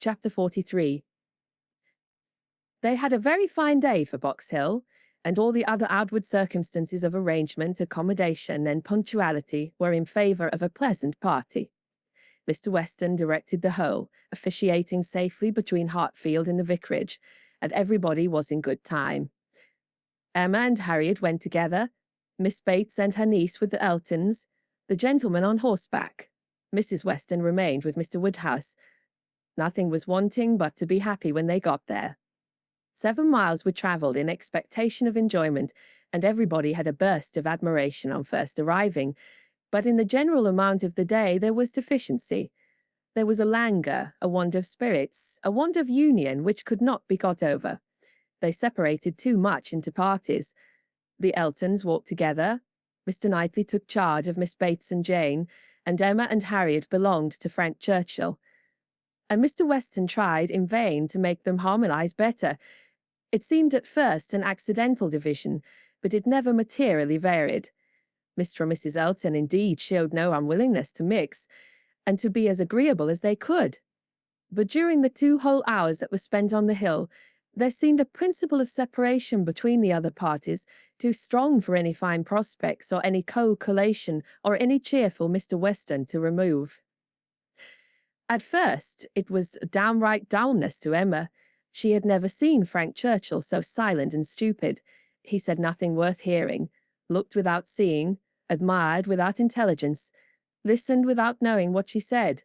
Chapter 43. They had a very fine day for Box Hill, and all the other outward circumstances of arrangement, accommodation, and punctuality were in favour of a pleasant party. Mr. Weston directed the whole, officiating safely between Hartfield and the vicarage, and everybody was in good time. Emma and Harriet went together, Miss Bates and her niece with the Eltons, the gentleman on horseback. Mrs. Weston remained with Mr. Woodhouse. Nothing was wanting but to be happy when they got there. 7 miles were travelled in expectation of enjoyment, and everybody had a burst of admiration on first arriving, but in the general amount of the day there was deficiency. There was a languor, a want of spirits, a want of union which could not be got over. They separated too much into parties. The Eltons walked together. Mr. Knightley took charge of Miss Bates and Jane, and Emma and Harriet belonged to Frank Churchill. And Mr. Weston tried in vain to make them harmonize better. It seemed at first an accidental division, but it never materially varied. Mr. and Mrs. Elton indeed showed no unwillingness to mix, and to be as agreeable as they could. But during the 2 whole hours that were spent on the hill, there seemed a principle of separation between the other parties, too strong for any fine prospects or any co-collation or any cheerful Mr. Weston to remove. At first, it was downright dullness to Emma. She had never seen Frank Churchill so silent and stupid. He said nothing worth hearing, looked without seeing, admired without intelligence, listened without knowing what she said.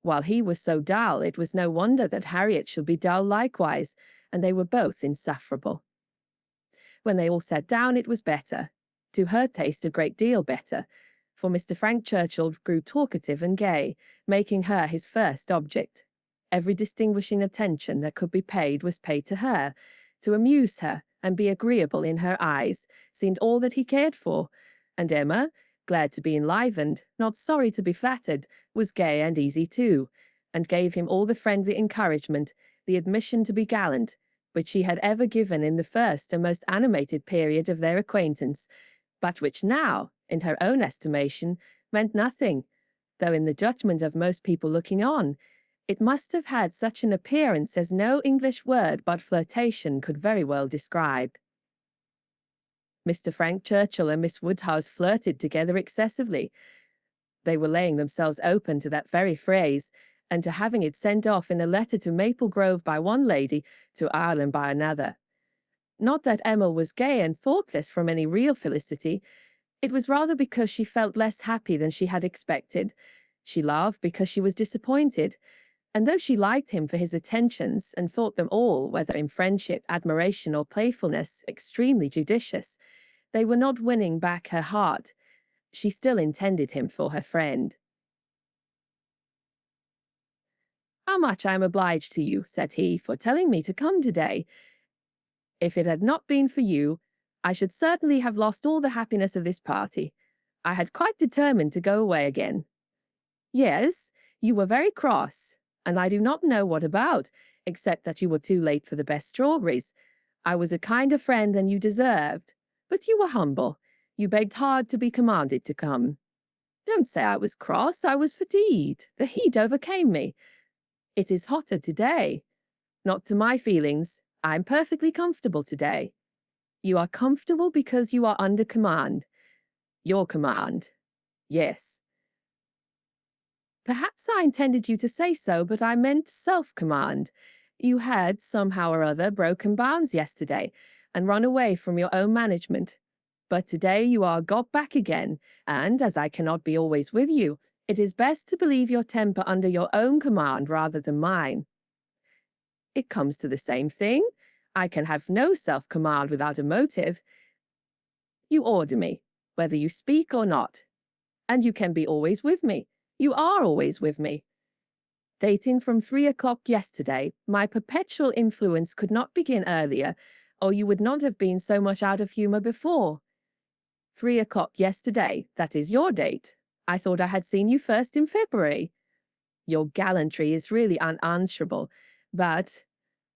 While he was so dull, it was no wonder that Harriet should be dull likewise, and they were both insufferable. When they all sat down, it was better. To her taste, a great deal better, for Mr. Frank Churchill grew talkative and gay, making her his first object. Every distinguishing attention that could be paid was paid to her. To amuse her and be agreeable in her eyes seemed all that he cared for, and Emma, glad to be enlivened, not sorry to be flattered, was gay and easy too, and gave him all the friendly encouragement, the admission to be gallant, which she had ever given in the first and most animated period of their acquaintance, but which now, in her own estimation, meant nothing, though in the judgment of most people looking on, it must have had such an appearance as no English word but flirtation could very well describe. Mr. Frank Churchill and Miss Woodhouse flirted together excessively. They were laying themselves open to that very phrase, and to having it sent off in a letter to Maple Grove by one lady, to Ireland by another. Not that Emma was gay and thoughtless from any real felicity. It was rather because she felt less happy than she had expected. She laughed because she was disappointed, and though she liked him for his attentions and thought them all, whether in friendship, admiration, or playfulness, extremely judicious, they were not winning back her heart. She still intended him for her friend. "How much I am obliged to you," said he, "for telling me to come today. If it had not been for you, I should certainly have lost all the happiness of this party. I had quite determined to go away again." "Yes, you were very cross, and I do not know what about, except that you were too late for the best strawberries. I was a kinder friend than you deserved, but you were humble. You begged hard to be commanded to come." "Don't say I was cross. I was fatigued. The heat overcame me. It is hotter today." "Not to my feelings. I'm perfectly comfortable today." "You are comfortable because you are under command." "Your command." "Yes." "Perhaps I intended you to say so, but I meant self-command. You had, somehow or other, broken bounds yesterday, and run away from your own management. But today you are got back again, and, as I cannot be always with you, it is best to believe your temper under your own command rather than mine." "It comes to the same thing. I can have no self-command without a motive." "You order me, whether you speak or not. And you can be always with me. You are always with me. Dating from 3 o'clock yesterday, my perpetual influence could not begin earlier, or you would not have been so much out of humour before. 3 o'clock yesterday, that is your date. I thought I had seen you first in February. Your gallantry is really unanswerable, but,"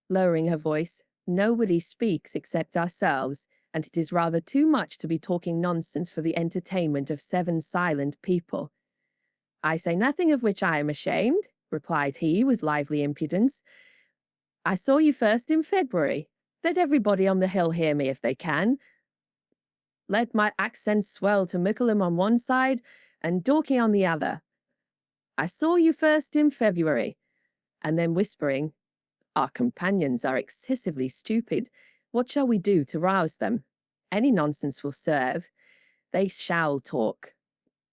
lowering her voice, "nobody speaks except ourselves, and it is rather too much to be talking nonsense for the entertainment of 7 silent people. I say nothing of which I am ashamed. replied he with lively impudence. I saw you first in February. Let everybody on the hill hear me if they can. Let my accent swell to Mickleham on one side and Dorking on the other. I saw you first in February. And then whispering, our companions are excessively stupid. What shall we do to rouse them? Any nonsense will serve. They shall talk.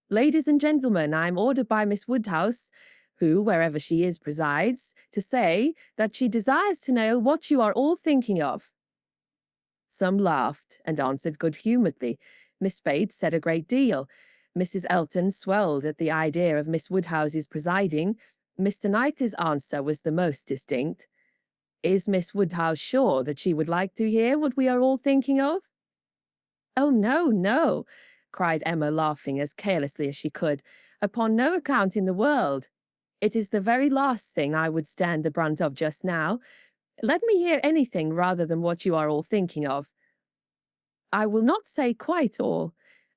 Ladies and gentlemen, I am ordered by Miss Woodhouse, who, wherever she is, presides, to say that she desires to know what you are all thinking of. Some laughed and answered good-humouredly. Miss Bates said a great deal. Mrs. Elton swelled at the idea of Miss Woodhouse's presiding. Mr. Knightley's answer was the most distinct. Is Miss Woodhouse sure that she would like to hear what we are all thinking of? Oh, no, no, cried Emma, laughing as carelessly as she could. Upon no account in the world. It is the very last thing I would stand the brunt of just now. Let me hear anything rather than what you are all thinking of. I will not say quite all.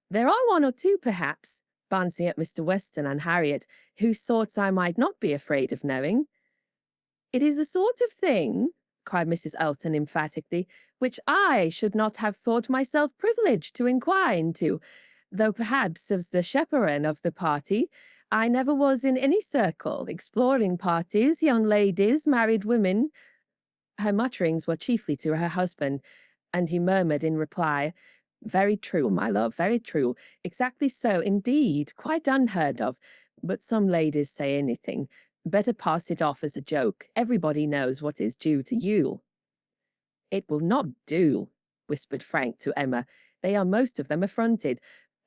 There are one or two, perhaps, glancing at Mr. Weston and Harriet, whose thoughts I might not be afraid of knowing. It is a sort of thing, cried Mrs. Elton emphatically, which I should not have thought myself privileged to inquire into, though perhaps as the chaperon of the party, I never was in any circle, exploring parties, young ladies, married women. Her mutterings were chiefly to her husband, and he murmured in reply, very true, my love, very true. Exactly so, indeed, quite unheard of. But some ladies say anything. Better pass it off as a joke. Everybody knows what is due to you. It will not do, whispered Frank to Emma. They are most of them affronted.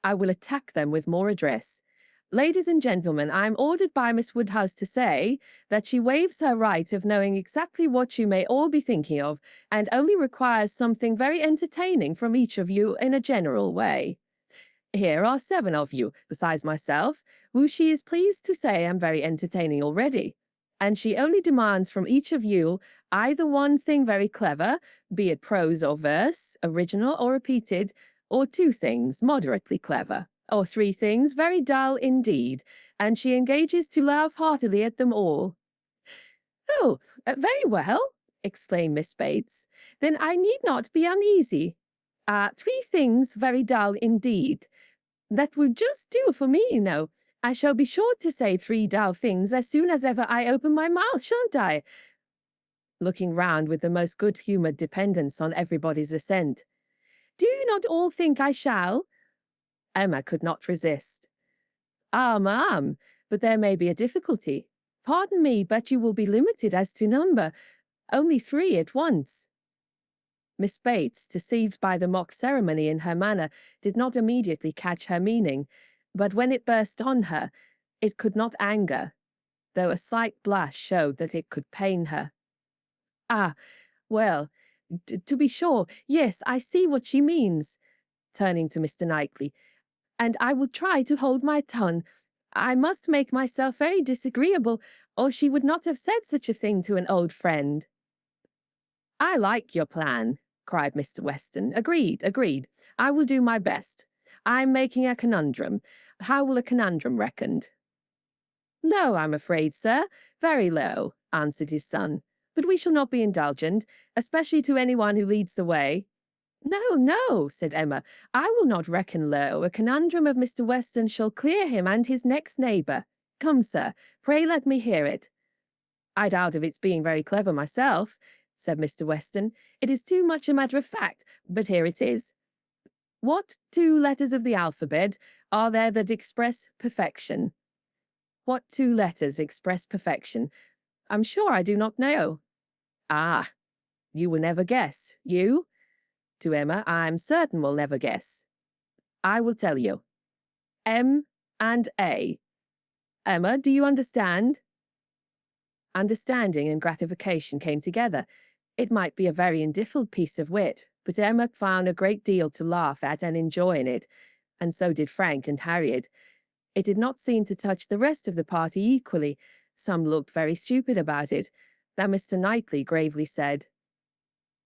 I will attack them with more address. Ladies and gentlemen, I am ordered by Miss Woodhouse to say that she waives her right of knowing exactly what you may all be thinking of, and only requires something very entertaining from each of you in a general way. Here are 7 of you, besides myself, who she is pleased to say am very entertaining already, and she only demands from each of you either one thing very clever, be it prose or verse, original or repeated, or 2 things moderately clever, or 3 things very dull indeed, and she engages to laugh heartily at them all. Oh, very well, exclaimed Miss Bates. Then I need not be uneasy. 3 things very dull indeed. That will just do for me, you know. I shall be sure to say 3 dull things as soon as ever I open my mouth, shan't I? Looking round with the most good-humoured dependence on everybody's assent. Do you not all think I shall? Emma could not resist. Ah, ma'am, but there may be a difficulty. Pardon me, but you will be limited as to number. Only 3 at once. Miss Bates, deceived by the mock ceremony in her manner, did not immediately catch her meaning, but when it burst on her, it could not anger, though a slight blush showed that it could pain her. Ah, well, to be sure, yes, I see what she means, turning to Mr. Knightley, and I will try to hold my tongue. I must make myself very disagreeable, or she would not have said such a thing to an old friend. I like your plan, cried Mr. Weston. Agreed, agreed. I will do my best. I'm making a conundrum. How will a conundrum reckoned? Low, I'm afraid, sir. Very low, answered his son. But we shall not be indulgent, especially to anyone who leads the way. No, no, said Emma. I will not reckon low. A conundrum of Mr. Weston shall clear him and his next neighbour. Come, sir, pray let me hear it. I doubt of its being very clever myself, said Mr. Weston. It is too much a matter of fact, but here it is. What 2 letters of the alphabet are there that express perfection? What 2 letters express perfection? I'm sure I do not know. Ah, you will never guess. You? To Emma, I'm certain will never guess. I will tell you. M and A. Emma, do you understand? Understanding and gratification came together. It might be a very indifferent piece of wit, but Emma found a great deal to laugh at and enjoy in it, and so did Frank and Harriet. It did not seem to touch the rest of the party equally. Some looked very stupid about it. Then Mr. Knightley gravely said,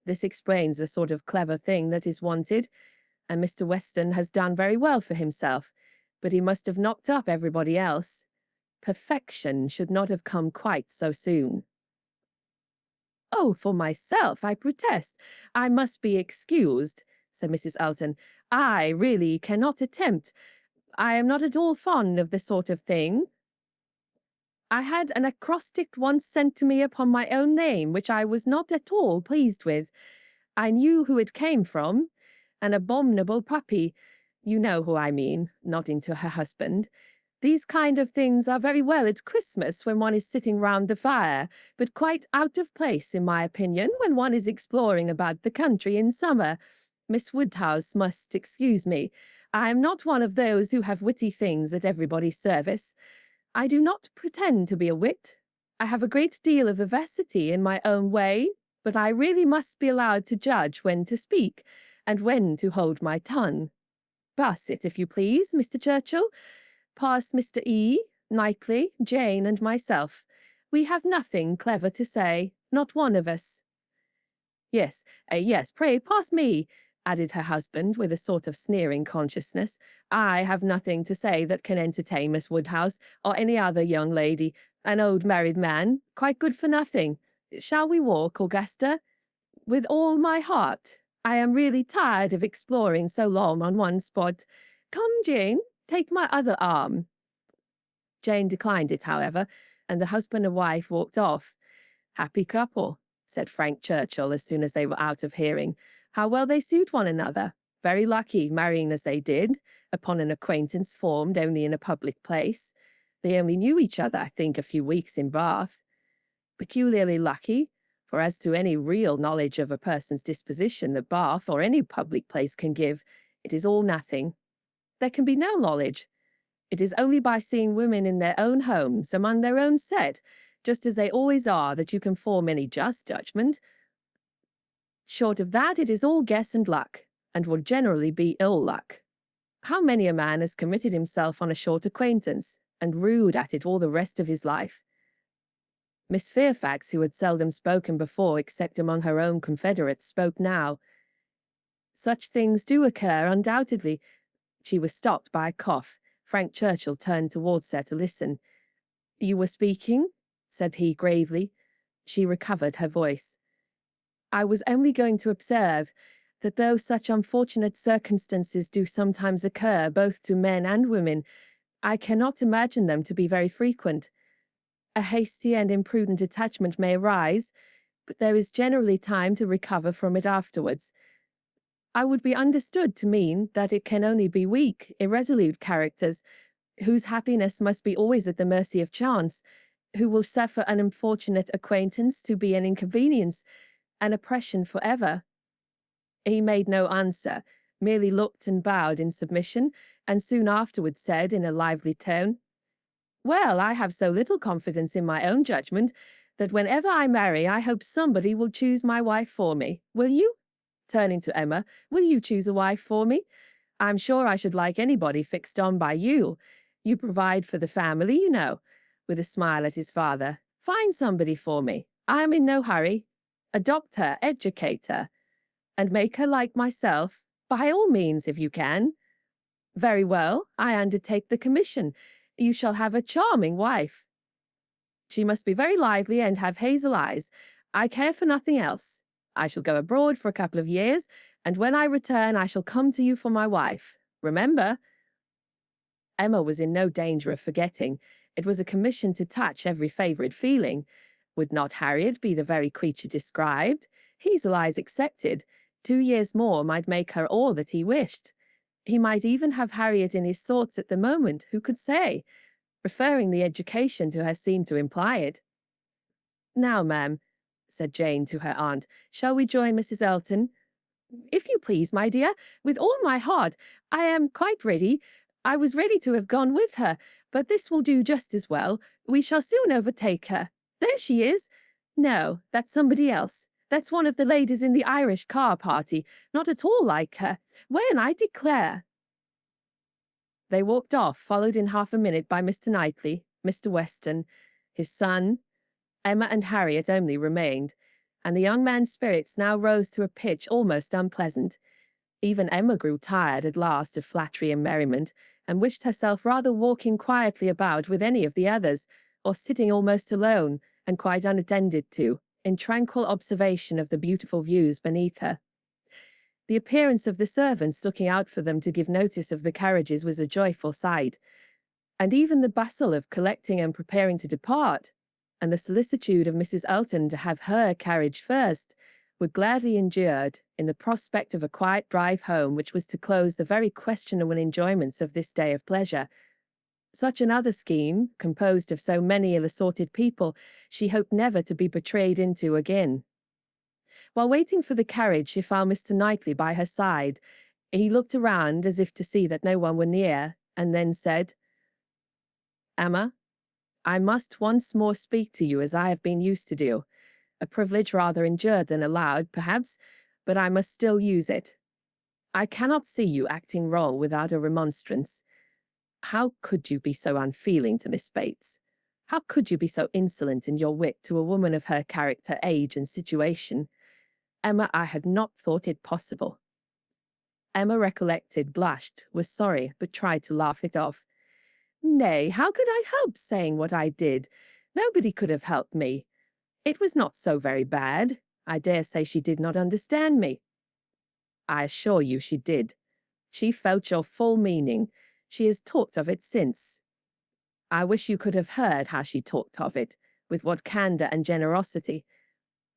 This explains the sort of clever thing that is wanted, and Mr. Weston has done very well for himself, but he must have knocked up everybody else. perfection should not have come quite so soon. Oh, for myself, I protest. I must be excused, said Mrs. Elton. I really cannot attempt. I am not at all fond of this sort of thing. I had an acrostic once sent to me upon my own name, which I was not at all pleased with. I knew who it came from. An abominable puppy. You know who I mean, nodding to her husband. These kind of things are very well at Christmas when one is sitting round the fire, but quite out of place, in my opinion, when one is exploring about the country in summer. Miss Woodhouse must excuse me. I am not one of those who have witty things at everybody's service. I do not pretend to be a wit. I have a great deal of vivacity in my own way, but I really must be allowed to judge when to speak, and when to hold my tongue. Pass it, if you please, Mr. Churchill. Pass Mr. E., Knightley, Jane, and myself. We have nothing clever to say, not one of us. Yes, pray pass me, added her husband with a sort of sneering consciousness. I have nothing to say that can entertain Miss Woodhouse, or any other young lady. An old married man, quite good for nothing. Shall we walk, Augusta? With all my heart. I am really tired of exploring so long on one spot. Come, Jane, take my other arm. Jane declined it, however, and the husband and wife walked off. Happy couple, said Frank Churchill as soon as they were out of hearing. How well they suit one another. Very lucky, marrying as they did, upon an acquaintance formed only in a public place. They only knew each other, I think, a few weeks in Bath. Peculiarly lucky, for as to any real knowledge of a person's disposition that Bath or any public place can give, it is all nothing. There can be no knowledge. It is only by seeing women in their own homes, among their own set, just as they always are, that you can form any just judgment. Short of that, it is all guess and luck, and will generally be ill luck. How many a man has committed himself on a short acquaintance, and rued at it all the rest of his life? Miss Fairfax, who had seldom spoken before except among her own confederates, spoke now. Such things do occur, undoubtedly. She was stopped by a cough. Frank Churchill turned towards her to listen. You were speaking? Said he gravely. She recovered her voice. I was only going to observe that though such unfortunate circumstances do sometimes occur both to men and women, I cannot imagine them to be very frequent. A hasty and imprudent attachment may arise, but there is generally time to recover from it afterwards. I would be understood to mean that it can only be weak, irresolute characters, whose happiness must be always at the mercy of chance, who will suffer an unfortunate acquaintance to be an inconvenience, an oppression for ever. He made no answer, merely looked and bowed in submission, and soon afterwards said in a lively tone, Well, I have so little confidence in my own judgment that whenever I marry I hope somebody will choose my wife for me. Will you? Turning to Emma, will you choose a wife for me? I'm sure I should like anybody fixed on by you. You provide for the family, you know, with a smile at his father. Find somebody for me. I am in no hurry. Adopt her, educate her, and make her like myself, by all means, if you can. Very well, I undertake the commission. You shall have a charming wife. She must be very lively and have hazel eyes. I care for nothing else. I shall go abroad for a couple of years, and when I return I shall come to you for my wife. Remember. Emma was in no danger of forgetting. It was a commission to touch every favourite feeling. Would not Harriet be the very creature described? Hazel eyes accepted. 2 years more might make her all that he wished. He might even have Harriet in his thoughts at the moment, who could say? Referring the education to her seemed to imply it. Now, ma'am, said Jane to her aunt, shall we join Mrs. Elton? If you please, my dear, with all my heart. I am quite ready. I was ready to have gone with her, but this will do just as well. We shall soon overtake her. There she is. No, that's somebody else. That's one of the ladies in the Irish car party, not at all like her. When, I declare. They walked off, followed in half a minute by Mr. Knightley, Mr. Weston, his son. Emma and Harriet only remained, and the young man's spirits now rose to a pitch almost unpleasant. Even Emma grew tired at last of flattery and merriment, and wished herself rather walking quietly about with any of the others, or sitting almost alone, and quite unattended to, in tranquil observation of the beautiful views beneath her. The appearance of the servants looking out for them to give notice of the carriages was a joyful sight, and even the bustle of collecting and preparing to depart, and the solicitude of Mrs. Elton to have her carriage first, were gladly endured in the prospect of a quiet drive home which was to close the very questionable enjoyments of this day of pleasure. Such another scheme, composed of so many ill-assorted people, she hoped never to be betrayed into again. While waiting for the carriage, she found Mr. Knightley by her side. He looked around as if to see that no one were near, and then said, "Emma, I must once more speak to you as I have been used to do. A privilege rather endured than allowed, perhaps, but I must still use it. I cannot see you acting wrong without a remonstrance. How could you be so unfeeling to Miss Bates? How could you be so insolent in your wit to a woman of her character, age, and situation? Emma, I had not thought it possible." Emma recollected, blushed, was sorry, but tried to laugh it off. "Nay, how could I help saying what I did? Nobody could have helped me. It was not so very bad. I dare say she did not understand me." "I assure you she did. She felt your full meaning. She has talked of it since. I wish you could have heard how she talked of it, with what candour and generosity.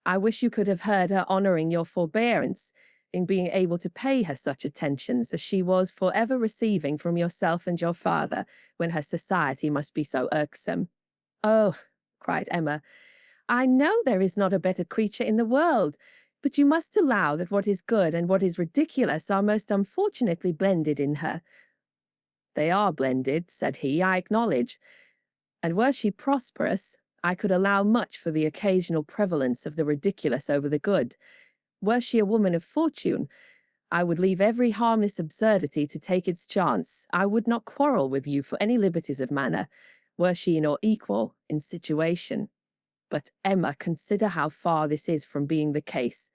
I wish you could have heard her honouring your forbearance in being able to pay her such attentions as she was for ever receiving from yourself and your father, when her society must be so irksome." "Oh," cried Emma, "I know there is not a better creature in the world, but you must allow that what is good and what is ridiculous are most unfortunately blended in her." "They are blended," said he, "I acknowledge, and were she prosperous, I could allow much for the occasional prevalence of the ridiculous over the good. Were she a woman of fortune, I would leave every harmless absurdity to take its chance. I would not quarrel with you for any liberties of manner, were she your equal in situation. But, Emma, consider how far this is from being the case.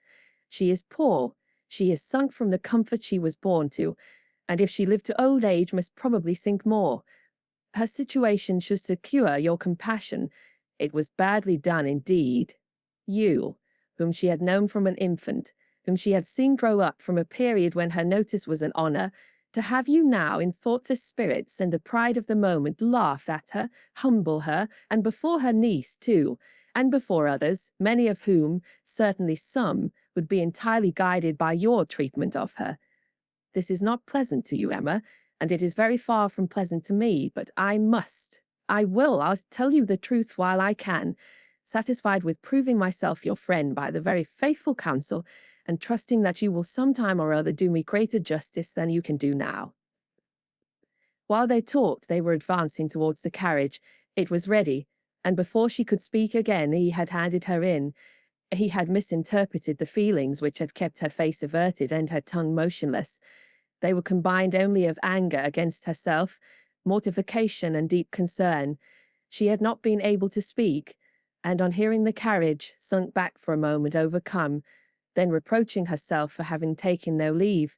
She is poor, she is sunk from the comfort she was born to, and if she lived to old age must probably sink more. Her situation should secure your compassion. It was badly done indeed. You, whom she had known from an infant, whom she had seen grow up from a period when her notice was an honour, to have you now in thoughtless spirits and the pride of the moment laugh at her, humble her, and before her niece too, and before others, many of whom, certainly some, would be entirely guided by your treatment of her. This is not pleasant to you, Emma, and it is very far from pleasant to me, but I'll tell you the truth while I can, satisfied with proving myself your friend by the very faithful counsel, and trusting that you will some time or other do me greater justice than you can do now." While they talked, they were advancing towards the carriage. It was ready, and before she could speak again, he had handed her in. He had misinterpreted the feelings which had kept her face averted and her tongue motionless. They were combined only of anger against herself, mortification, and deep concern. She had not been able to speak, and on hearing the carriage, sunk back for a moment overcome, then reproaching herself for having taken no leave,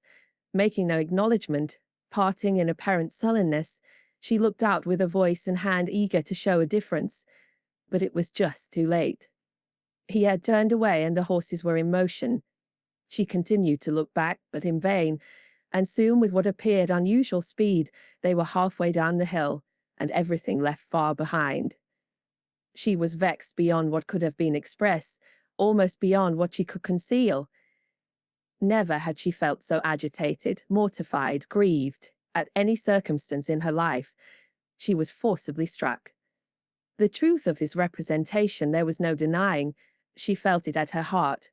making no acknowledgment, parting in apparent sullenness, she looked out with a voice and hand eager to show a difference, but it was just too late. He had turned away and the horses were in motion. She continued to look back, but in vain, and soon, with what appeared unusual speed, they were halfway down the hill, and everything left far behind. She was vexed beyond what could have been expressed, almost beyond what she could conceal. Never had she felt so agitated, mortified, grieved, at any circumstance in her life. She was forcibly struck. The truth of this representation there was no denying. She felt it at her heart.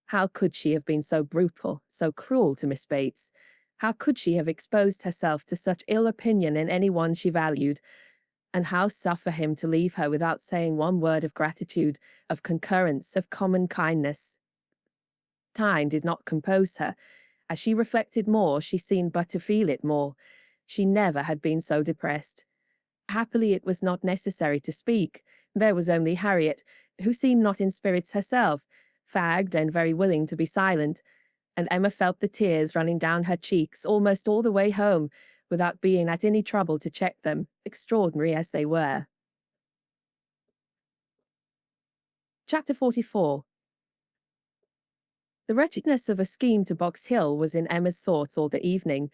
How could she have been so brutal, so cruel to Miss Bates? How could she have exposed herself to such ill opinion in any one she valued? And how suffer him to leave her without saying one word of gratitude, of concurrence, of common kindness? Time did not compose her. As she reflected more, she seemed but to feel it more. She never had been so depressed. Happily, it was not necessary to speak. There was only Harriet, who seemed not in spirits herself, fagged and very willing to be silent, and Emma felt the tears running down her cheeks almost all the way home, without being at any trouble to check them, extraordinary as they were. Chapter 44. The wretchedness of a scheme to Box Hill was in Emma's thoughts all the evening.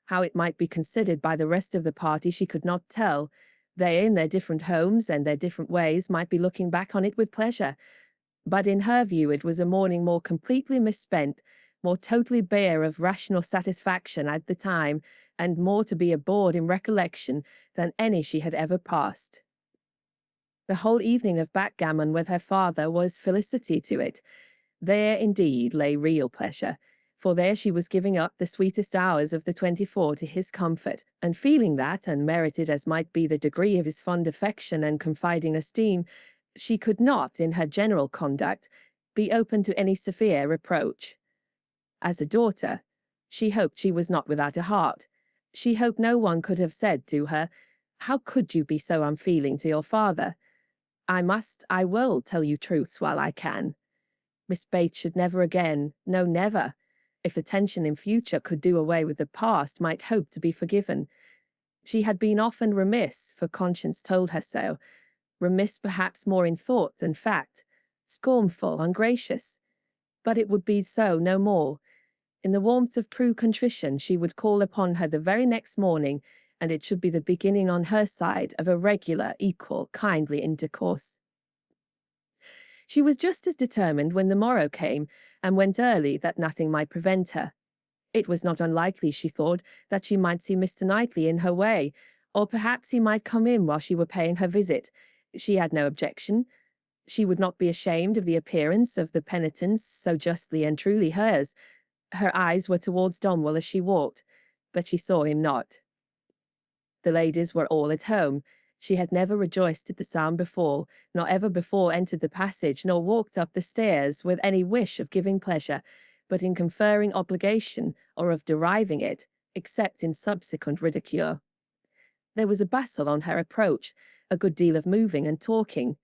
How it might be considered by the rest of the party she could not tell. They, in their different homes and their different ways, might be looking back on it with pleasure. But in her view it was a morning more completely misspent, more totally bare of rational satisfaction at the time, and more to be abhorred in recollection than any she had ever passed. The whole evening of backgammon with her father was felicity to it. There, indeed, lay real pleasure, for there she was giving up the sweetest hours of the 24 to his comfort, and feeling that, unmerited as might be the degree of his fond affection and confiding esteem, she could not, in her general conduct, be open to any severe reproach. As a daughter, she hoped she was not without a heart. She hoped no one could have said to her, "How could you be so unfeeling to your father?" I will tell you truths while I can. Miss Bates should never again, no, never, if attention in future could do away with the past, might hope to be forgiven. She had been often remiss, for conscience told her so, remiss perhaps more in thought than fact, scornful, ungracious. But it would be so no more. In the warmth of true contrition she would call upon her the very next morning, and it should be the beginning on her side of a regular, equal, kindly intercourse. She was just as determined when the morrow came, and went early, that nothing might prevent her. It was not unlikely, she thought, that she might see Mr. Knightley in her way, or perhaps he might come in while she were paying her visit. She had no objection. She would not be ashamed of the appearance of the penitence so justly and truly hers. Her eyes were towards Donwell as she walked, but she saw him not. The ladies were all at home. She had never rejoiced at the sound before, nor ever before entered the passage, nor walked up the stairs with any wish of giving pleasure, but in conferring obligation, or of deriving it, except in subsequent ridicule. There was a bustle on her approach, a good deal of moving and talking.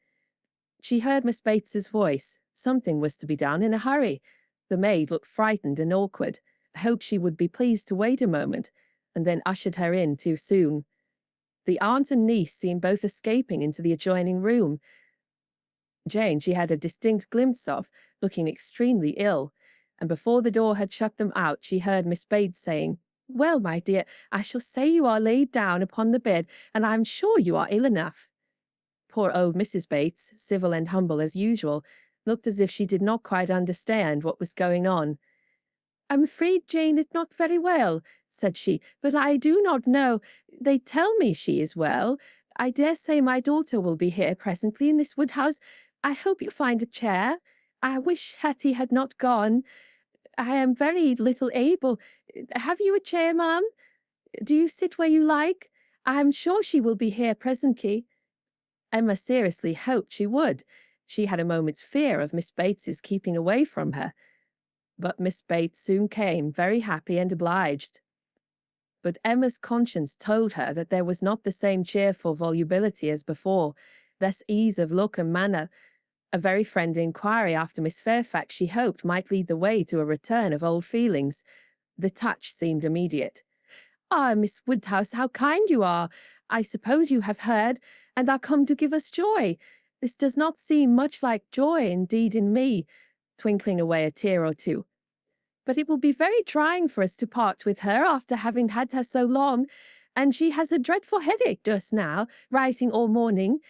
She heard Miss Bates's voice. Something was to be done in a hurry. The maid looked frightened and awkward, hoped she would be pleased to wait a moment, and then ushered her in too soon. The aunt and niece seemed both escaping into the adjoining room. Jane she had a distinct glimpse of, looking extremely ill, and before the door had shut them out she heard Miss Bates saying, "Well, my dear, I shall say you are laid down upon the bed, and I am sure you are ill enough." Poor old Mrs. Bates, civil and humble as usual, looked as if she did not quite understand what was going on. "I'm afraid Jane is not very well," said she, "but I do not know. They tell me she is well. I dare say my daughter will be here presently in this Woodhouse. I hope you find a chair. I wish Hattie had not gone. I am very little able. Have you a chair, ma'am? Do you sit where you like? I am sure she will be here presently." Emma seriously hoped she would. She had a moment's fear of Miss Bates's keeping away from her. But Miss Bates soon came, very happy and obliged. But Emma's conscience told her that there was not the same cheerful volubility as before, less ease of look and manner. A very friendly inquiry after Miss Fairfax she hoped might lead the way to a return of old feelings. The touch seemed immediate. "Ah, Miss Woodhouse, how kind you are! I suppose you have heard, and are come to give us joy. This does not seem much like joy, indeed, in me," twinkling away a tear or two. "But it will be very trying for us to part with her after having had her so long, and she has a dreadful headache just now, writing all morning.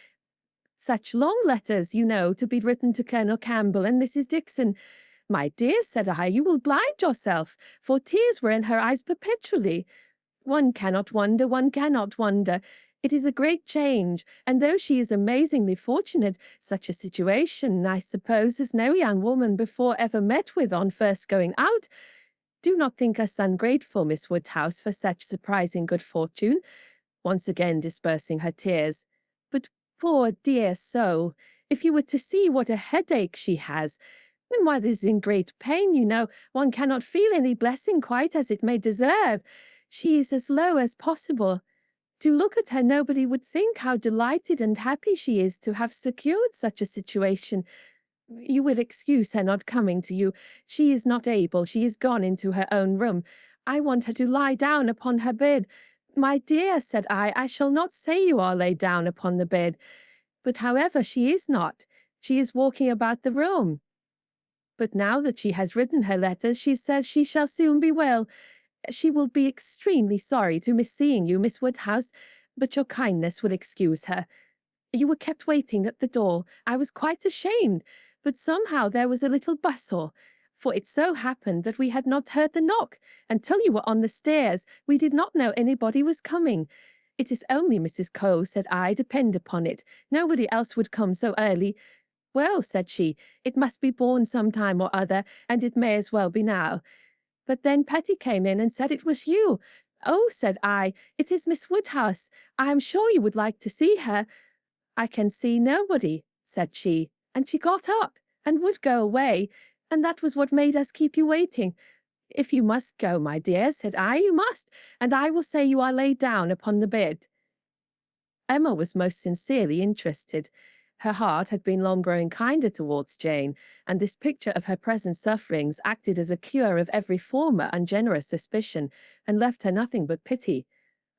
Such long letters, you know, to be written to Colonel Campbell and Mrs. Dixon. My dear, said I, you will blind yourself, for tears were in her eyes perpetually. One cannot wonder, one cannot wonder. It is a great change, and though she is amazingly fortunate, such a situation, I suppose, as no young woman before ever met with on first going out. Do not think us ungrateful, Miss Woodhouse, for such surprising good fortune," once again dispersing her tears. "But poor dear soul, if you were to see what a headache she has, when one is in great pain, you know, one cannot feel any blessing quite as it may deserve. She is as low as possible. To look at her, nobody would think how delighted and happy she is to have secured such a situation. You will excuse her not coming to you. She is not able. She is gone into her own room. I want her to lie down upon her bed. My dear, said I shall not say you are laid down upon the bed, but however she is not. She is walking about the room. But now that she has written her letters, she says she shall soon be well. She will be extremely sorry to miss seeing you, Miss Woodhouse, but your kindness will excuse her. You were kept waiting at the door. I was quite ashamed, but somehow there was a little bustle, for it so happened that we had not heard the knock. Until you were on the stairs, we did not know anybody was coming. It is only Mrs. Cole, said I, depend upon it. Nobody else would come so early. Well, said she, it must be born some time or other, and it may as well be now. But then Patty came in and said it was you. Oh, said I, it is Miss Woodhouse. I am sure you would like to see her. I can see nobody, said she, and she got up and would go away, and that was what made us keep you waiting. If you must go, my dear, said I, you must, and I will say you are laid down upon the bed. Emma was most sincerely interested. Her heart had been long growing kinder towards Jane, and this picture of her present sufferings acted as a cure of every former ungenerous suspicion, and left her nothing but pity.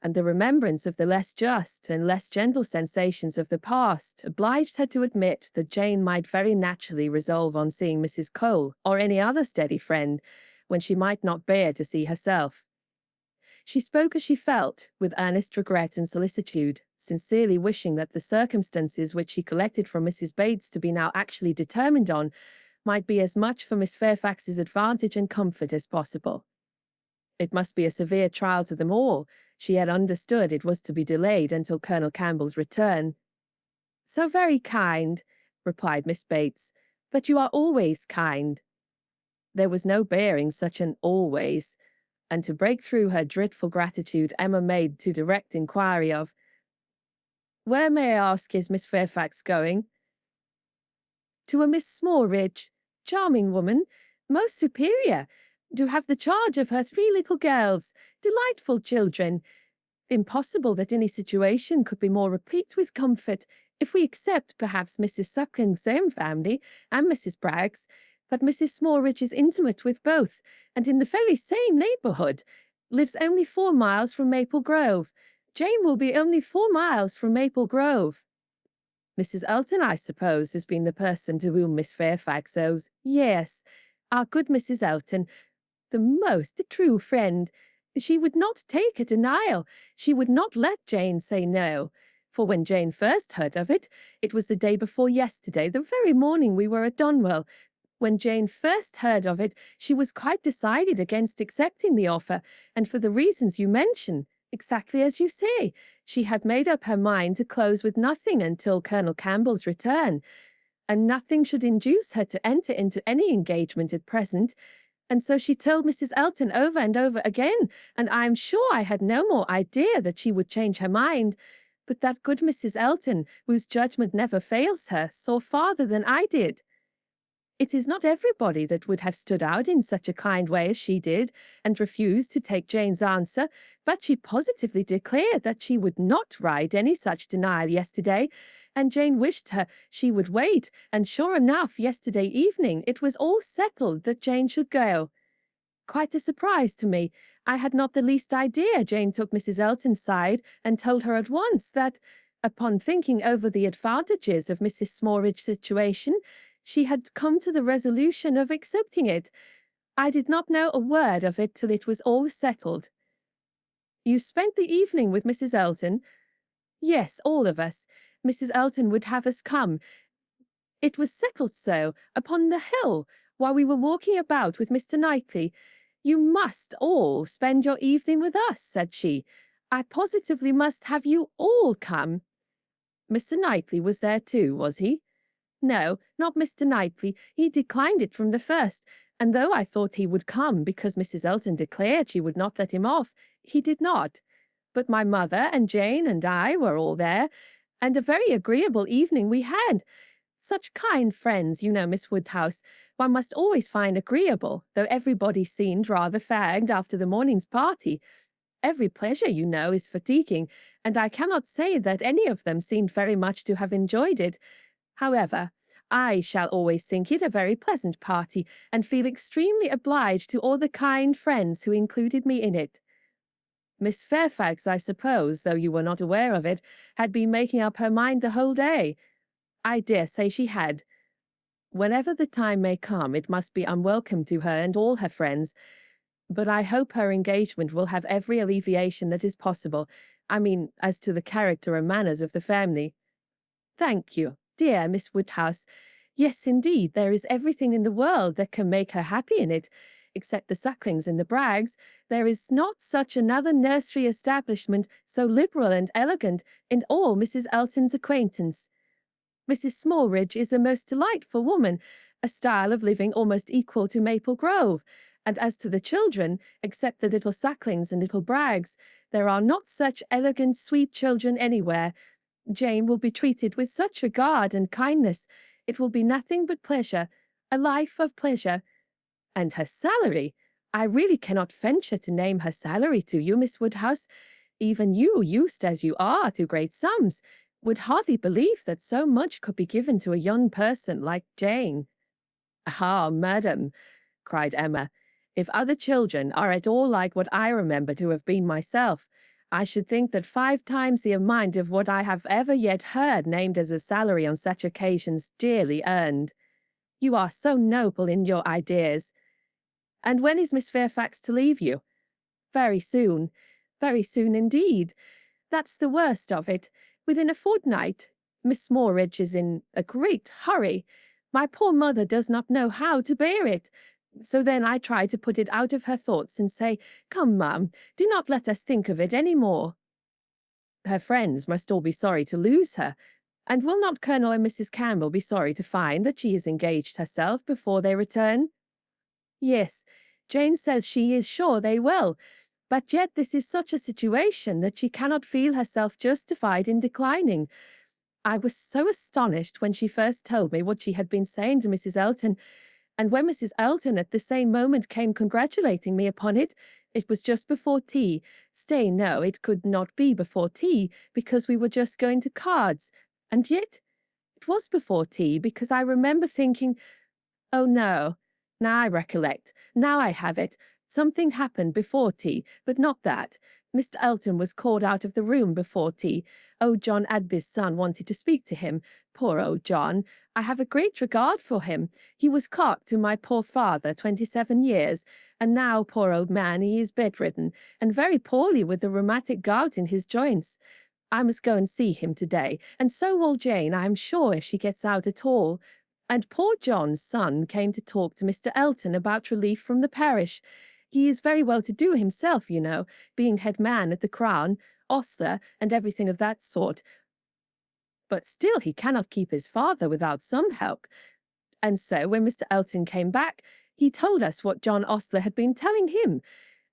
And the remembrance of the less just and less gentle sensations of the past obliged her to admit that Jane might very naturally resolve on seeing Mrs. Cole or any other steady friend, when she might not bear to see herself. She spoke as she felt, with earnest regret and solicitude, sincerely wishing that the circumstances which she collected from Mrs. Bates to be now actually determined on might be as much for Miss Fairfax's advantage and comfort as possible. It must be a severe trial to them all. She had understood it was to be delayed until Colonel Campbell's return. So very kind, replied Miss Bates, but you are always kind. There was no bearing such an always, and to break through her dreadful gratitude, Emma made to direct inquiry of, "Where, may I ask, is Miss Fairfax going?" "To a Miss Smalridge, charming woman, most superior, to have the charge of her 3 little girls, delightful children. Impossible that any situation could be more replete with comfort, if we except, perhaps, Mrs. Suckling's own family, and Mrs. Bragg's. But Mrs. Smalridge is intimate with both, and in the very same neighbourhood, lives only 4 miles from Maple Grove. Jane will be only 4 miles from Maple Grove." "Mrs. Elton, I suppose, has been the person to whom Miss Fairfax owes." "Yes, our good Mrs. Elton, the most true friend. She would not take a denial. She would not let Jane say no. For when Jane first heard of it, it was the day before yesterday, the very morning we were at Donwell. When Jane first heard of it, she was quite decided against accepting the offer, and for the reasons you mention, exactly as you say. She had made up her mind to close with nothing until Colonel Campbell's return, and nothing should induce her to enter into any engagement at present. And so she told Mrs. Elton over and over again, and I am sure I had no more idea that she would change her mind. But that good Mrs. Elton, whose judgment never fails her, saw farther than I did. It is not everybody that would have stood out in such a kind way as she did, and refused to take Jane's answer, but she positively declared that she would not write any such denial yesterday, and Jane wished her she would wait, and sure enough, yesterday evening it was all settled that Jane should go. Quite a surprise to me. I had not the least idea Jane took Mrs. Elton's side, and told her at once that, upon thinking over the advantages of Mrs. Smalridge's situation, she had come to the resolution of accepting it. I did not know a word of it till it was all settled." "You spent the evening with Mrs. Elton?" "Yes, all of us. Mrs. Elton would have us come. It was settled so, upon the hill, while we were walking about with Mr. Knightley. 'You must all spend your evening with us,' said she. 'I positively must have you all come.'" "Mr. Knightley was there too, was he?" "No, not Mr. Knightley. He declined it from the first, and though I thought he would come because Mrs. Elton declared she would not let him off, he did not. But my mother and Jane and I were all there, and a very agreeable evening we had. Such kind friends, you know, Miss Woodhouse, one must always find agreeable, though everybody seemed rather fagged after the morning's party. Every pleasure, you know, is fatiguing, and I cannot say that any of them seemed very much to have enjoyed it. However, I shall always think it a very pleasant party, and feel extremely obliged to all the kind friends who included me in it." Miss Fairfax, I suppose, though you were not aware of it, had been making up her mind the whole day. I dare say she had. Whenever the time may come, it must be unwelcome to her and all her friends, but I hope her engagement will have every alleviation that is possible. I mean, as to the character and manners of the family. Thank you, dear Miss Woodhouse. Yes, indeed, there is everything in the world that can make her happy in it. Except the Sucklings and the Braggs, there is not such another nursery establishment so liberal and elegant in all Mrs. Elton's acquaintance. Mrs. Smallridge is a most delightful woman, a style of living almost equal to Maple Grove, and as to the children, except the little Sucklings and little Braggs, there are not such elegant, sweet children anywhere. Jane will be treated with such regard and kindness. It will be nothing but pleasure, a life of pleasure. And her salary! I really cannot venture to name her salary to you, Miss Woodhouse. Even you, used as you are to great sums, would hardly believe that so much could be given to a young person like Jane. Ah, madam, cried Emma, if other children are at all like what I remember to have been myself, I should think that 5 times the amount of what I have ever yet heard named as a salary on such occasions dearly earned. You are so noble in your ideas. And when is Miss Fairfax to leave you? Very soon indeed. That's the worst of it. Within a fortnight. Miss Smallridge is in a great hurry. My poor mother does not know how to bear it. So then I try to put it out of her thoughts and say, come, ma'am, do not let us think of it any more. Her friends must all be sorry to lose her, and will not Colonel and Mrs. Campbell be sorry to find that she has engaged herself before they return? Yes, Jane says she is sure they will, but yet this is such a situation that she cannot feel herself justified in declining. I was so astonished when she first told me what she had been saying to Mrs. Elton, and when Mrs. Elton at the same moment came congratulating me upon it, it was just before tea. Stay, no, it could not be before tea, because we were just going to cards, and yet it was before tea, because I remember thinking, oh no, now I recollect, now I have it. Something happened before tea, but not that. Mr. Elton was called out of the room before tea. Old John Adby's son wanted to speak to him. Poor old John. I have a great regard for him. He was cock to my poor father 27 years, and now, poor old man, he is bedridden, and very poorly with the rheumatic gout in his joints. I must go and see him today, and so will Jane, I am sure, if she gets out at all. And poor John's son came to talk to Mr. Elton about relief from the parish. He is very well to do himself, you know, being head man at the Crown, ostler, and everything of that sort. But still he cannot keep his father without some help. And so when Mr. Elton came back, he told us what John Ostler had been telling him.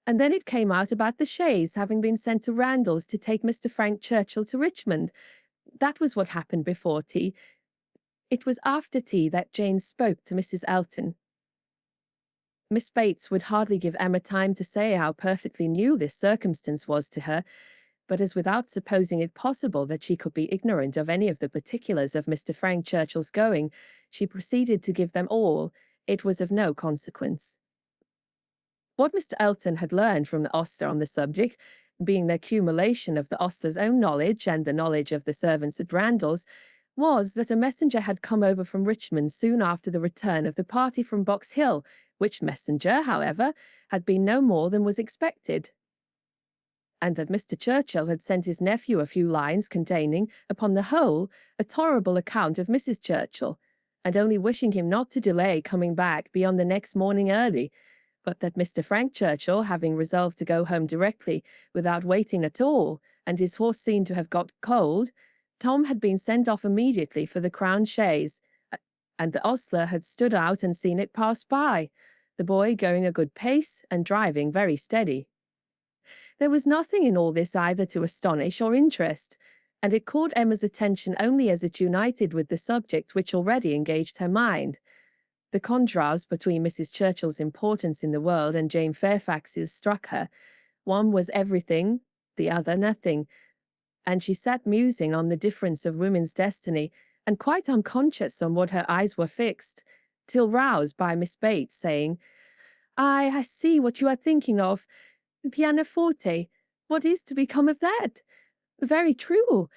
And then it came out about the chaise having been sent to Randalls to take Mr. Frank Churchill to Richmond. That was what happened before tea. It was after tea that Jane spoke to Mrs. Elton. Miss Bates would hardly give Emma time to say how perfectly new this circumstance was to her, but as without supposing it possible that she could be ignorant of any of the particulars of Mr. Frank Churchill's going, she proceeded to give them all. It was of no consequence. What Mr. Elton had learned from the ostler on the subject, being the accumulation of the ostler's own knowledge and the knowledge of the servants at Randalls, was that a messenger had come over from Richmond soon after the return of the party from Box Hill, which messenger, however, had been no more than was expected, and that Mr. Churchill had sent his nephew a few lines containing, upon the whole, a tolerable account of Mrs. Churchill, and only wishing him not to delay coming back beyond the next morning early, but that Mr. Frank Churchill, having resolved to go home directly, without waiting at all, and his horse seemed to have got cold, Tom had been sent off immediately for the Crown chaise, and the ostler had stood out and seen it pass by, the boy going a good pace and driving very steady. There was nothing in all this either to astonish or interest, and it caught Emma's attention only as it united with the subject which already engaged her mind. The contrast between Mrs. Churchill's importance in the world and Jane Fairfax's struck her. One was everything, the other nothing, and she sat musing on the difference of women's destiny, and quite unconscious on what her eyes were fixed, till roused by Miss Bates saying, I see what you are thinking of. The pianoforte. What is to become of that? Very true.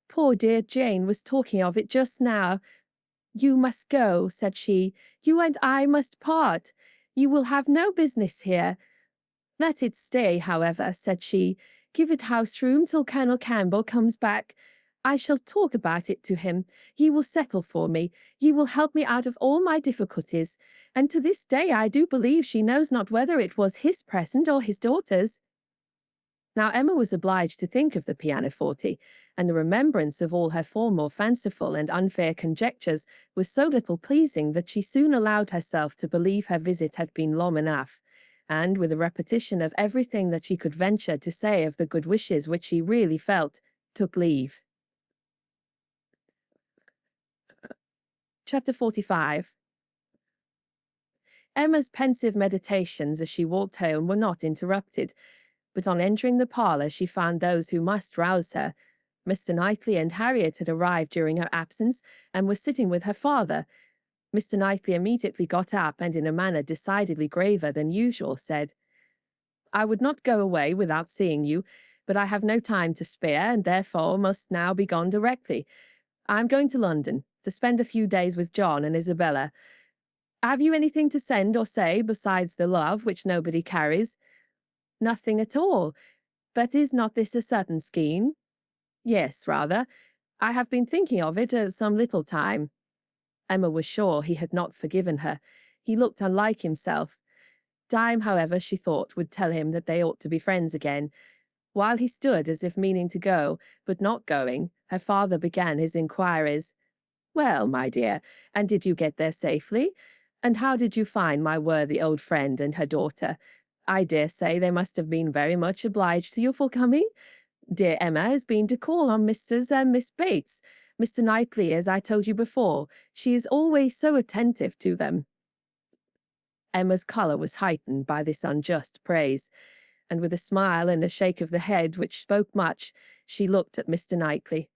Poor dear Jane was talking of it just now. You must go, said she. You and I must part. You will have no business here. Let it stay, however, said she. Give it house room till Colonel Campbell comes back. I shall talk about it to him. He will settle for me. He will help me out of all my difficulties. And to this day I do believe she knows not whether it was his present or his daughter's. Now Emma was obliged to think of the pianoforte, and the remembrance of all her former fanciful and unfair conjectures was so little pleasing that she soon allowed herself to believe her visit had been long enough, and, with a repetition of everything that she could venture to say of the good wishes which she really felt, took leave. Chapter 45. Emma's pensive meditations as she walked home were not interrupted, but on entering the parlour she found those who must rouse her. Mr. Knightley and Harriet had arrived during her absence, and were sitting with her father. Mr. Knightley immediately got up, and in a manner decidedly graver than usual said, "I would not go away without seeing you, but I have no time to spare, and therefore must now be gone directly. I am going to London, to spend a few days with John and Isabella. Have you anything to send or say besides the love which nobody carries?" "Nothing at all. But is not this a sudden scheme?" "Yes, rather. I have been thinking of it some little time." Emma was sure he had not forgiven her. He looked unlike himself. Time, however, she thought, would tell him that they ought to be friends again. While he stood as if meaning to go, but not going, her father began his inquiries. "Well, my dear, and did you get there safely? And how did you find my worthy old friend and her daughter? I dare say they must have been very much obliged to you for coming. Dear Emma has been to call on Mrs. and Miss Bates. Mr. Knightley, as I told you before, she is always so attentive to them." Emma's colour was heightened by this unjust praise, and with a smile and a shake of the head which spoke much, she looked at Mr. Knightley.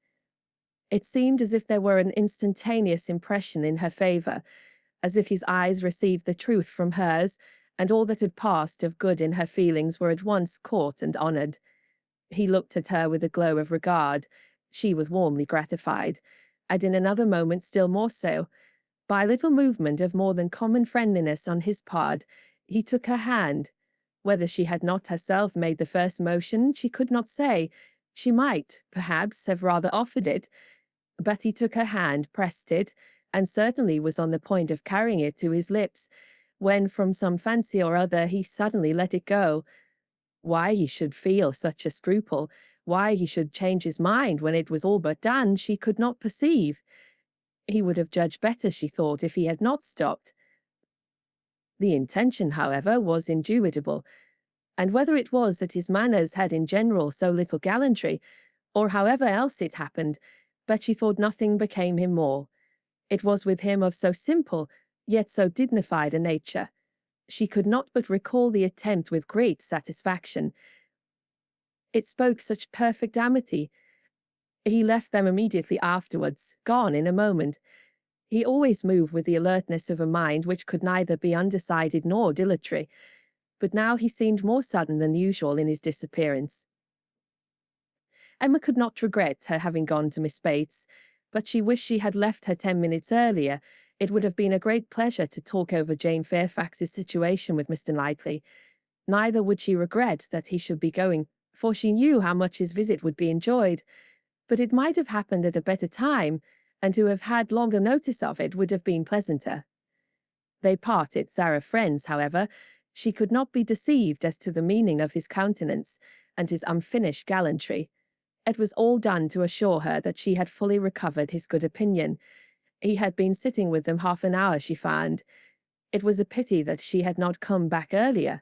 It seemed as if there were an instantaneous impression in her favour, as if his eyes received the truth from hers, and all that had passed of good in her feelings were at once caught and honoured. He looked at her with a glow of regard. She was warmly gratified, and in another moment still more so. By a little movement of more than common friendliness on his part, he took her hand. Whether she had not herself made the first motion, she could not say. She might, perhaps, have rather offered it. But he took her hand, pressed it, and certainly was on the point of carrying it to his lips, when, from some fancy or other, he suddenly let it go. Why he should feel such a scruple, why he should change his mind when it was all but done, she could not perceive. He would have judged better, she thought, if he had not stopped. The intention, however, was indubitable, and whether it was that his manners had in general so little gallantry, or however else it happened, but she thought nothing became him more. It was with him of so simple, yet so dignified a nature. She could not but recall the attempt with great satisfaction. It spoke such perfect amity. He left them immediately afterwards, gone in a moment. He always moved with the alertness of a mind which could neither be undecided nor dilatory, but now he seemed more sudden than usual in his disappearance. Emma could not regret her having gone to Miss Bates, but she wished she had left her 10 minutes earlier. It would have been a great pleasure to talk over Jane Fairfax's situation with Mr. Knightley. Neither would she regret that he should be going, for she knew how much his visit would be enjoyed. But it might have happened at a better time, and to have had longer notice of it would have been pleasanter. They parted thorough friends, however. She could not be deceived as to the meaning of his countenance and his unfinished gallantry. It was all done to assure her that she had fully recovered his good opinion. He had been sitting with them half an hour, she found. It was a pity that she had not come back earlier.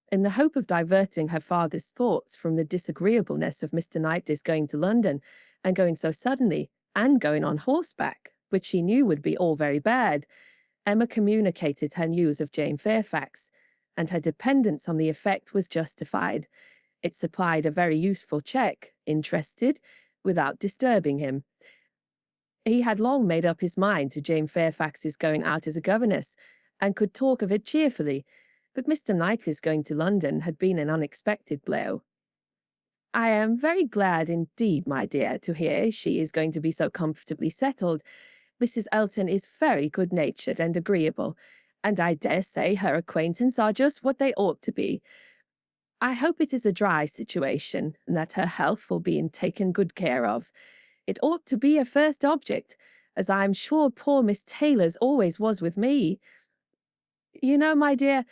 In the hope of diverting her father's thoughts from the disagreeableness of Mr. Knightley's going to London, and going so suddenly, and going on horseback, which she knew would be all very bad, Emma communicated her news of Jane Fairfax, and her dependence on the effect was justified. It supplied a very useful check, interested, without disturbing him. He had long made up his mind to Jane Fairfax's going out as a governess, and could talk of it cheerfully. but Mr. Knightley's going to London had been an unexpected blow. I am very glad indeed, my dear, to hear she is going to be so comfortably settled. Mrs. Elton is very good-natured and agreeable, and I dare say her acquaintance are just what they ought to be. I hope it is a dry situation, and that her health will be taken good care of. It ought to be a first object, as I am sure poor Miss Taylor's always was with me. You know, my dear,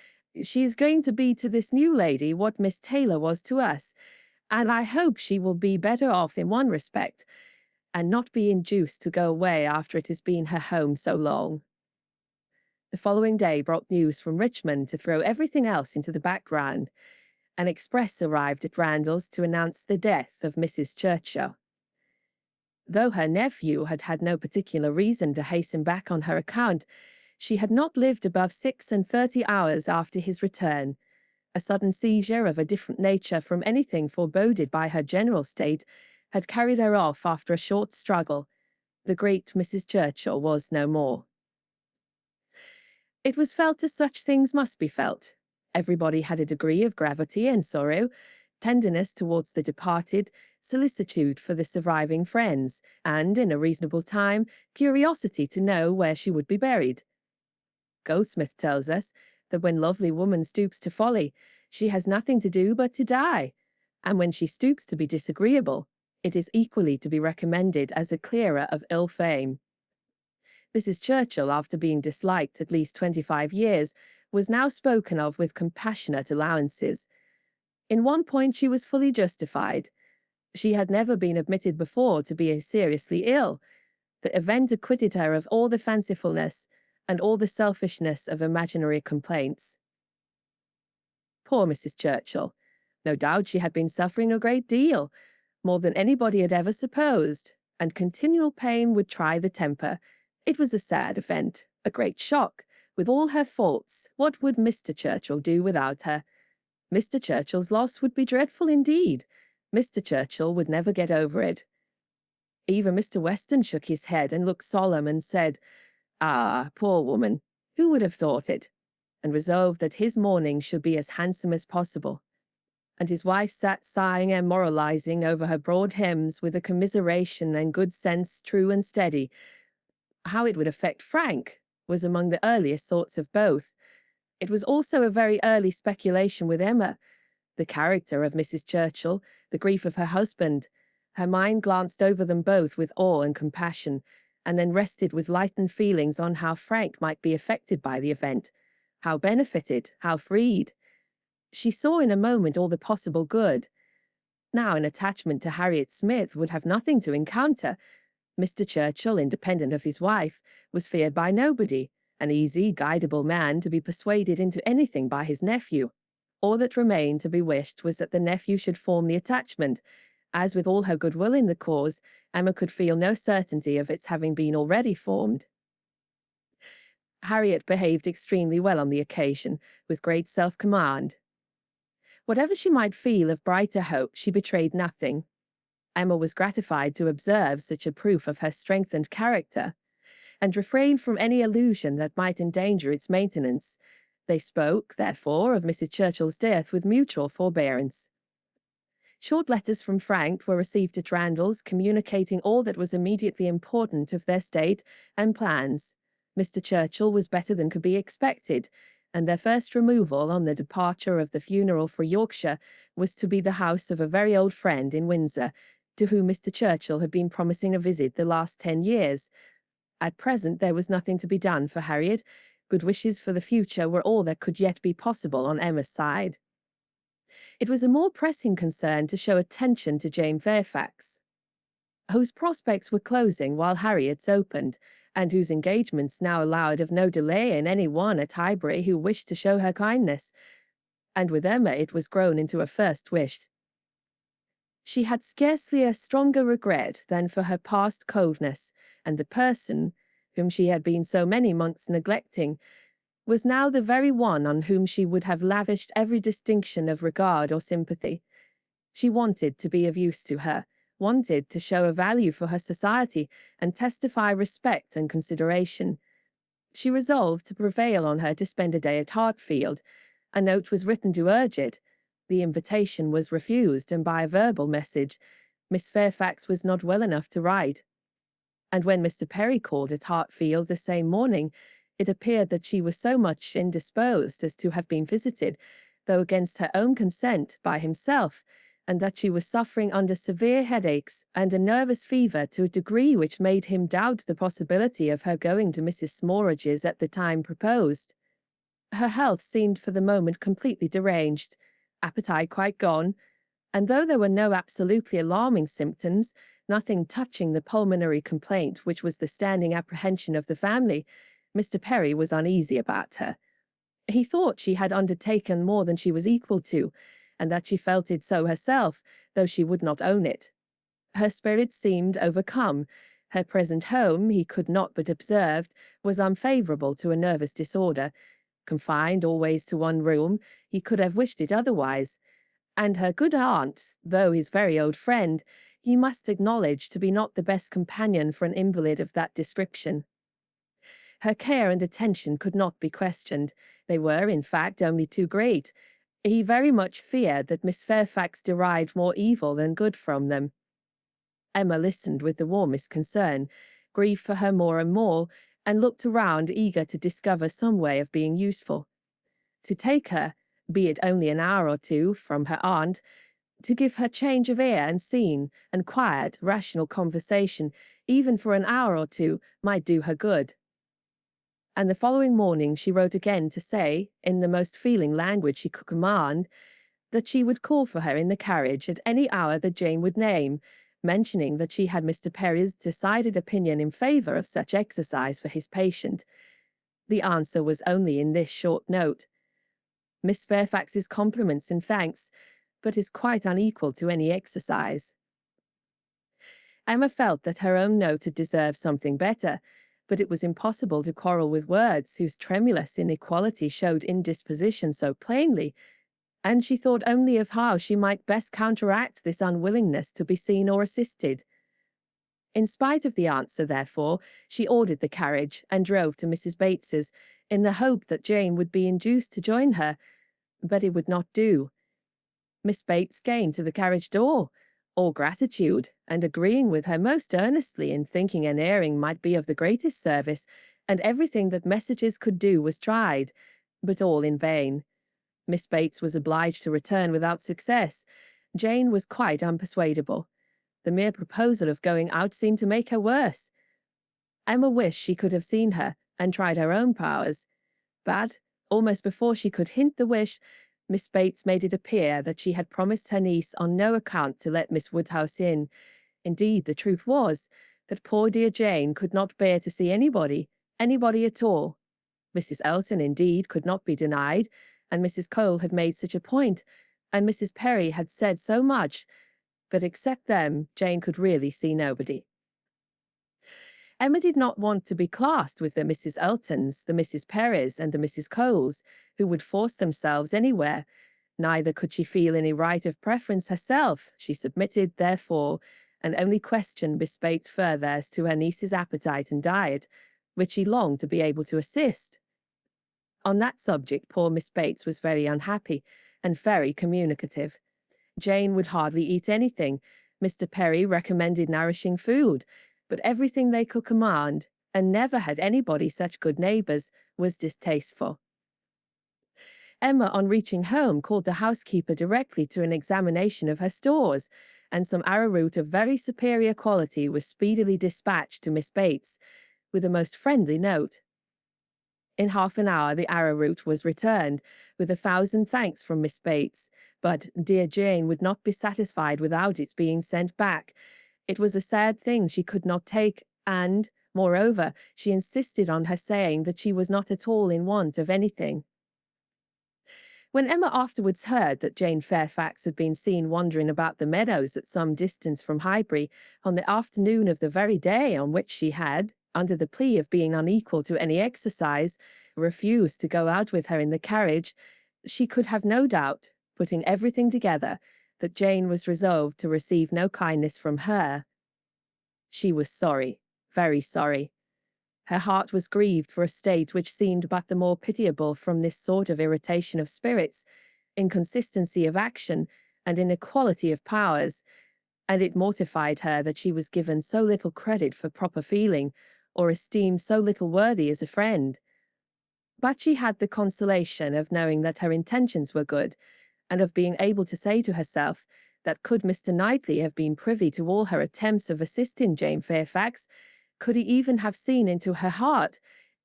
she is going to be to this new lady what Miss Taylor was to us, and I hope she will be better off in one respect, and not be induced to go away after it has been her home so long. The following day brought news from Richmond to throw everything else into the background. An express arrived at Randalls to announce the death of Mrs. Churchill. Though her nephew had had no particular reason to hasten back on her account, she had not lived above 36 hours after his return. A sudden seizure of a different nature from anything foreboded by her general state had carried her off after a short struggle. The great Mrs. Churchill was no more. It was felt as such things must be felt. Everybody had a degree of gravity and sorrow, tenderness towards the departed, solicitude for the surviving friends, and, in a reasonable time, curiosity to know where she would be buried. Goldsmith tells us that when lovely woman stoops to folly, she has nothing to do but to die, and when she stoops to be disagreeable, it is equally to be recommended as a clearer of ill fame. Mrs. Churchill, after being disliked at least 25 years, was now spoken of with compassionate allowances. In one point she was fully justified. She had never been admitted before to be seriously ill. The event acquitted her of all the fancifulness and all the selfishness of imaginary complaints. Poor Mrs. Churchill! No doubt she had been suffering a great deal, more than anybody had ever supposed, and continual pain would try the temper. It was a sad event, a great shock. With all her faults, what would Mr. Churchill do without her? Mr. Churchill's loss would be dreadful indeed. Mr. Churchill would never get over it. Even Mr. Weston shook his head and looked solemn and said, "Ah, poor woman, who would have thought it?" and resolved that his mourning should be as handsome as possible. And his wife sat sighing and moralizing over her broad hems with a commiseration and good sense true and steady. How it would affect Frank was among the earliest thoughts of both. It was also a very early speculation with Emma. The character of Mrs. Churchill, the grief of her husband. Her mind glanced over them both with awe and compassion, and then rested with lightened feelings on how Frank might be affected by the event, how benefited, how freed. She saw in a moment all the possible good. Now an attachment to Harriet Smith would have nothing to encounter. Mr. Churchill, independent of his wife, was feared by nobody, an easy, guidable man to be persuaded into anything by his nephew. All that remained to be wished was that the nephew should form the attachment. As with all her goodwill in the cause, Emma could feel no certainty of its having been already formed. Harriet behaved extremely well on the occasion, with great self-command. Whatever she might feel of brighter hope, she betrayed nothing. Emma was gratified to observe such a proof of her strengthened character, and refrained from any allusion that might endanger its maintenance. They spoke, therefore, of Mrs. Churchill's death with mutual forbearance. Short letters from Frank were received at Randalls, communicating all that was immediately important of their state and plans. Mr. Churchill was better than could be expected, and their first removal on the departure of the funeral for Yorkshire was to be the house of a very old friend in Windsor, to whom Mr. Churchill had been promising a visit the last 10 years. At present there was nothing to be done for Harriet. Good wishes for the future were all that could yet be possible on Emma's side. It was a more pressing concern to show attention to Jane Fairfax, whose prospects were closing while Harriet's opened, and whose engagements now allowed of no delay in any one at Highbury who wished to show her kindness. And with Emma it was grown into a first wish. She had scarcely a stronger regret than for her past coldness, and the person, whom she had been so many months neglecting, was now the very one on whom she would have lavished every distinction of regard or sympathy. She wanted to be of use to her, wanted to show a value for her society, and testify respect and consideration. She resolved to prevail on her to spend a day at Hartfield, A note was written to urge it. The invitation was refused, and by a verbal message, Miss Fairfax was not well enough to write. And when Mr. Perry called at Hartfield the same morning, it appeared that she was so much indisposed as to have been visited, though against her own consent, by himself, and that she was suffering under severe headaches and a nervous fever to a degree which made him doubt the possibility of her going to Mrs. Smaurage's at the time proposed. Her health seemed for the moment completely deranged, appetite quite gone, and though there were no absolutely alarming symptoms, nothing touching the pulmonary complaint which was the standing apprehension of the family, Mr. Perry was uneasy about her. He thought she had undertaken more than she was equal to, and that she felt it so herself, though she would not own it. Her spirits seemed overcome. Her present home, he could not but observe, was unfavourable to a nervous disorder. Confined always to one room, he could have wished it otherwise. And her good aunt, though his very old friend, he must acknowledge to be not the best companion for an invalid of that description. Her care and attention could not be questioned. They were, in fact, only too great. He very much feared that Miss Fairfax derived more evil than good from them. Emma listened with the warmest concern, grieved for her more and more, and looked around eager to discover some way of being useful. To take her, be it only an hour or two, from her aunt, to give her change of air and scene, and quiet, rational conversation, even for an hour or two, might do her good. And the following morning she wrote again to say, in the most feeling language she could command, that she would call for her in the carriage at any hour that Jane would name, mentioning that she had Mr. Perry's decided opinion in favour of such exercise for his patient. The answer was only in this short note: Miss Fairfax's compliments and thanks, but is quite unequal to any exercise. Emma felt that her own note had deserved something better, but it was impossible to quarrel with words whose tremulous inequality showed indisposition so plainly, and she thought only of how she might best counteract this unwillingness to be seen or assisted. In spite of the answer, therefore, she ordered the carriage and drove to Mrs. Bates's, in the hope that Jane would be induced to join her, but it would not do. Miss Bates came to the carriage door, all gratitude, and agreeing with her most earnestly in thinking an airing might be of the greatest service, and everything that messages could do was tried, but all in vain. Miss Bates was obliged to return without success. Jane was quite unpersuadable. The mere proposal of going out seemed to make her worse. Emma wished she could have seen her, and tried her own powers. But, almost before she could hint the wish, Miss Bates made it appear that she had promised her niece on no account to let Miss Woodhouse in. Indeed, the truth was that poor dear Jane could not bear to see anybody at all. Mrs. Elton, indeed, could not be denied, and Mrs. Cole had made such a point, and Mrs. Perry had said so much, but except them, Jane could really see nobody. Emma did not want to be classed with the Mrs. Eltons, the Mrs. Perrys, and the Mrs. Coles, who would force themselves anywhere. Neither could she feel any right of preference herself. She submitted, therefore, and only questioned Miss Bates further as to her niece's appetite and diet, which she longed to be able to assist. On that subject poor Miss Bates was very unhappy, and very communicative. Jane would hardly eat anything. Mr. Perry recommended nourishing food, but everything they could command, and never had anybody such good neighbours, was distasteful. Emma, on reaching home, called the housekeeper directly to an examination of her stores, and some arrowroot of very superior quality was speedily dispatched to Miss Bates, with a most friendly note. In half an hour the arrowroot was returned, with 1,000 thanks from Miss Bates, but dear Jane would not be satisfied without its being sent back. It was a sad thing she could not take, and, moreover, she insisted on her saying that she was not at all in want of anything. When Emma afterwards heard that Jane Fairfax had been seen wandering about the meadows at some distance from Highbury on the afternoon of the very day on which she had, under the plea of being unequal to any exercise, refused to go out with her in the carriage, she could have no doubt, putting everything together, that Jane was resolved to receive no kindness from her. She was sorry, very sorry. Her heart was grieved for a state which seemed but the more pitiable from this sort of irritation of spirits, inconsistency of action, and inequality of powers, and it mortified her that she was given so little credit for proper feeling, or esteemed so little worthy as a friend. But she had the consolation of knowing that her intentions were good, and of being able to say to herself that could Mr. Knightley have been privy to all her attempts of assisting Jane Fairfax, could he even have seen into her heart,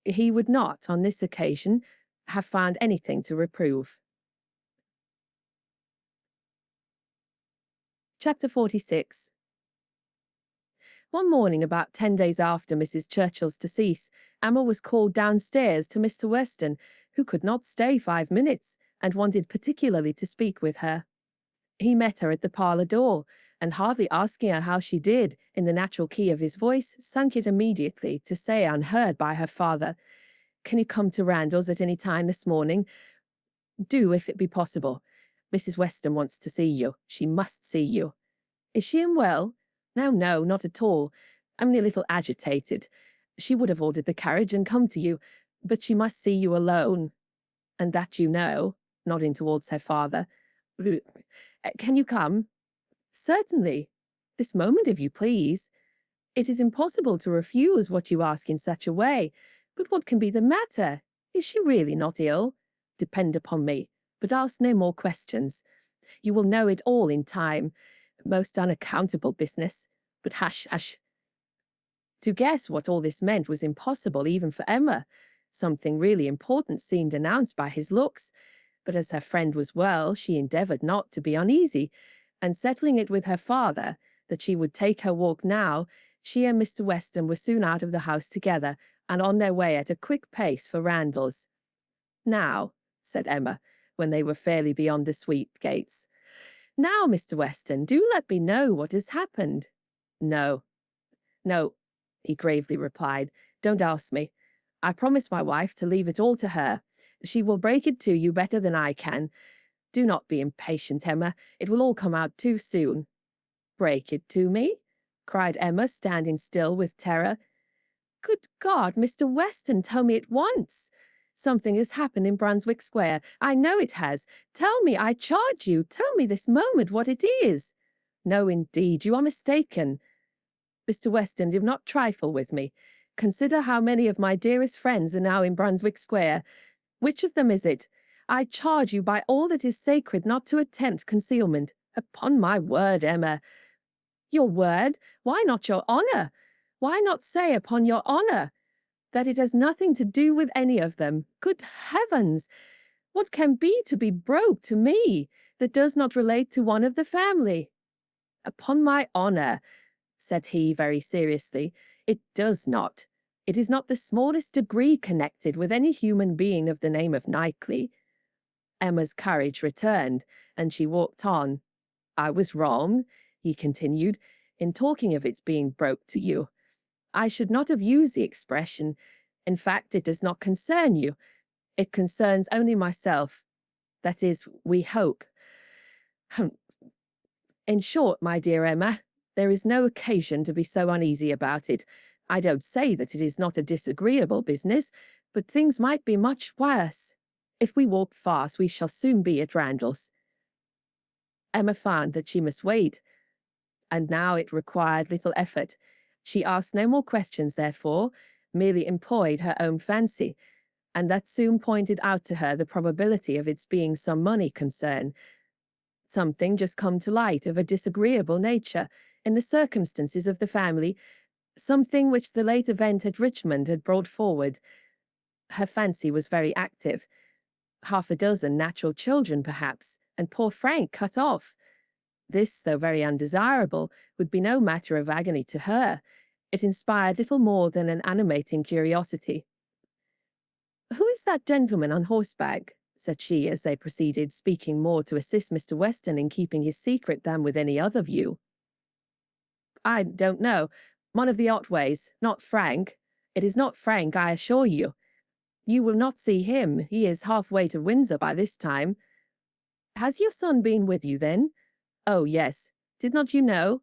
he would not, on this occasion, have found anything to reprove. Chapter 46. One morning, about 10 days after Mrs. Churchill's decease, Emma was called downstairs to Mr. Weston, who could not stay 5 minutes, and wanted particularly to speak with her. He met her at the parlour door, and hardly asking her how she did, in the natural key of his voice, sunk it immediately to say, unheard by her father, "Can you come to Randalls at any time this morning? Do, if it be possible. Mrs. Weston wants to see you. She must see you." "Is she unwell?" "No, no, not at all. Only a little agitated. She would have ordered the carriage and come to you, but she must see you alone. And that you know," nodding towards her father. "Can you come?" "Certainly. This moment, if you please. It is impossible to refuse what you ask in such a way. But what can be the matter? Is she really not ill? Depend upon me, but ask no more questions. You will know it all in time. Most unaccountable business. But hush, hush." To guess what all this meant was impossible even for Emma. Something really important seemed announced by his looks, but as her friend was well, she endeavoured not to be uneasy, and settling it with her father that she would take her walk now, she and Mr. Weston were soon out of the house together, and on their way at a quick pace for Randalls. "Now," said Emma, when they were fairly beyond the sweep gates, "now, Mr. Weston, do let me know what has happened." No, he gravely replied. "Don't ask me. I promised my wife to leave it all to her. She will break it to you better than I can. Do not be impatient, Emma. It will all come out too soon." "Break it to me?" cried Emma, standing still with terror. "Good God, Mr. Weston, tell me at once. Something has happened in Brunswick Square. I know it has. Tell me, I charge you. Tell me this moment what it is." "No, indeed, you are mistaken. Mr. Weston, do not trifle with me. Consider how many of my dearest friends are now in Brunswick Square. Which of them is it? I charge you by all that is sacred not to attempt concealment. Upon my word, Emma." "Your word? Why not your honour? Why not say upon your honour that it has nothing to do with any of them? Good heavens! What can be to be broke to me that does not relate to one of the family?" "Upon my honour," said he very seriously, "it does not. It is not the smallest degree connected with any human being of the name of Knightley." Emma's courage returned, and she walked on. "I was wrong," he continued, "in talking of its being broke to you. I should not have used the expression. In fact, it does not concern you. It concerns only myself. That is, we hope. In short, my dear Emma, there is no occasion to be so uneasy about it. I don't say that it is not a disagreeable business, but things might be much worse. If we walk fast, we shall soon be at Randalls." Emma found that she must wait, and now it required little effort. She asked no more questions, therefore, merely employed her own fancy, and that soon pointed out to her the probability of its being some money concern, something just come to light of a disagreeable nature in the circumstances of the family, something which the late event at Richmond had brought forward. Her fancy was very active. 6 natural children, perhaps, and poor Frank cut off. This, though very undesirable, would be no matter of agony to her. It inspired little more than an animating curiosity. "Who is that gentleman on horseback?" said she, as they proceeded, speaking more to assist Mr. Weston in keeping his secret than with any other view. "I don't know. One of the Otways, not Frank. It is not Frank, I assure you. You will not see him. He is halfway to Windsor by this time." "Has your son been with you, then?" "Oh, yes. Did not you know?"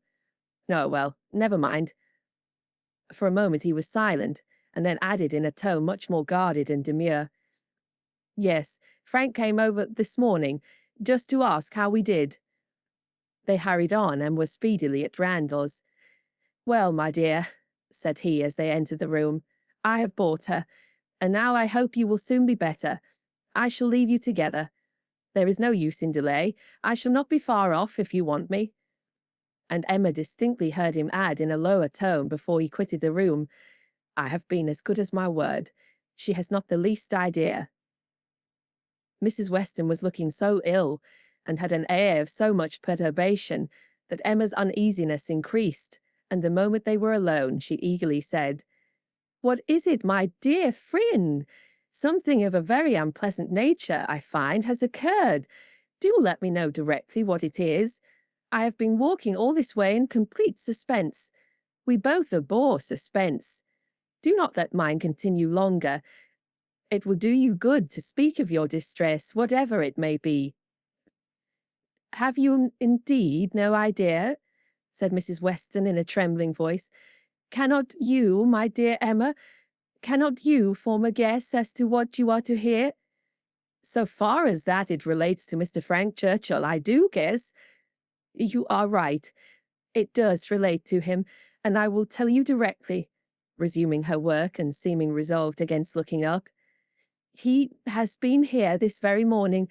"No, well, never mind." For a moment he was silent, and then added in a tone much more guarded and demure, "Yes, Frank came over this morning, just to ask how we did." They hurried on and were speedily at Randall's. "Well, my dear," said he as they entered the room, "I have bought her, and now I hope you will soon be better. I shall leave you together. There is no use in delay. I shall not be far off if you want me." And Emma distinctly heard him add in a lower tone before he quitted the room, "I have been as good as my word. She has not the least idea." Mrs. Weston was looking so ill, and had an air of so much perturbation, that Emma's uneasiness increased, and the moment they were alone, she eagerly said, "What is it, my dear Phryne? Something of a very unpleasant nature, I find, has occurred. Do let me know directly what it is. I have been walking all this way in complete suspense. We both abhor suspense. Do not let mine continue longer. It will do you good to speak of your distress, whatever it may be." "Have you indeed no idea?" said Mrs. Weston in a trembling voice. "Cannot you, my dear Emma, cannot you form a guess as to what you are to hear?" "So far as that it relates to Mr. Frank Churchill, I do guess." "You are right. It does relate to him, and I will tell you directly," resuming her work and seeming resolved against looking up. "He has been here this very morning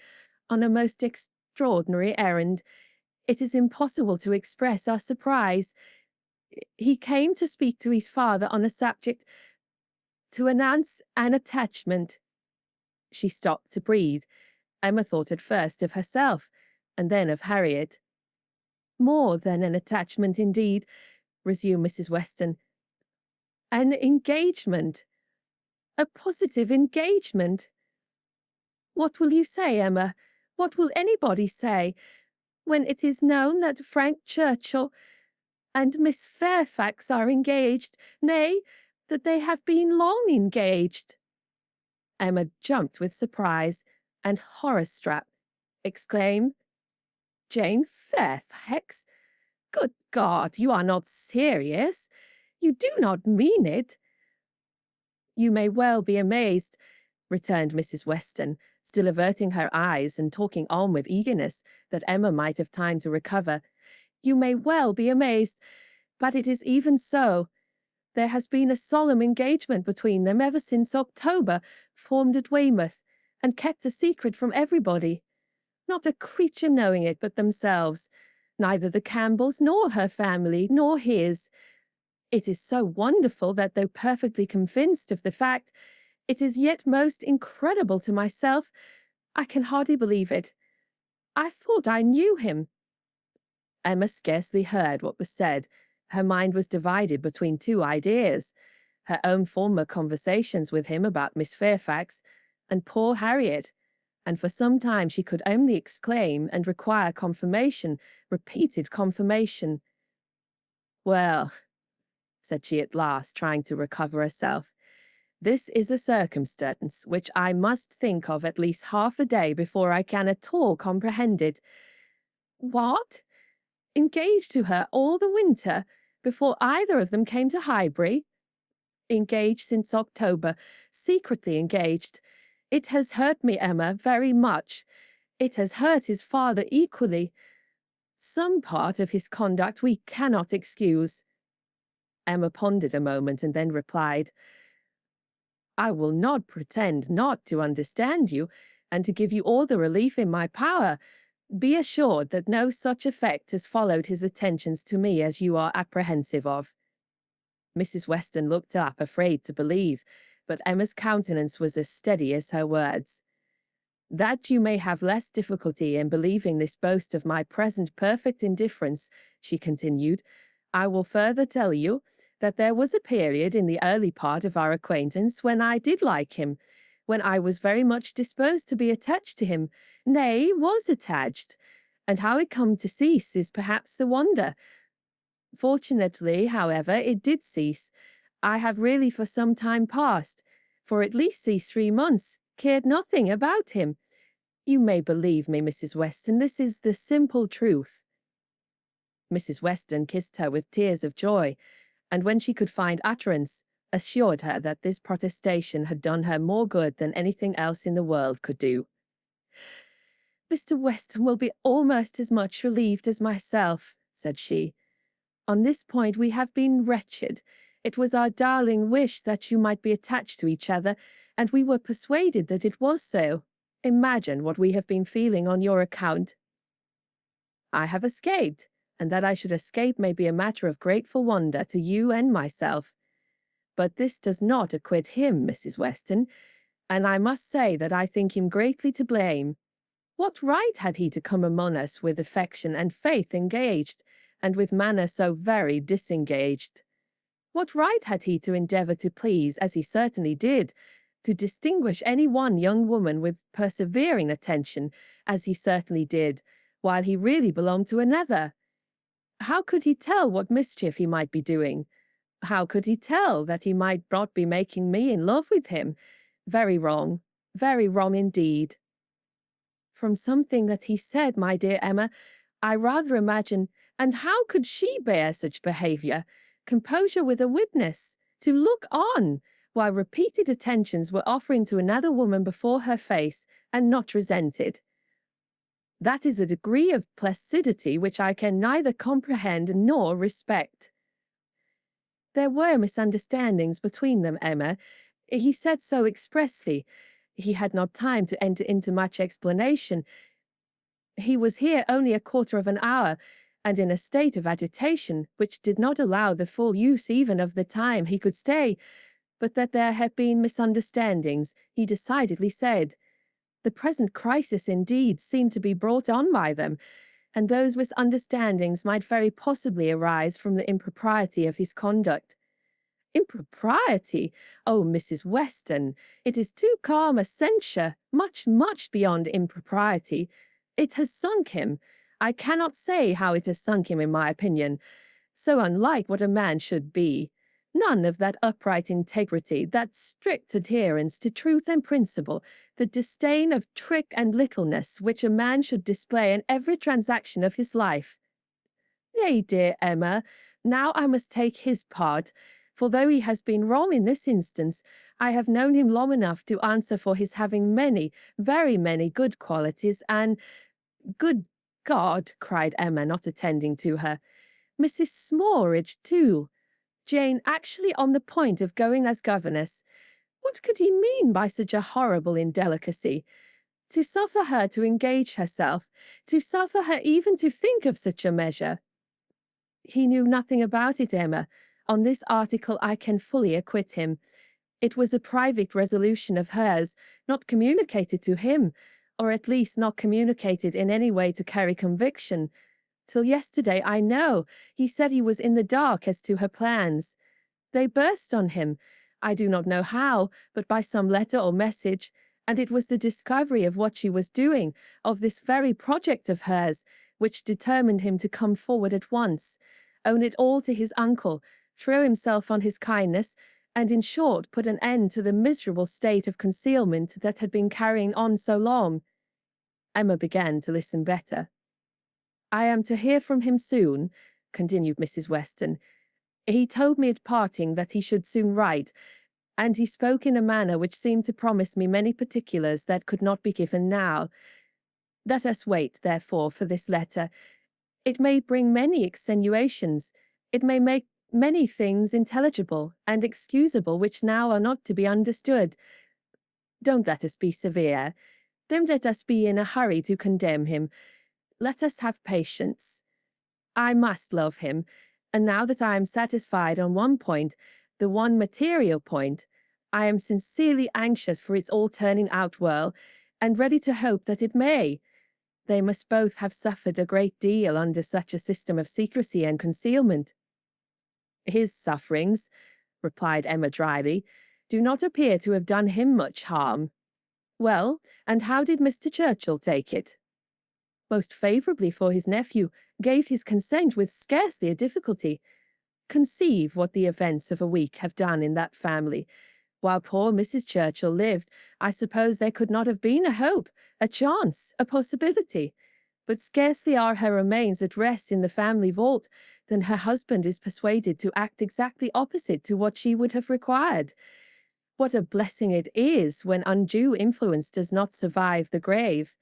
on a most extraordinary errand. It is impossible to express our surprise. He came to speak to his father on a subject, to announce an attachment." She stopped to breathe. Emma thought at first of herself, and then of Harriet. "More than an attachment, indeed," resumed Mrs. Weston. "An engagement. A positive engagement. What will you say, Emma? What will anybody say, when it is known that Frank Churchill and Miss Fairfax are engaged, nay, that they have been long engaged?" Emma jumped with surprise, and horror-struck, exclaimed, "Jane Fairfax? Good God, you are not serious? You do not mean it?" "You may well be amazed," returned Mrs. Weston, still averting her eyes and talking on with eagerness that Emma might have time to recover. "You may well be amazed, but it is even so. There has been a solemn engagement between them ever since October, formed at Weymouth, and kept a secret from everybody. Not a creature knowing it but themselves, neither the Campbells nor her family, nor his. It is so wonderful that, though perfectly convinced of the fact, it is yet most incredible to myself. I can hardly believe it. I thought I knew him." Emma scarcely heard what was said. Her mind was divided between two ideas: her own former conversations with him about Miss Fairfax, and poor Harriet, and for some time she could only exclaim and require confirmation, repeated confirmation. "Well," said she at last, trying to recover herself, "this is a circumstance which I must think of at least half a day before I can at all comprehend it." "What? Engaged to her all the winter, before either of them came to Highbury?" "Engaged since October, secretly engaged. It has hurt me, Emma, very much. It has hurt his father equally. Some part of his conduct we cannot excuse." Emma pondered a moment and then replied, "I will not pretend not to understand you, and to give you all the relief in my power. Be assured that no such effect has followed his attentions to me as you are apprehensive of." Mrs. Weston looked up, afraid to believe, but Emma's countenance was as steady as her words. "That you may have less difficulty in believing this boast of my present perfect indifference," she continued, "I will further tell you that there was a period in the early part of our acquaintance when I did like him, when I was very much disposed to be attached to him, nay, was attached, and how it come to cease is perhaps the wonder. Fortunately, however, it did cease. I have really for some time past, for at least these 3 months, cared nothing about him. You may believe me, Mrs. Weston, this is the simple truth." Mrs. Weston kissed her with tears of joy, and when she could find utterance, assured her that this protestation had done her more good than anything else in the world could do. "Mr. Weston will be almost as much relieved as myself," said she. "On this point we have been wretched. It was our darling wish that you might be attached to each other, and we were persuaded that it was so. Imagine what we have been feeling on your account." "I have escaped, and that I should escape may be a matter of grateful wonder to you and myself. But this does not acquit him, Mrs. Weston, and I must say that I think him greatly to blame. What right had he to come among us with affection and faith engaged, and with manner so very disengaged? What right had he to endeavour to please, as he certainly did, to distinguish any one young woman with persevering attention, as he certainly did, while he really belonged to another? How could he tell what mischief he might be doing? How could he tell that he might not be making me in love with him? Very wrong indeed." "From something that he said, my dear Emma, I rather imagine, and how could she bear such behaviour? Composure with a witness, to look on, while repeated attentions were offering to another woman before her face, and not resented. That is a degree of placidity which I can neither comprehend nor respect." "There were misunderstandings between them, Emma. He said so expressly. He had not time to enter into much explanation. He was here only a quarter of an hour, and in a state of agitation which did not allow the full use even of the time he could stay, but that there had been misunderstandings, he decidedly said. The present crisis indeed seemed to be brought on by them, and those misunderstandings might very possibly arise from the impropriety of his conduct." "Impropriety? Oh, Mrs. Weston, it is too calm a censure, much, much beyond impropriety. It has sunk him. I cannot say how it has sunk him, in my opinion. So unlike what a man should be. None of that upright integrity, that strict adherence to truth and principle, the disdain of trick and littleness which a man should display in every transaction of his life. Nay, dear Emma, now I must take his part, for though he has been wrong in this instance, I have known him long enough to answer for his having many, very many good qualities, and—" "Good God!" cried Emma, not attending to her. "Mrs. Smaridge, too! Jane actually on the point of going as governess! What could he mean by such a horrible indelicacy? To suffer her to engage herself, to suffer her even to think of such a measure!" "He knew nothing about it, Emma. On this article I can fully acquit him. It was a private resolution of hers, not communicated to him, or at least not communicated in any way to carry conviction. Till yesterday, I know, he said he was in the dark as to her plans. They burst on him, I do not know how, but by some letter or message, and it was the discovery of what she was doing, of this very project of hers, which determined him to come forward at once, own it all to his uncle, throw himself on his kindness, and in short put an end to the miserable state of concealment that had been carrying on so long." Emma began to listen better. "I am to hear from him soon," continued Mrs. Weston. "He told me at parting that he should soon write, and he spoke in a manner which seemed to promise me many particulars that could not be given now. Let us wait, therefore, for this letter. It may bring many extenuations. It may make many things intelligible and excusable which now are not to be understood. Don't let us be severe. Don't let us be in a hurry to condemn him. Let us have patience. I must love him, and now that I am satisfied on one point, the one material point, I am sincerely anxious for its all turning out well, and ready to hope that it may. They must both have suffered a great deal under such a system of secrecy and concealment." "His sufferings," replied Emma dryly, "do not appear to have done him much harm." "Well, and how did Mr. Churchill take it?" "Most favourably for his nephew, gave his consent with scarcely a difficulty. Conceive what the events of a week have done in that family. While poor Mrs. Churchill lived, I suppose there could not have been a hope, a chance, a possibility. but scarcely are her remains at rest in the family vault than her husband is persuaded to act exactly opposite to what she would have required. What a blessing it is when undue influence does not survive the grave.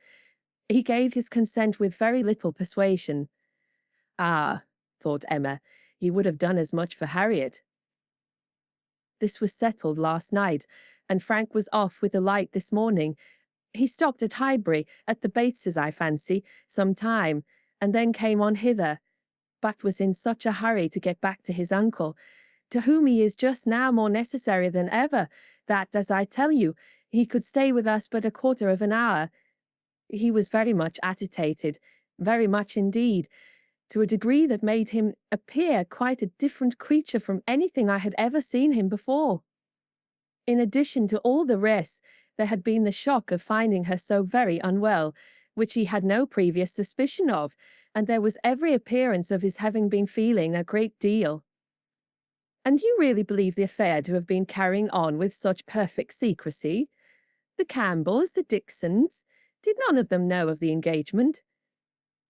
He gave his consent with very little persuasion. Ah, thought Emma, he would have done as much for Harriet. This was settled last night, and Frank was off with the light this morning. He stopped at Highbury, at the Bateses, I fancy, some time, and then came on hither, but was in such a hurry to get back to his uncle, to whom he is just now more necessary than ever, that, as I tell you, he could stay with us but a quarter of an hour. He was very much agitated, very much indeed, to a degree that made him appear quite a different creature from anything I had ever seen him before. In addition to all the rest, there had been the shock of finding her so very unwell, which he had no previous suspicion of, and there was every appearance of his having been feeling a great deal. And you really believe the affair to have been carrying on with such perfect secrecy? The Campbells, the Dixons, did none of them know of the engagement?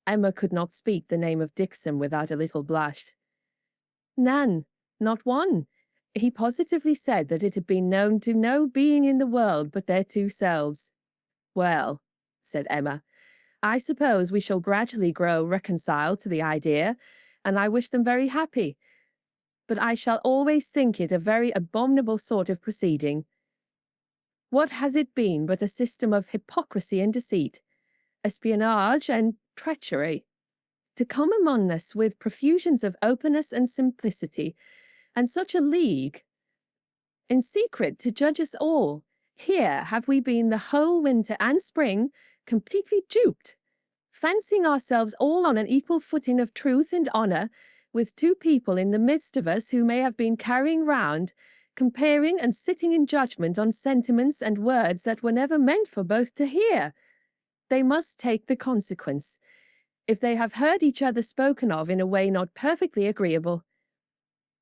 Emma could not speak the name of Dixon without a little blush. None, not one. He positively said that it had been known to no being in the world but their two selves. Well, said Emma, I suppose we shall gradually grow reconciled to the idea, and I wish them very happy. But I shall always think it a very abominable sort of proceeding. What has it been but a system of hypocrisy and deceit, espionage and treachery? To come among us with profusions of openness and simplicity, and such a league, in secret to judge us all, here have we been the whole winter and spring completely duped, fancying ourselves all on an equal footing of truth and honour, with two people in the midst of us who may have been carrying round, comparing and sitting in judgment on sentiments and words that were never meant for both to hear. They must take the consequence, if they have heard each other spoken of in a way not perfectly agreeable.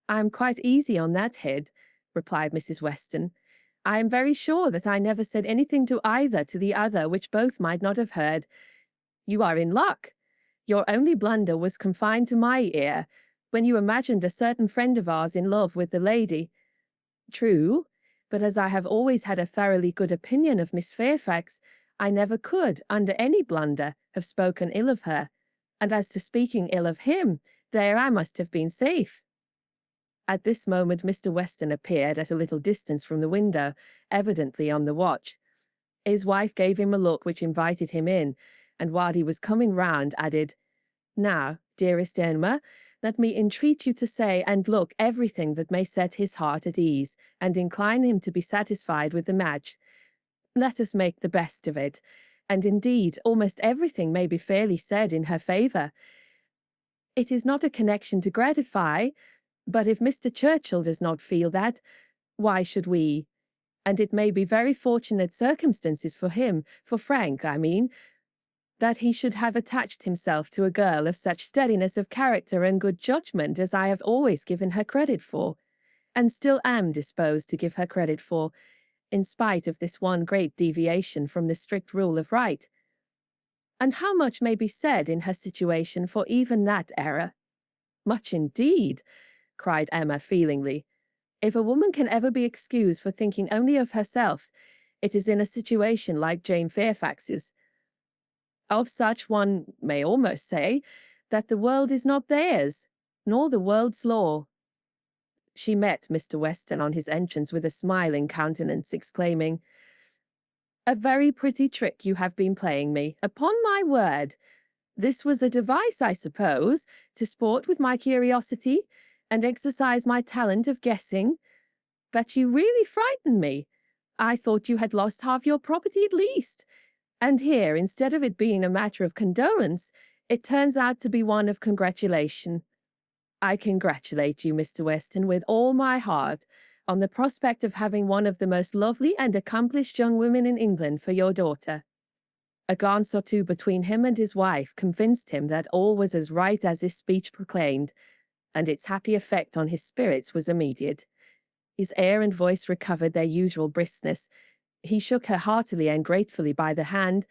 I am quite easy on that head, replied Mrs. Weston. I am very sure that I never said anything to either to the other which both might not have heard. You are in luck. Your only blunder was confined to my ear, when you imagined a certain friend of ours in love with the lady. True, but as I have always had a thoroughly good opinion of Miss Fairfax, I never could, under any blunder, have spoken ill of her, and as to speaking ill of him, there I must have been safe. At this moment Mr. Weston appeared at a little distance from the window, evidently on the watch. His wife gave him a look which invited him in, and while he was coming round, added, Now, dearest Emma, let me entreat you to say and look everything that may set his heart at ease, and incline him to be satisfied with the match. Let us make the best of it, and indeed almost everything may be fairly said in her favour. It is not a connection to gratify, but if Mr. Churchill does not feel that, why should we? And it may be very fortunate circumstances for him, for Frank, I mean, that he should have attached himself to a girl of such steadiness of character and good judgment as I have always given her credit for, and still am disposed to give her credit for, in spite of this one great deviation from the strict rule of right. And how much may be said in her situation for even that error? Much indeed, cried Emma feelingly. If a woman can ever be excused for thinking only of herself, it is in a situation like Jane Fairfax's. Of such one may almost say that the world is not theirs, nor the world's law. She met Mr. Weston on his entrance with a smiling countenance, exclaiming, A very pretty trick you have been playing me, upon my word. This was a device, I suppose, to sport with my curiosity, and exercise my talent of guessing. But you really frightened me. I thought you had lost half your property at least. And here, instead of it being a matter of condolence, it turns out to be one of congratulation. I congratulate you, Mr. Weston, with all my heart, on the prospect of having one of the most lovely and accomplished young women in England for your daughter. A glance or two between him and his wife convinced him that all was as right as his speech proclaimed, and its happy effect on his spirits was immediate. His air and voice recovered their usual briskness. He shook her heartily and gratefully by the hand,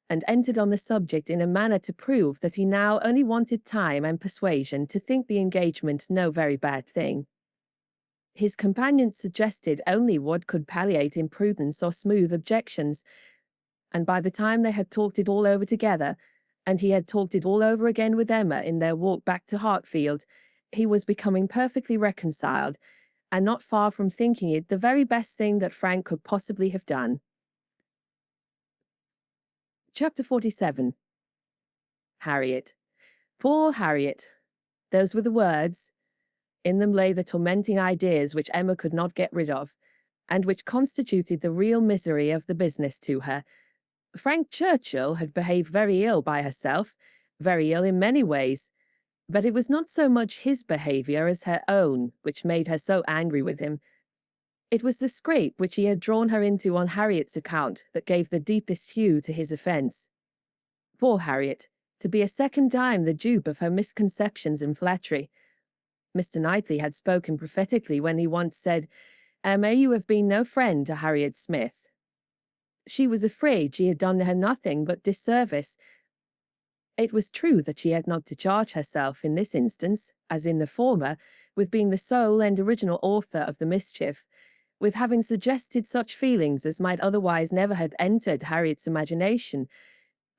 and entered on the subject in a manner to prove that he now only wanted time and persuasion to think the engagement no very bad thing. His companion suggested only what could palliate imprudence or smooth objections, and by the time they had talked it all over together, and he had talked it all over again with Emma in their walk back to Hartfield, he was becoming perfectly reconciled, and not far from thinking it the very best thing that Frank could possibly have done. Chapter 47. Harriet. Poor Harriet. Those were the words. In them lay the tormenting ideas which Emma could not get rid of, and which constituted the real misery of the business to her. Frank Churchill had behaved very ill by herself, very ill in many ways, but it was not so much his behaviour as her own which made her so angry with him. It was the scrape which he had drawn her into on Harriet's account that gave the deepest hue to his offence. Poor Harriet, to be a second time the dupe of her misconceptions and flattery. Mr. Knightley had spoken prophetically when he once said, "Emma, you have been no friend to Harriet Smith." She was afraid she had done her nothing but disservice. It was true that she had not to charge herself in this instance, as in the former, with being the sole and original author of the mischief, with having suggested such feelings as might otherwise never have entered Harriet's imagination,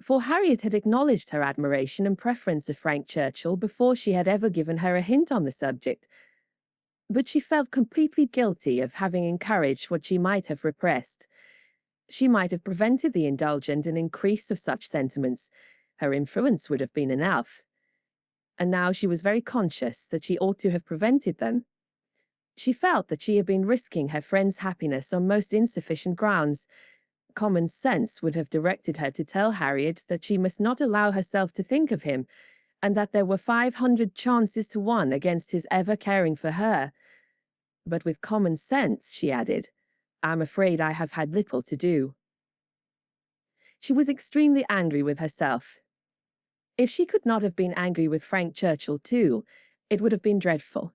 for Harriet had acknowledged her admiration and preference of Frank Churchill before she had ever given her a hint on the subject. But she felt completely guilty of having encouraged what she might have repressed. She might have prevented the indulgent and increase of such sentiments. Her influence would have been enough. And now she was very conscious that she ought to have prevented them. She felt that she had been risking her friend's happiness on most insufficient grounds. Common sense would have directed her to tell Harriet that she must not allow herself to think of him, and that there were 500 chances to 1 against his ever caring for her. But with common sense, she added, "I'm afraid I have had little to do." She was extremely angry with herself. If she could not have been angry with Frank Churchill too, it would have been dreadful.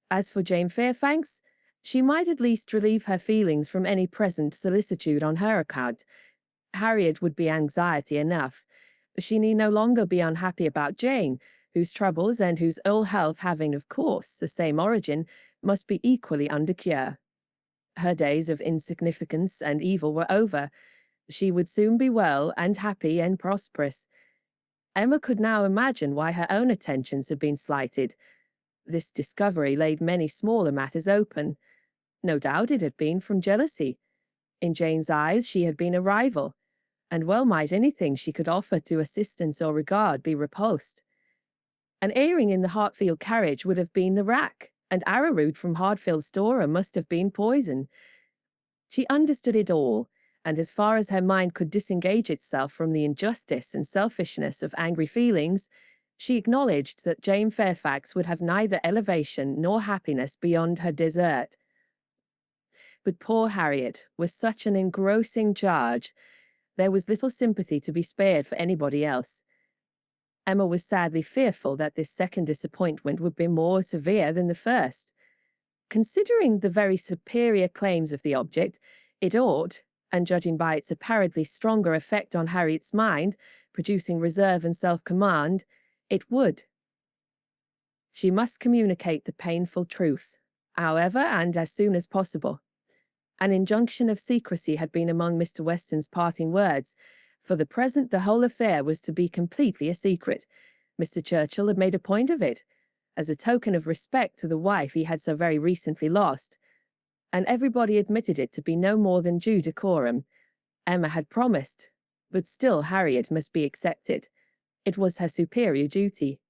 As for Jane Fairfax, she might at least relieve her feelings from any present solicitude on her account. Harriet would be anxiety enough. She need no longer be unhappy about Jane, whose troubles and whose ill health having, of course, the same origin, must be equally under cure. Her days of insignificance and evil were over. She would soon be well and happy and prosperous. Emma could now imagine why her own attentions had been slighted. This discovery laid many smaller matters open. No doubt it had been from jealousy. In Jane's eyes she had been a rival, and well might anything she could offer to assistance or regard be repulsed. An airing in the Hartfield carriage would have been the rack, and arrowroot from Hartfield Storer must have been poison. She understood it all, and as far as her mind could disengage itself from the injustice and selfishness of angry feelings, she acknowledged that Jane Fairfax would have neither elevation nor happiness beyond her desert. But poor Harriet was such an engrossing charge. There was little sympathy to be spared for anybody else. Emma was sadly fearful that this second disappointment would be more severe than the first. Considering the very superior claims of the object, it ought, and judging by its apparently stronger effect on Harriet's mind, producing reserve and self-command, it would. She must communicate the painful truth, however, and as soon as possible. An injunction of secrecy had been among Mr. Weston's parting words. For the present, the whole affair was to be completely a secret. Mr. Churchill had made a point of it, as a token of respect to the wife he had so very recently lost, and everybody admitted it to be no more than due decorum. Emma had promised, but still Harriet must be accepted. It was her superior duty.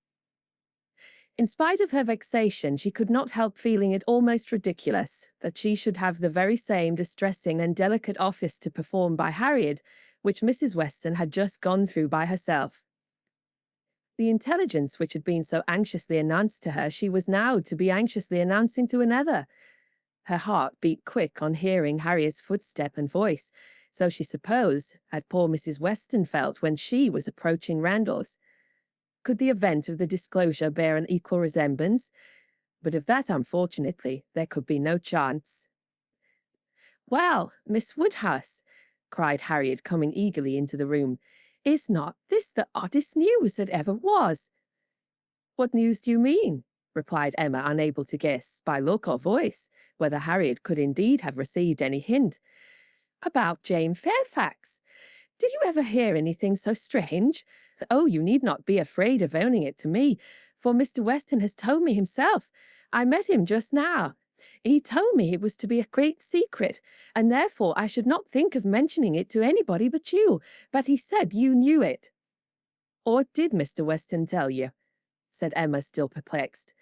In spite of her vexation, she could not help feeling it almost ridiculous that she should have the very same distressing and delicate office to perform by Harriet, which Mrs. Weston had just gone through by herself. The intelligence which had been so anxiously announced to her, she was now to be anxiously announcing to another. Her heart beat quick on hearing Harriet's footstep and voice, so she supposed had poor Mrs. Weston felt when she was approaching Randalls. Could the event of the disclosure bear an equal resemblance? But of that, unfortunately, there could be no chance. "Well, Miss Woodhouse," cried Harriet, coming eagerly into the room, Is not this the oddest news that ever was?" "What news do you mean?" replied Emma, unable to guess, by look or voice, whether Harriet could indeed have received any hint. "About Jane Fairfax. Did you ever hear anything so strange? Oh, you need not be afraid of owning it to me, for Mr. Weston has told me himself. I met him just now. He told me it was to be a great secret, and therefore I should not think of mentioning it to anybody but you, but he said you knew it." "Or did Mr. Weston tell you?" said Emma, still perplexed.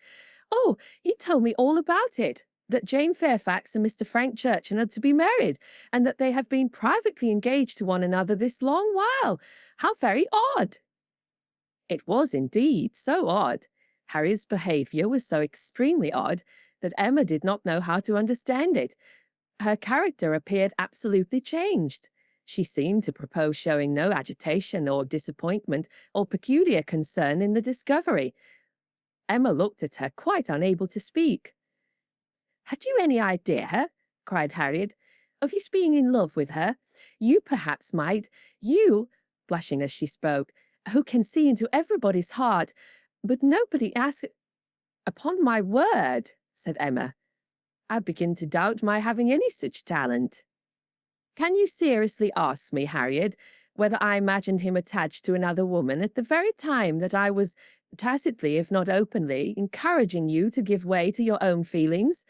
"Oh, he told me all about it, that Jane Fairfax and Mr. Frank Churchill are to be married, and that they have been privately engaged to one another this long while. How very odd!" It was indeed so odd. Harry's behaviour was so extremely odd that Emma did not know how to understand it. Her character appeared absolutely changed. She seemed to propose showing no agitation or disappointment or peculiar concern in the discovery. Emma looked at her, quite unable to speak. "Had you any idea," cried Harriet, "of his being in love with her? You perhaps might, you," blushing as she spoke, "who can see into everybody's heart, but nobody asks—" "Upon my word," said Emma, "I begin to doubt my having any such talent. Can you seriously ask me, Harriet, whether I imagined him attached to another woman at the very time that I was, tacitly if not openly, encouraging you to give way to your own feelings?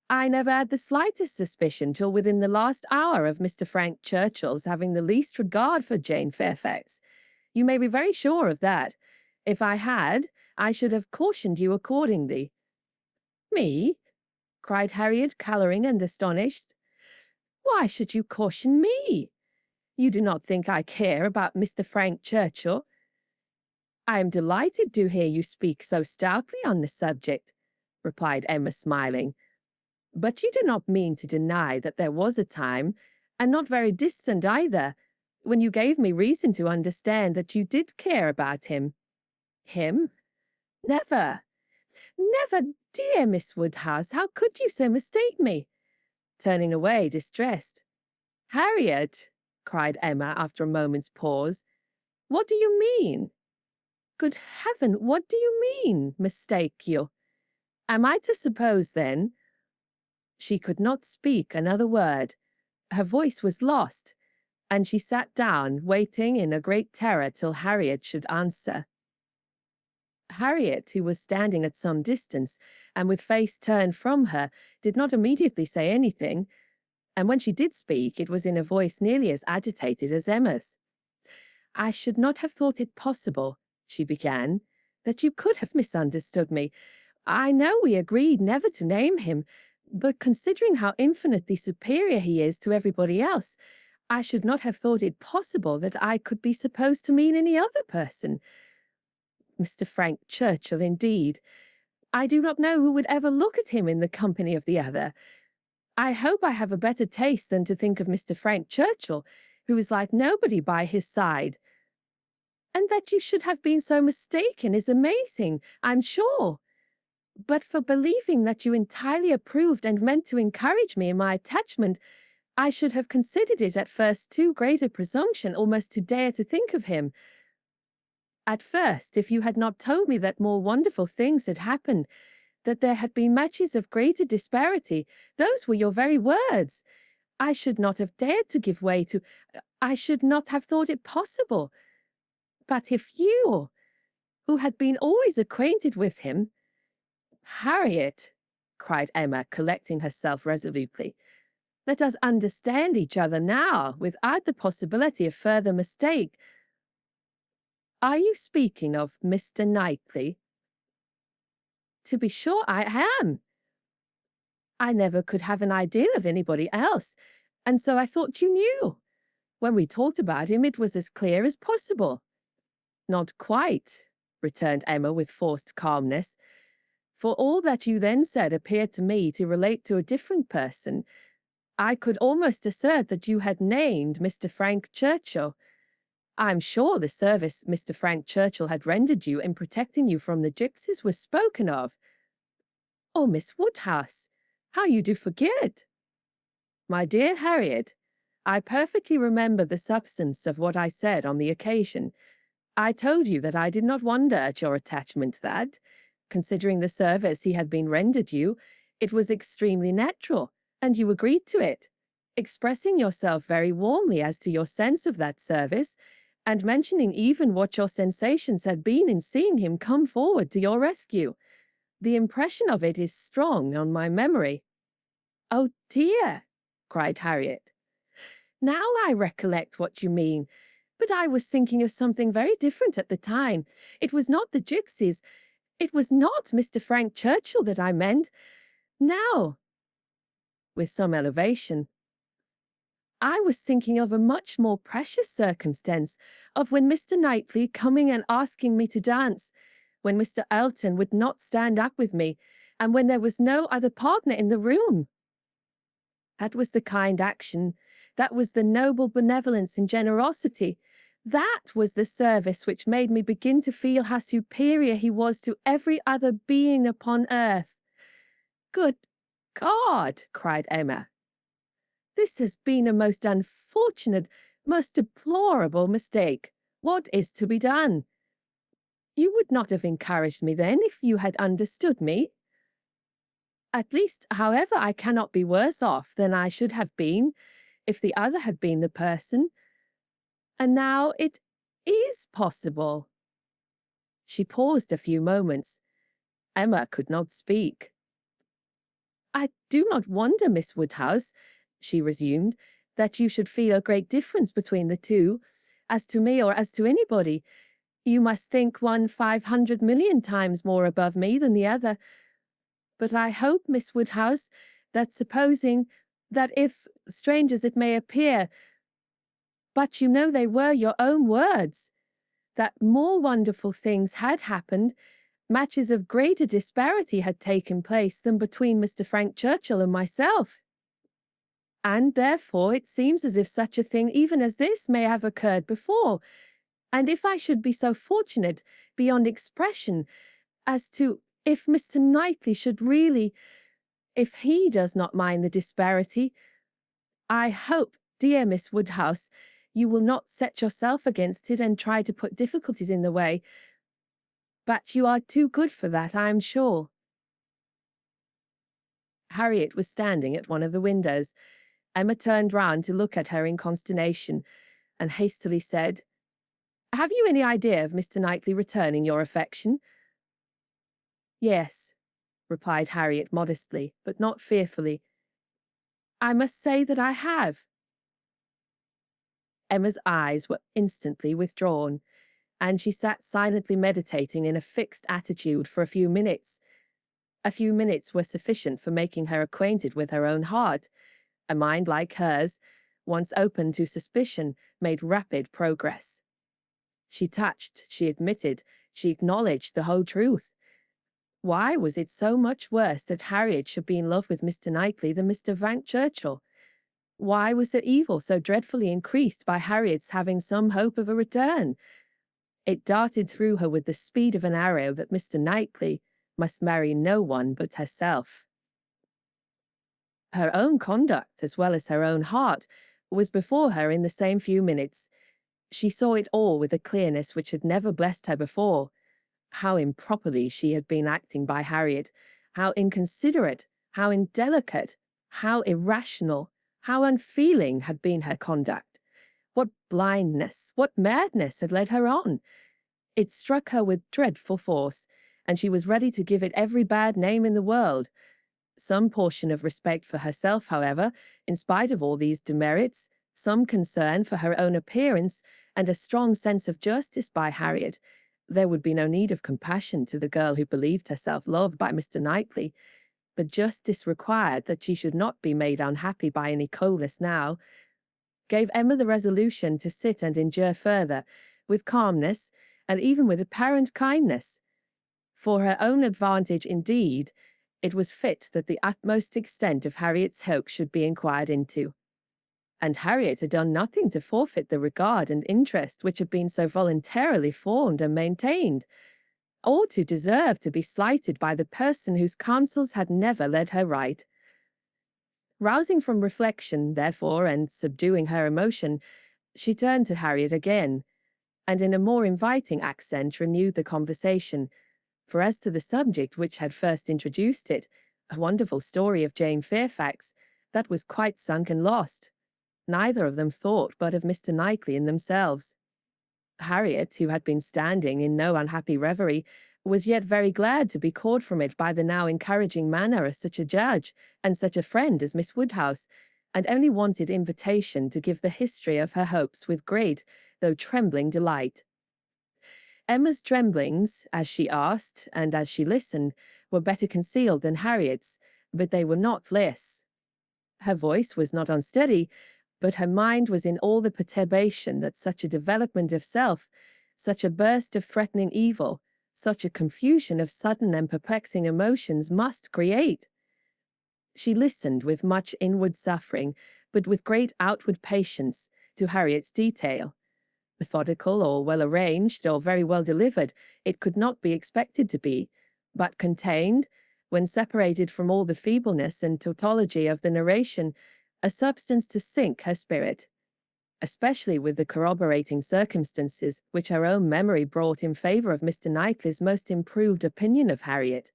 I never had the slightest suspicion till within the last hour of Mr. Frank Churchill's having the least regard for Jane Fairfax. You may be very sure of that. If I had, I should have cautioned you accordingly." "Me?" cried Harriet, colouring and astonished. "Why should you caution me? You do not think I care about Mr. Frank Churchill?" "I am delighted to hear you speak so stoutly on the subject," replied Emma, smiling. "But you do not mean to deny that there was a time, and not very distant either, when you gave me reason to understand that you did care about him." "Him? Never! Never, dear Miss Woodhouse, how could you so mistake me?" turning away, distressed. "Harriet," cried Emma after a moment's pause, "what do you mean? Good heaven, what do you mean, mistake you? Am I to suppose, then—" She could not speak another word. Her voice was lost, and she sat down, waiting in a great terror till Harriet should answer. Harriet, who was standing at some distance, and with face turned from her, did not immediately say anything, and when she did speak, it was in a voice nearly as agitated as Emma's. "I should not have thought it possible," she began, "that you could have misunderstood me. I know we agreed never to name him, but considering how infinitely superior he is to everybody else, I should not have thought it possible that I could be supposed to mean any other person. Mr. Frank Churchill, indeed. I do not know who would ever look at him in the company of the other. I hope I have a better taste than to think of Mr. Frank Churchill, who is like nobody by his side. And that you should have been so mistaken is amazing, I'm sure. But for believing that you entirely approved and meant to encourage me in my attachment, I should have considered it at first too great a presumption almost to dare to think of him. At first, if you had not told me that more wonderful things had happened, that there had been matches of greater disparity, those were your very words, I should not have dared to give way to, I should not have thought it possible. But if you, who had been always acquainted with him— Harriet," cried Emma, collecting herself resolutely, "let us understand each other now, without the possibility of further mistake. Are you speaking of Mr. Knightley?" "To be sure I am. I never could have an idea of anybody else, and so I thought you knew. When we talked about him, it was as clear as possible." "Not quite," returned Emma with forced calmness, "for all that you then said appeared to me to relate to a different person. I could almost assert that you had named Mr. Frank Churchill. I'm sure the service Mr. Frank Churchill had rendered you in protecting you from the gypsies was spoken of." "Oh, Miss Woodhouse, how you do forget!" "My dear Harriet, I perfectly remember the substance of what I said on the occasion. I told you that I did not wonder at your attachment, that, considering the service he had been rendered you, it was extremely natural, and you agreed to it, expressing yourself very warmly as to your sense of that service, and mentioning even what your sensations had been in seeing him come forward to your rescue. The impression of it is strong on my memory." "Oh dear!" cried Harriet. "Now I recollect what you mean, but I was thinking of something very different at the time. It was not the gypsies. It was not Mr. Frank Churchill that I meant. Now," with some elevation, "I was thinking of a much more precious circumstance, of when Mr. Knightley coming and asking me to dance, when Mr. Elton would not stand up with me, and when there was no other partner in the room. That was the kind action, that was the noble benevolence and generosity, that was the service which made me begin to feel how superior he was to every other being upon earth." "Good God!" cried Emma. "This has been a most unfortunate, most deplorable mistake. What is to be done? You would not have encouraged me then if you had understood me. At least, however, I cannot be worse off than I should have been if the other had been the person. And now it is possible." She paused a few moments. Emma could not speak. "I do not wonder, Miss Woodhouse," she resumed, "that you should feel a great difference between the two. As to me or as to anybody, you must think one 500 million times more above me than the other. But I hope, Miss Woodhouse, that supposing that if, strange as it may appear, but you know they were your own words, that more wonderful things had happened, matches of greater disparity had taken place than between Mr. Frank Churchill and myself. And therefore it seems as if such a thing even as this may have occurred before, and if I should be so fortunate beyond expression as to, if Mr. Knightley should really, if he does not mind the disparity, I hope, dear Miss Woodhouse, you will not set yourself against it and try to put difficulties in the way. But you are too good for that, I am sure." Harriet was standing at one of the windows. Emma turned round to look at her in consternation, and hastily said, "Have you any idea of Mr. Knightley returning your affection?" "Yes," replied Harriet modestly, but not fearfully. "I must say that I have." Emma's eyes were instantly withdrawn, and she sat silently meditating in a fixed attitude for a few minutes. A few minutes were sufficient for making her acquainted with her own heart. A mind like hers, once open to suspicion, made rapid progress. She touched, she admitted, she acknowledged the whole truth. Why was it so much worse that Harriet should be in love with Mr. Knightley than Mr. Frank Churchill? Why was the evil so dreadfully increased by Harriet's having some hope of a return? It darted through her with the speed of an arrow that Mr. Knightley must marry no one but herself. Her own conduct, as well as her own heart, was before her in the same few minutes. She saw it all with a clearness which had never blessed her before. How improperly she had been acting by Harriet, how inconsiderate, how indelicate, how irrational, how unfeeling had been her conduct. What blindness, what madness had led her on. It struck her with dreadful force, and she was ready to give it every bad name in the world. Some portion of respect for herself, however, in spite of all these demerits, some concern for her own appearance, and a strong sense of justice by Harriet. There would be no need of compassion to the girl who believed herself loved by Mr. Knightley, but justice required that she should not be made unhappy by any coldness now, gave Emma the resolution to sit and endure further, with calmness, and even with apparent kindness. For her own advantage, indeed, it was fit that the utmost extent of Harriet's hope should be inquired into. And Harriet had done nothing to forfeit the regard and interest which had been so voluntarily formed and maintained, or to deserve to be slighted by the person whose counsels had never led her right. Rousing from reflection, therefore, and subduing her emotion, she turned to Harriet again, and in a more inviting accent renewed the conversation. For as to the subject which had first introduced it, a wonderful story of Jane Fairfax, that was quite sunk and lost. Neither of them thought but of Mr. Knightley and themselves. Harriet, who had been standing in no unhappy reverie, was yet very glad to be called from it by the now encouraging manner of such a judge and such a friend as Miss Woodhouse, and only wanted invitation to give the history of her hopes with great, though trembling delight. Emma's tremblings, as she asked, and as she listened, were better concealed than Harriet's, but they were not less. Her voice was not unsteady, but her mind was in all the perturbation that such a development of self, such a burst of threatening evil, such a confusion of sudden and perplexing emotions must create. She listened with much inward suffering, but with great outward patience, to Harriet's detail. Methodical or well arranged or very well delivered, it could not be expected to be, but contained, when separated from all the feebleness and tautology of the narration, a substance to sink her spirit, especially with the corroborating circumstances which her own memory brought in favour of Mr. Knightley's most improved opinion of Harriet.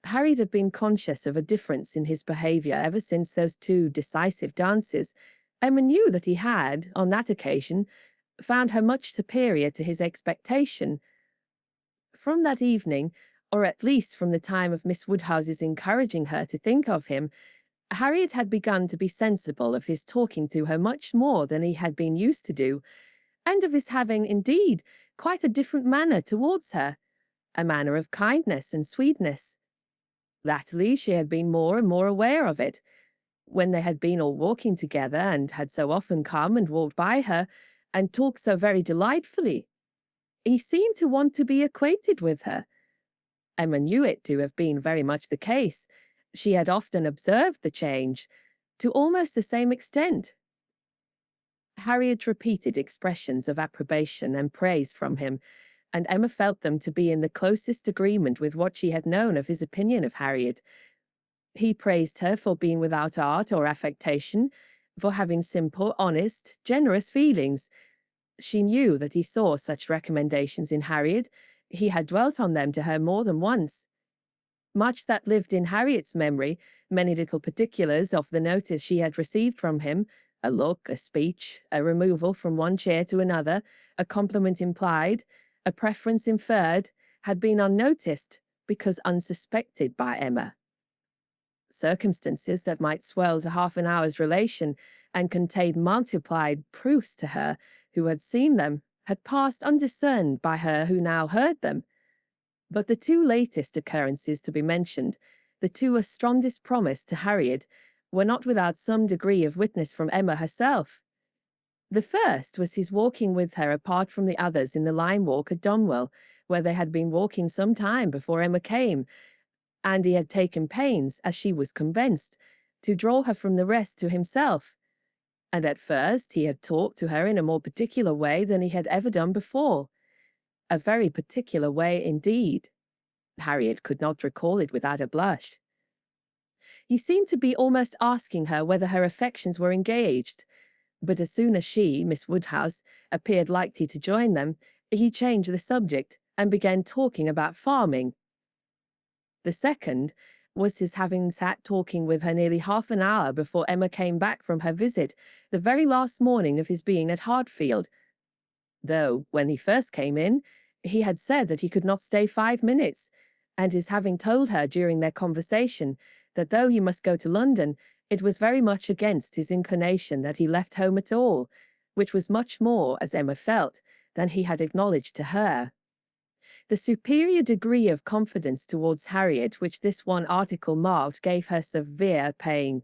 Harriet had been conscious of a difference in his behaviour ever since those two decisive dances. Emma knew that he had, on that occasion, found her much superior to his expectation. From that evening, or at least from the time of Miss Woodhouse's encouraging her to think of him, Harriet had begun to be sensible of his talking to her much more than he had been used to do, and of his having, indeed, quite a different manner towards her, a manner of kindness and sweetness. Latterly she had been more and more aware of it, when they had been all walking together, and had so often come and walked by her, and talked so very delightfully. He seemed to want to be acquainted with her. Emma knew it to have been very much the case. She had often observed the change, to almost the same extent. Harriet repeated expressions of approbation and praise from him, and Emma felt them to be in the closest agreement with what she had known of his opinion of Harriet. He praised her for being without art or affectation, for having simple, honest, generous feelings. She knew that he saw such recommendations in Harriet. He had dwelt on them to her more than once. Much that lived in Harriet's memory, many little particulars of the notice she had received from him, a look, a speech, a removal from one chair to another, a compliment implied, a preference inferred, had been unnoticed because unsuspected by Emma. Circumstances that might swell to half an hour's relation and contain multiplied proofs to her who had seen them had passed undiscerned by her who now heard them. But the two latest occurrences to be mentioned, the two of strongest promise to Harriet, were not without some degree of witness from Emma herself. The first was his walking with her apart from the others in the lime walk at Donwell, where they had been walking some time before Emma came, and he had taken pains, as she was convinced, to draw her from the rest to himself. And at first he had talked to her in a more particular way than he had ever done before. A very particular way indeed. Harriet could not recall it without a blush. He seemed to be almost asking her whether her affections were engaged, but as soon as she, Miss Woodhouse, appeared likely to join them, he changed the subject and began talking about farming. The second was his having sat talking with her nearly half an hour before Emma came back from her visit, the very last morning of his being at Hartfield, though, when he first came in, he had said that he could not stay 5 minutes, and his having told her during their conversation that though he must go to London, it was very much against his inclination that he left home at all, which was much more, as Emma felt, than he had acknowledged to her. The superior degree of confidence towards Harriet which this one article marked gave her severe pain.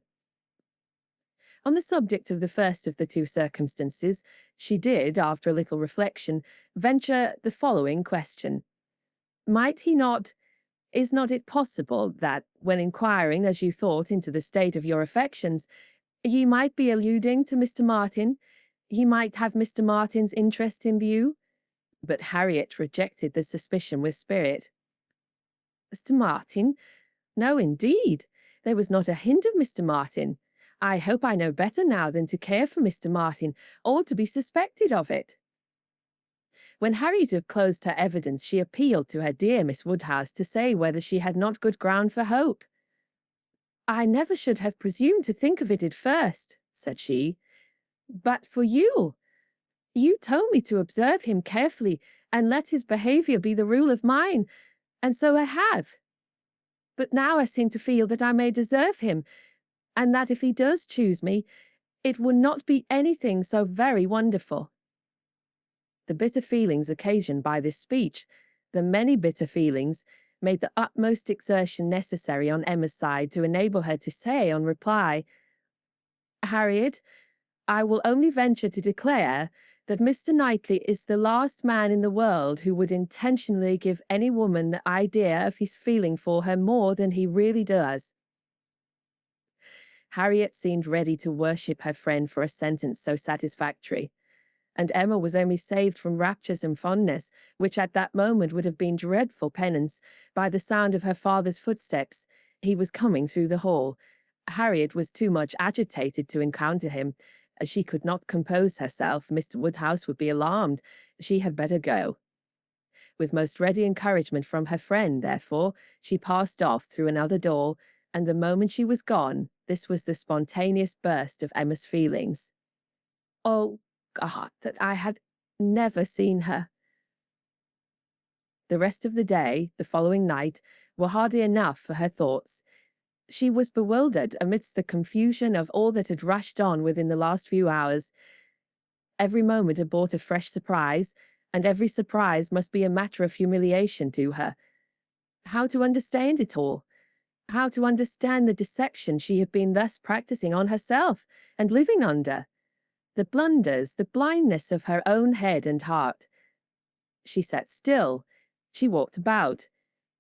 On the subject of the first of the two circumstances, she did, after a little reflection, venture the following question. Might he not, is not it possible that, when inquiring, as you thought, into the state of your affections, he might be alluding to Mr. Martin? He might have Mr. Martin's interest in view? But Harriet rejected the suspicion with spirit. Mr. Martin? No, indeed. There was not a hint of Mr. Martin. I hope I know better now than to care for Mr. Martin, or to be suspected of it. When Harriet had closed her evidence, she appealed to her dear Miss Woodhouse to say whether she had not good ground for hope. "I never should have presumed to think of it at first," said she, "but for you. You told me to observe him carefully and let his behaviour be the rule of mine, and so I have. But now I seem to feel that I may deserve him, and that if he does choose me, it would not be anything so very wonderful." The bitter feelings occasioned by this speech, the many bitter feelings, made the utmost exertion necessary on Emma's side to enable her to say on reply, "Harriet, I will only venture to declare that Mr. Knightley is the last man in the world who would intentionally give any woman the idea of his feeling for her more than he really does." Harriet seemed ready to worship her friend for a sentence so satisfactory, and Emma was only saved from raptures and fondness, which at that moment would have been dreadful penance, by the sound of her father's footsteps. He was coming through the hall. Harriet was too much agitated to encounter him. As she could not compose herself, Mr. Woodhouse would be alarmed. She had better go. With most ready encouragement from her friend, therefore, she passed off through another door, and the moment she was gone, this was the spontaneous burst of Emma's feelings. "Oh, God, that I had never seen her." The rest of the day, the following night, were hardly enough for her thoughts. She was bewildered amidst the confusion of all that had rushed on within the last few hours. Every moment had brought a fresh surprise, and every surprise must be a matter of humiliation to her. How to understand it all? How to understand the deception she had been thus practicing on herself and living under? The blunders, the blindness of her own head and heart. She sat still. She walked about.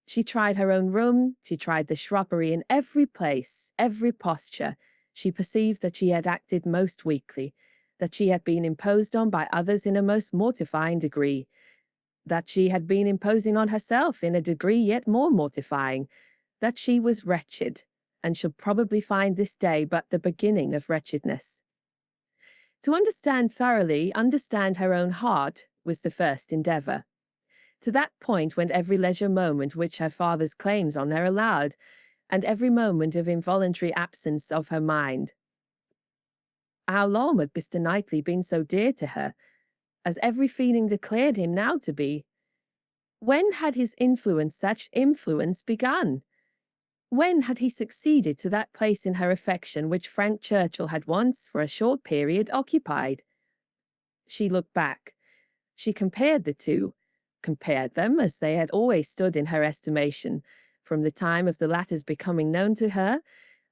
She tried her own room. She tried the shrubbery in every place, every posture. She perceived that she had acted most weakly, that she had been imposed on by others in a most mortifying degree, that she had been imposing on herself in a degree yet more mortifying, that she was wretched, and should probably find this day but the beginning of wretchedness. To understand thoroughly, understand her own heart, was the first endeavour. To that point went every leisure moment which her father's claims on her allowed, and every moment of involuntary absence of her mind. How long had Mr. Knightley been so dear to her, as every feeling declared him now to be? When had his influence, such influence, begun? When had he succeeded to that place in her affection which Frank Churchill had once, for a short period, occupied? She looked back. She compared the two, compared them as they had always stood in her estimation, from the time of the latter's becoming known to her,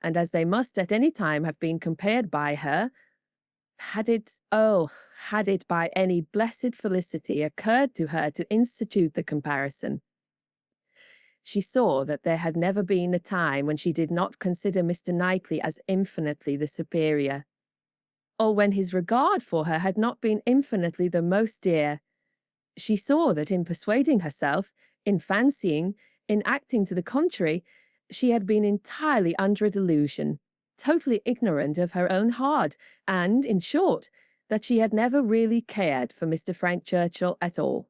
and as they must at any time have been compared by her. Had it by any blessed felicity occurred to her to institute the comparison? She saw that there had never been a time when she did not consider Mr. Knightley as infinitely the superior, or when his regard for her had not been infinitely the most dear. She saw that in persuading herself, in fancying, in acting to the contrary, she had been entirely under a delusion, totally ignorant of her own heart, and, in short, that she had never really cared for Mr. Frank Churchill at all.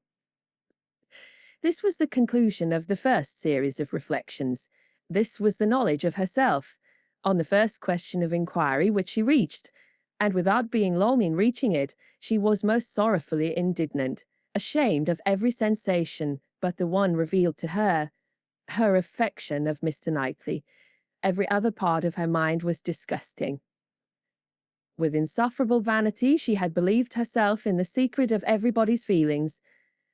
This was the conclusion of the first series of reflections. This was the knowledge of herself, on the first question of inquiry which she reached, and without being long in reaching it, she was most sorrowfully indignant, ashamed of every sensation but the one revealed to her, her affection of Mr. Knightley. Every other part of her mind was disgusting. With insufferable vanity, she had believed herself in the secret of everybody's feelings.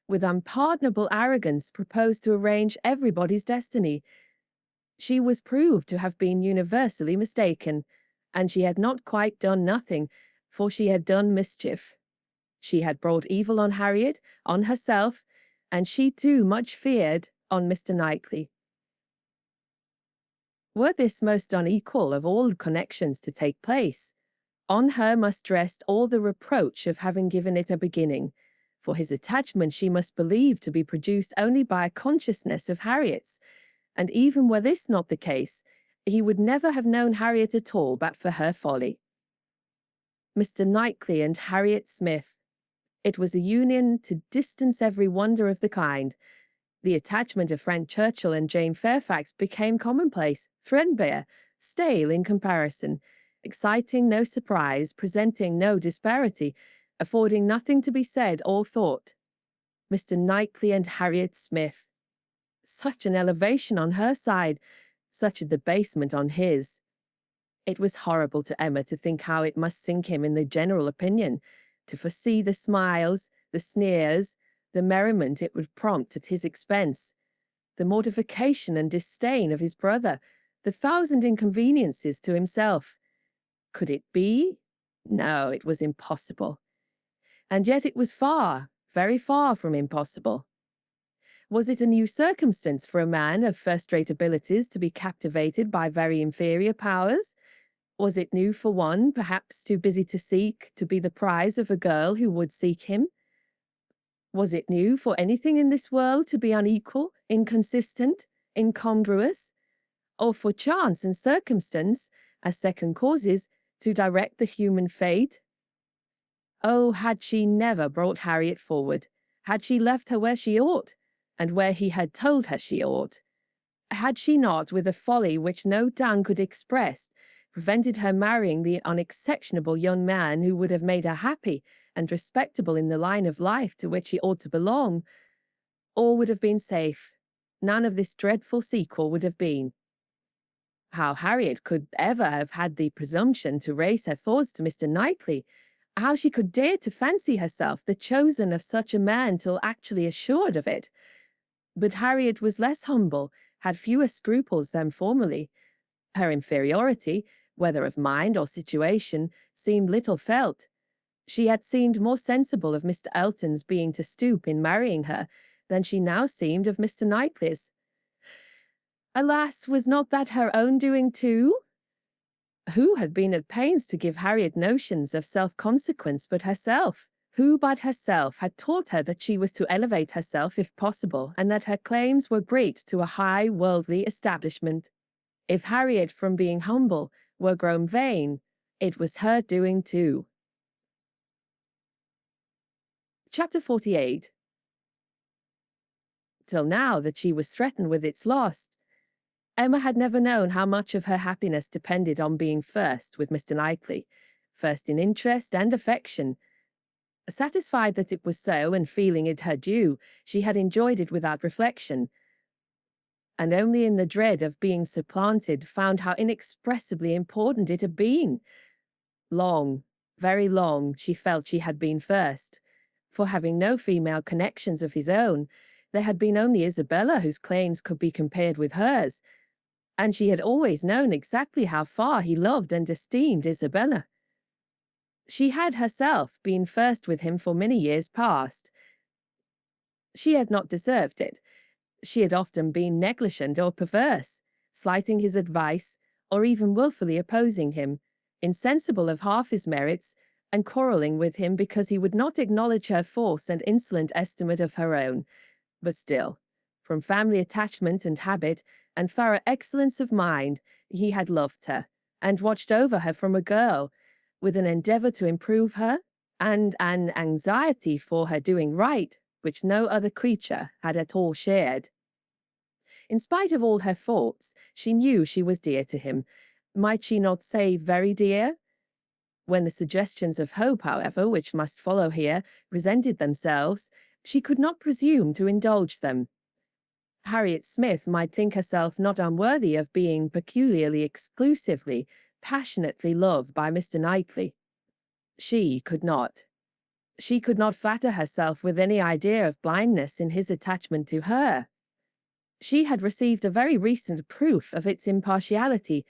With unpardonable arrogance, proposed to arrange everybody's destiny. She was proved to have been universally mistaken, and she had not quite done nothing, for she had done mischief. She had brought evil on Harriet, on herself, and she too much feared on Mr. Knightley. Were this most unequal of all connections to take place, on her must rest all the reproach of having given it a beginning, for his attachment she must believe to be produced only by a consciousness of Harriet's, and even were this not the case, He would never have known Harriet at all but for her folly. Mr. Knightley and Harriet Smith. It was a union to distance every wonder of the kind. The attachment of Frank Churchill and Jane Fairfax became commonplace, threadbare, stale in comparison, exciting no surprise, presenting no disparity, affording nothing to be said or thought. Mr. Knightley and Harriet Smith. Such an elevation on her side, such a debasement on his. It was horrible to Emma to think how it must sink him in the general opinion, to foresee the smiles, the sneers, the merriment it would prompt at his expense, the mortification and disdain of his brother, the thousand inconveniences to himself. Could it be? No, it was impossible. And yet it was far, very far from impossible. Was it a new circumstance for a man of first-rate abilities to be captivated by very inferior powers? Was it new for one, perhaps too busy to seek, to be the prize of a girl who would seek him? Was it new for anything in this world to be unequal, inconsistent, incongruous? Or for chance and circumstance, as second causes, to direct the human fate? Oh, had she never brought Harriet forward, had she left her where she ought, and where he had told her she ought, had she not, with a folly which no tongue could express, prevented her marrying the unexceptionable young man who would have made her happy and respectable in the line of life to which she ought to belong, all would have been safe. None of this dreadful sequel would have been. How Harriet could ever have had the presumption to raise her thoughts to Mr. Knightley, how she could dare to fancy herself the chosen of such a man till actually assured of it. But Harriet was less humble, had fewer scruples than formerly. Her inferiority, whether of mind or situation, seemed little felt. She had seemed more sensible of Mr. Elton's being to stoop in marrying her than she now seemed of Mr. Knightley's. Alas, was not that her own doing too? Who had been at pains to give Harriet notions of self-consequence but herself? Who but herself had taught her that she was to elevate herself if possible, and that her claims were great to a high worldly establishment? If Harriet, from being humble, were grown vain, it was her doing too. Chapter 48. Till now that she was threatened with its loss, Emma had never known how much of her happiness depended on being first with Mr. Knightley, first in interest and affection. Satisfied that it was so, and feeling it her due, she had enjoyed it without reflection, and only in the dread of being supplanted found how inexpressibly important it had been. Long, very long, she felt she had been first, for having no female connections of his own, there had been only Isabella whose claims could be compared with hers, and she had always known exactly how far he loved and esteemed Isabella. She had herself been first with him for many years past. She had not deserved it. She had often been negligent or perverse, slighting his advice, or even wilfully opposing him, insensible of half his merits, and quarrelling with him because he would not acknowledge her false and insolent estimate of her own. But still, from family attachment and habit, and thorough excellence of mind, he had loved her, and watched over her from a girl, with an endeavour to improve her, and an anxiety for her doing right, which no other creature had at all shared. In spite of all her faults, she knew she was dear to him. Might she not say very dear? When the suggestions of hope, however, which must follow here, presented themselves, she could not presume to indulge them. Harriet Smith might think herself not unworthy of being peculiarly, exclusively, passionately loved by Mr. Knightley. She could not. She could not flatter herself with any idea of blindness in his attachment to her. She had received a very recent proof of its impartiality.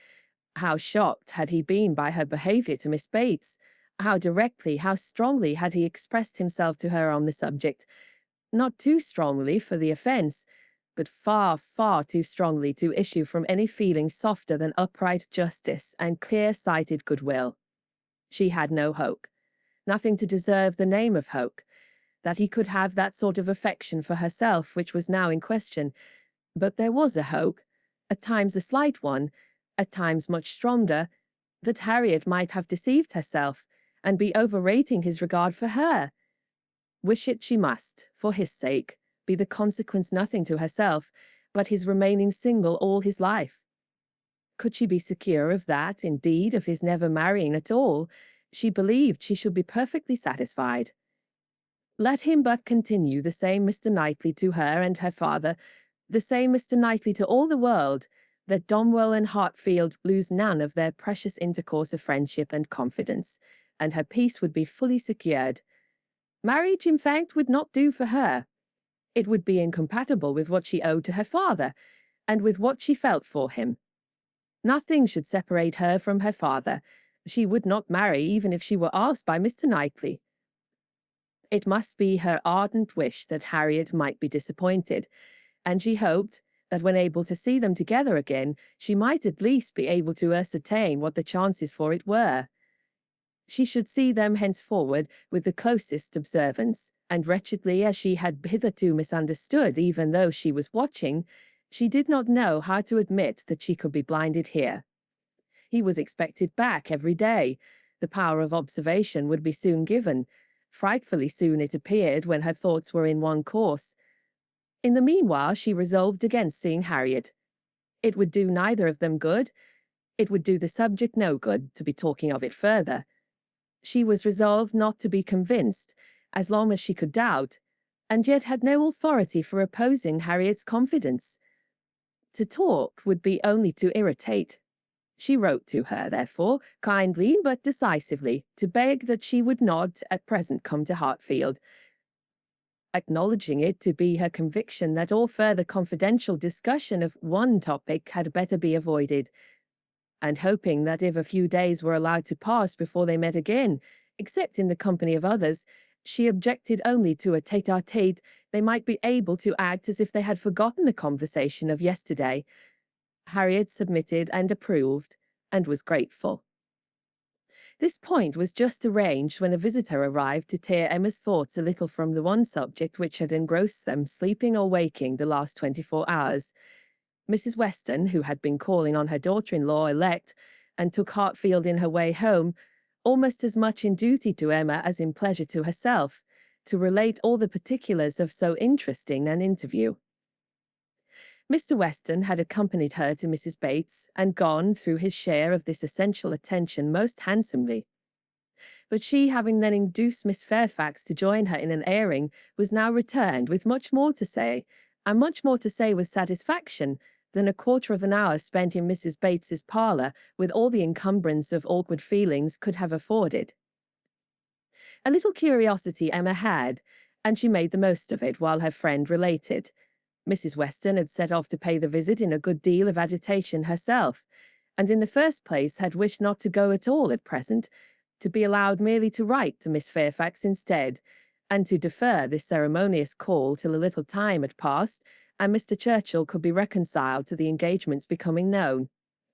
How shocked had he been by her behaviour to Miss Bates! How directly, how strongly had he expressed himself to her on the subject! Not too strongly for the offence, but far, far too strongly to issue from any feeling softer than upright justice and clear-sighted goodwill. She had no hope, nothing to deserve the name of hope, that he could have that sort of affection for herself which was now in question. But there was a hope, at times a slight one, at times much stronger, that Harriet might have deceived herself and be overrating his regard for her. Wish it she must, for his sake, be the consequence nothing to herself, but his remaining single all his life. Could she be secure of that, indeed, of his never marrying at all? She believed she should be perfectly satisfied. Let him but continue the same Mr. Knightley to her and her father, the same Mr. Knightley to all the world, that Donwell and Hartfield lose none of their precious intercourse of friendship and confidence, and her peace would be fully secured. Marriage, in fact, would not do for her. It would be incompatible with what she owed to her father, and with what she felt for him. Nothing should separate her from her father. She would not marry even if she were asked by Mr. Knightley. It must be her ardent wish that Harriet might be disappointed, and she hoped that when able to see them together again, she might at least be able to ascertain what the chances for it were. She should see them henceforward with the closest observance, and wretchedly as she had hitherto misunderstood, even though she was watching, she did not know how to admit that she could be blinded here. He was expected back every day. The power of observation would be soon given. Frightfully soon it appeared when her thoughts were in one course. In the meanwhile she resolved against seeing Harriet. It would do neither of them good. It would do the subject no good to be talking of it further. She was resolved not to be convinced, as long as she could doubt, and yet had no authority for opposing Harriet's confidence. To talk would be only to irritate. She wrote to her, therefore, kindly but decisively, to beg that she would not at present come to Hartfield, acknowledging it to be her conviction that all further confidential discussion of one topic had better be avoided, and hoping that if a few days were allowed to pass before they met again, except in the company of others, she objected only to a tete-a-tete, they might be able to act as if they had forgotten the conversation of yesterday. Harriet submitted and approved, and was grateful. This point was just arranged when a visitor arrived to tear Emma's thoughts a little from the one subject which had engrossed them, sleeping or waking, the last 24 hours. Mrs. Weston, who had been calling on her daughter-in-law elect, and took Hartfield in her way home, almost as much in duty to Emma as in pleasure to herself, to relate all the particulars of so interesting an interview. Mr. Weston had accompanied her to Mrs. Bates, and gone through his share of this essential attention most handsomely. But she, having then induced Miss Fairfax to join her in an airing, was now returned with much more to say, and much more to say with satisfaction, than a quarter of an hour spent in Mrs. Bates's parlour, with all the encumbrance of awkward feelings, could have afforded. A little curiosity Emma had, and she made the most of it while her friend related. Mrs. Weston had set off to pay the visit in a good deal of agitation herself, and in the first place had wished not to go at all at present, to be allowed merely to write to Miss Fairfax instead, and to defer this ceremonious call till a little time had passed, and Mr. Churchill could be reconciled to the engagements becoming known,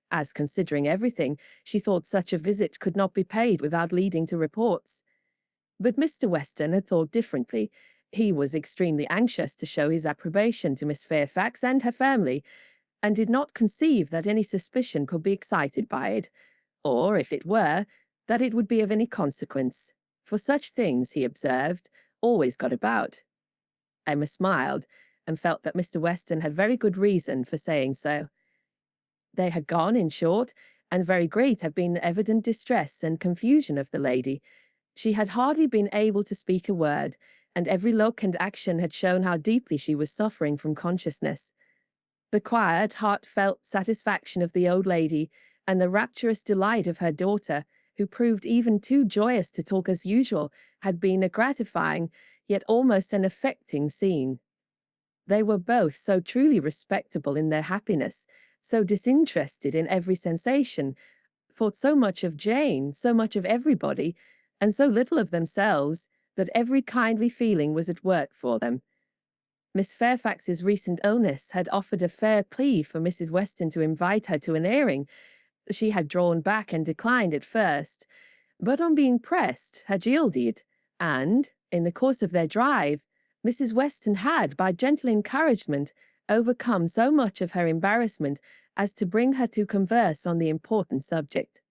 as, considering everything, she thought such a visit could not be paid without leading to reports. But Mr. Weston had thought differently. He was extremely anxious to show his approbation to Miss Fairfax and her family, and did not conceive that any suspicion could be excited by it, or, if it were, that it would be of any consequence, for such things, he observed, always got about. Emma smiled, and felt that Mr. Weston had very good reason for saying so. They had gone, in short, and very great had been the evident distress and confusion of the lady. She had hardly been able to speak a word, and every look and action had shown how deeply she was suffering from consciousness. The quiet, heartfelt satisfaction of the old lady, and the rapturous delight of her daughter, who proved even too joyous to talk as usual, had been a gratifying, yet almost an affecting scene. They were both so truly respectable in their happiness, so disinterested in every sensation, thought so much of Jane, so much of everybody, and so little of themselves, that every kindly feeling was at work for them. Miss Fairfax's recent illness had offered a fair plea for Mrs. Weston to invite her to an airing. She had drawn back and declined at first, but on being pressed had yielded, and, in the course of their drive, Mrs. Weston had, by gentle encouragement, overcome so much of her embarrassment as to bring her to converse on the important subject.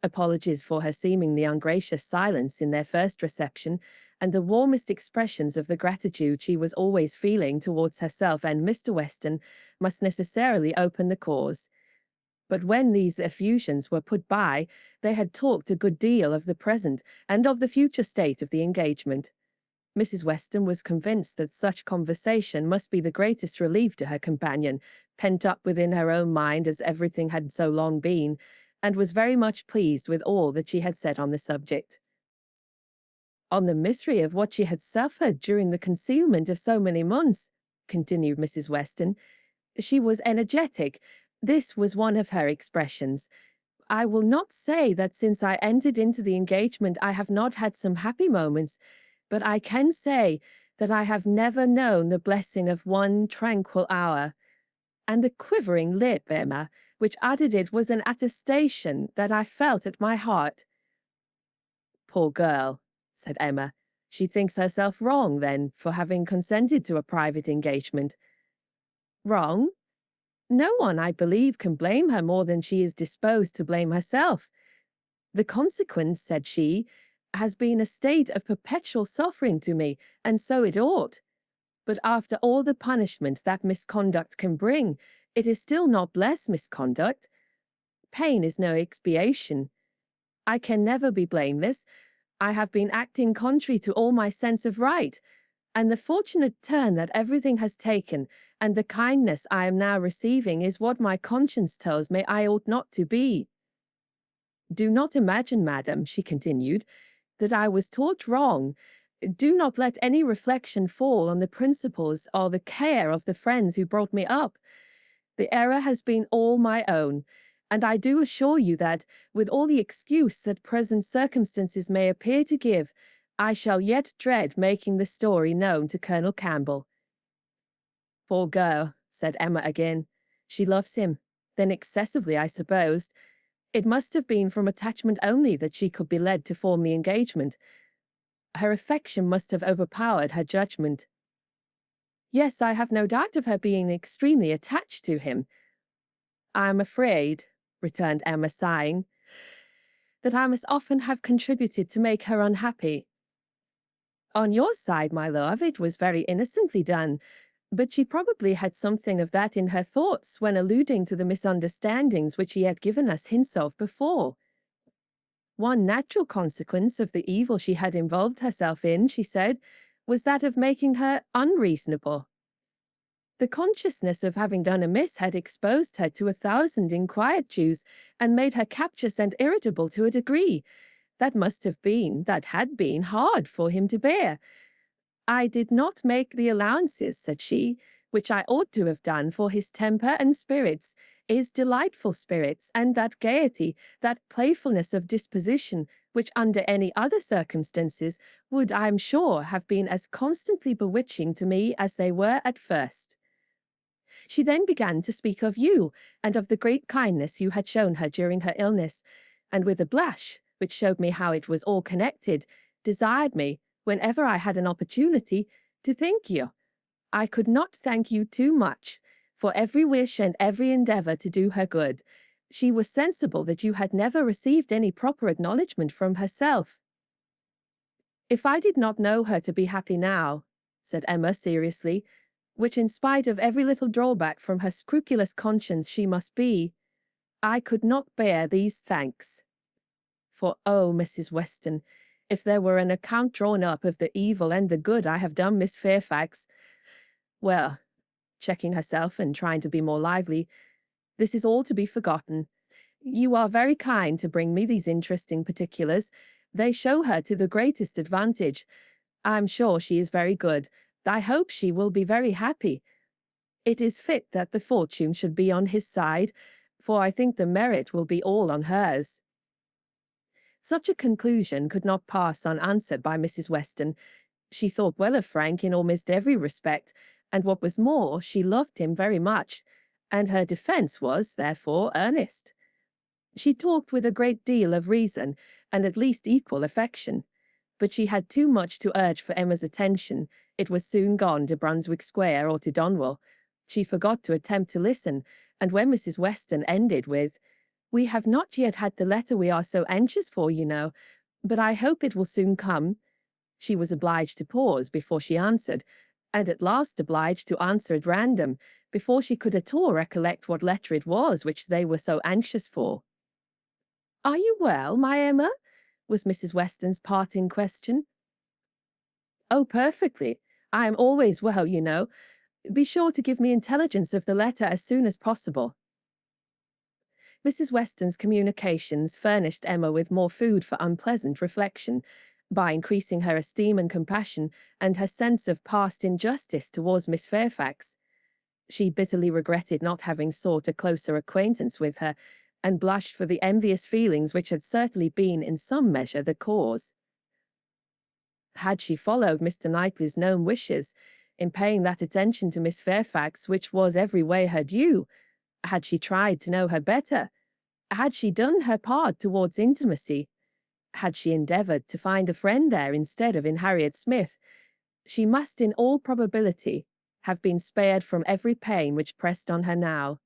Apologies for her seemingly ungracious silence in their first reception, and the warmest expressions of the gratitude she was always feeling towards herself and Mr. Weston must necessarily open the cause. But when these effusions were put by, they had talked a good deal of the present and of the future state of the engagement. Mrs. Weston was convinced that such conversation must be the greatest relief to her companion, pent up within her own mind as everything had so long been, and was very much pleased with all that she had said on the subject. On the mystery of what she had suffered during the concealment of so many months, continued Mrs. Weston, she was energetic. This was one of her expressions. I will not say that since I entered into the engagement I have not had some happy moments, but I can say that I have never known the blessing of one tranquil hour. And the quivering lip, Emma, which uttered it was an attestation that I felt at my heart. Poor girl, said Emma. She thinks herself wrong, then, for having consented to a private engagement. Wrong? No one, I believe, can blame her more than she is disposed to blame herself. The consequence, said she, has been a state of perpetual suffering to me, and so it ought. But after all the punishment that misconduct can bring, it is still not less misconduct. Pain is no expiation. I can never be blameless. I have been acting contrary to all my sense of right, and the fortunate turn that everything has taken, and the kindness I am now receiving is what my conscience tells me I ought not to be. Do not imagine, madam, she continued, that I was taught wrong. Do not let any reflection fall on the principles or the care of the friends who brought me up. The error has been all my own, and I do assure you that, with all the excuse that present circumstances may appear to give, I shall yet dread making the story known to Colonel Campbell. Poor girl, said Emma again. She loves him. Then excessively, I supposed. It must have been from attachment only that she could be led to form the engagement. Her affection must have overpowered her judgment. Yes, I have no doubt of her being extremely attached to him. I am afraid, returned Emma, sighing, that I must often have contributed to make her unhappy. On your side, my love, it was very innocently done, but she probably had something of that in her thoughts when alluding to the misunderstandings which he had given us hints of before. One natural consequence of the evil she had involved herself in, she said, was that of making her unreasonable. The consciousness of having done amiss had exposed her to 1,000 inquietudes and made her captious and irritable to a degree that had been hard for him to bear. I did not make the allowances, said she, which I ought to have done for his temper and spirits, his delightful spirits, and that gaiety, that playfulness of disposition, which under any other circumstances would, I am sure, have been as constantly bewitching to me as they were at first. She then began to speak of you, and of the great kindness you had shown her during her illness, and with a blush, which showed me how it was all connected, desired me, whenever I had an opportunity, to thank you. I could not thank you too much, for every wish and every endeavour to do her good. She was sensible that you had never received any proper acknowledgment from herself. If I did not know her to be happy now, said Emma seriously, which in spite of every little drawback from her scrupulous conscience she must be, I could not bear these thanks. For, oh, Mrs. Weston, if there were an account drawn up of the evil and the good I have done Miss Fairfax, well, checking herself and trying to be more lively, this is all to be forgotten. You are very kind to bring me these interesting particulars. They show her to the greatest advantage. I am sure she is very good. I hope she will be very happy. It is fit that the fortune should be on his side, for I think the merit will be all on hers. Such a conclusion could not pass unanswered by Mrs. Weston. She thought well of Frank in almost every respect, and what was more, she loved him very much, and her defence was, therefore, earnest. She talked with a great deal of reason, and at least equal affection, but she had too much to urge for Emma's attention. It was soon gone to Brunswick Square or to Donwell, She forgot to attempt to listen, and when Mrs. Weston ended with, "We have not yet had the letter we are so anxious for, you know, but I hope it will soon come," she was obliged to pause before she answered, and at last obliged to answer at random before she could at all recollect what letter it was which they were so anxious for. "Are you well, my Emma?" was Mrs. Weston's parting question. "Oh, perfectly. I am always well, you know. Be sure to give me intelligence of the letter as soon as possible." Mrs. Weston's communications furnished Emma with more food for unpleasant reflection, by increasing her esteem and compassion and her sense of past injustice towards Miss Fairfax. She bitterly regretted not having sought a closer acquaintance with her, and blushed for the envious feelings which had certainly been in some measure the cause. Had she followed Mr. Knightley's known wishes, in paying that attention to Miss Fairfax which was every way her due, had she tried to know her better, had she done her part towards intimacy, had she endeavoured to find a friend there instead of in Harriet Smith, she must in all probability have been spared from every pain which pressed on her now.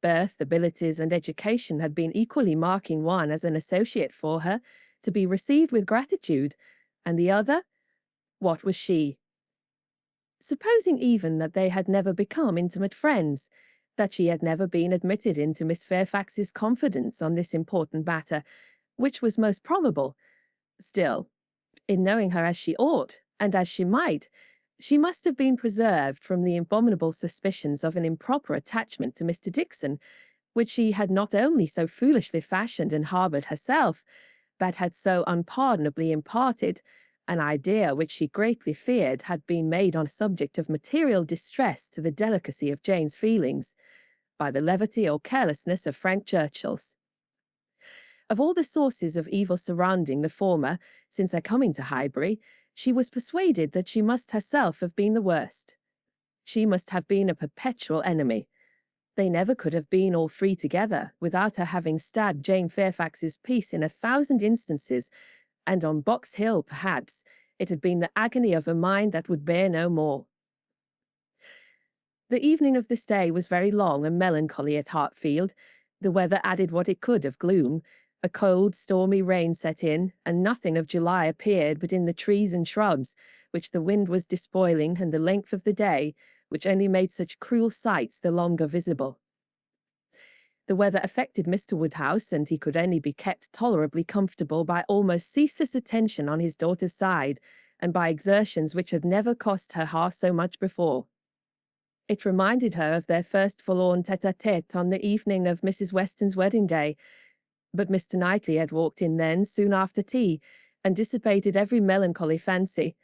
Birth, abilities, and education had been equally marking one as an associate for her, to be received with gratitude, and the other, what was she? Supposing even that they had never become intimate friends, that she had never been admitted into Miss Fairfax's confidence on this important matter, which was most probable, still, in knowing her as she ought, and as she might, she must have been preserved from the abominable suspicions of an improper attachment to Mr. Dickson, which she had not only so foolishly fashioned and harboured herself, but had so unpardonably imparted, an idea which she greatly feared had been made on a subject of material distress to the delicacy of Jane's feelings, by the levity or carelessness of Frank Churchill's. Of all the sources of evil surrounding the former, since her coming to Highbury, she was persuaded that she must herself have been the worst. She must have been a perpetual enemy. They never could have been all three together without her having stabbed Jane Fairfax's peace in 1,000 instances, and on Box Hill, perhaps, it had been the agony of a mind that would bear no more. The evening of this day was very long and melancholy at Hartfield. The weather added what it could of gloom. A cold, stormy rain set in, and nothing of July appeared but in the trees and shrubs, which the wind was despoiling, and the length of the day, which only made such cruel sights the longer visible. The weather affected Mr. Woodhouse, and he could only be kept tolerably comfortable by almost ceaseless attention on his daughter's side, and by exertions which had never cost her half so much before. It reminded her of their first forlorn tete-a-tete on the evening of Mrs. Weston's wedding day, but Mr. Knightley had walked in then, soon after tea, and dissipated every melancholy fancy.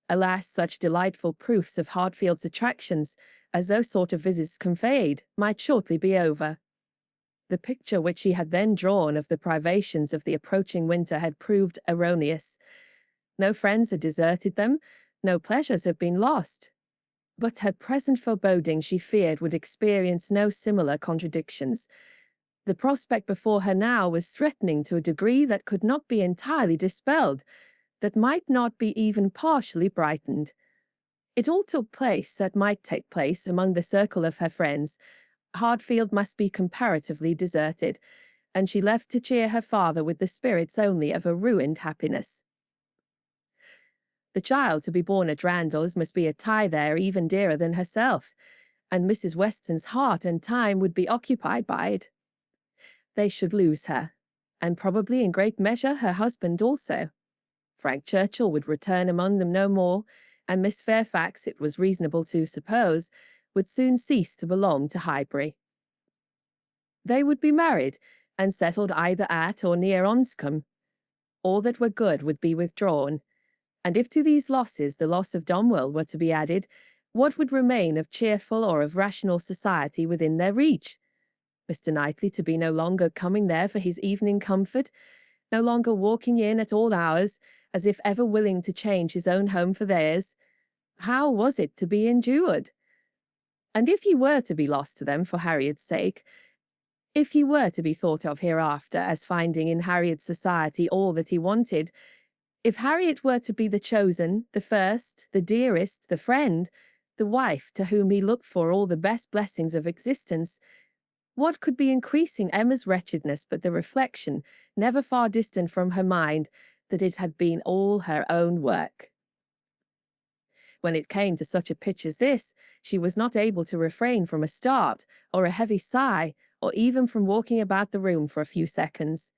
Alas, such delightful proofs of Hartfield's attractions, as those sort of visits conveyed, might shortly be over. The picture which she had then drawn of the privations of the approaching winter had proved erroneous. No friends had deserted them, no pleasures had been lost. But her present foreboding, she feared, would experience no similar contradictions. The prospect before her now was threatening to a degree that could not be entirely dispelled, that might not be even partially brightened. It all took place that might take place among the circle of her friends. Hartfield must be comparatively deserted, and she left to cheer her father with the spirits only of a ruined happiness. The child to be born at Randalls must be a tie there even dearer than herself, and Mrs. Weston's heart and time would be occupied by it. They should lose her, and probably in great measure her husband also. Frank Churchill would return among them no more, and Miss Fairfax, it was reasonable to suppose, would soon cease to belong to Highbury. They would be married, and settled either at or near Onscombe. All that were good would be withdrawn, and if to these losses the loss of Donwell were to be added, what would remain of cheerful or of rational society within their reach? Mr. Knightley to be no longer coming there for his evening comfort, no longer walking in at all hours, as if ever willing to change his own home for theirs. How was it to be endured? And if he were to be lost to them for Harriet's sake, if he were to be thought of hereafter as finding in Harriet's society all that he wanted, if Harriet were to be the chosen, the first, the dearest, the friend, the wife to whom he looked for all the best blessings of existence. What could be increasing Emma's wretchedness but the reflection, never far distant from her mind, that it had been all her own work? When it came to such a pitch as this, she was not able to refrain from a start, or a heavy sigh, or even from walking about the room for a few seconds.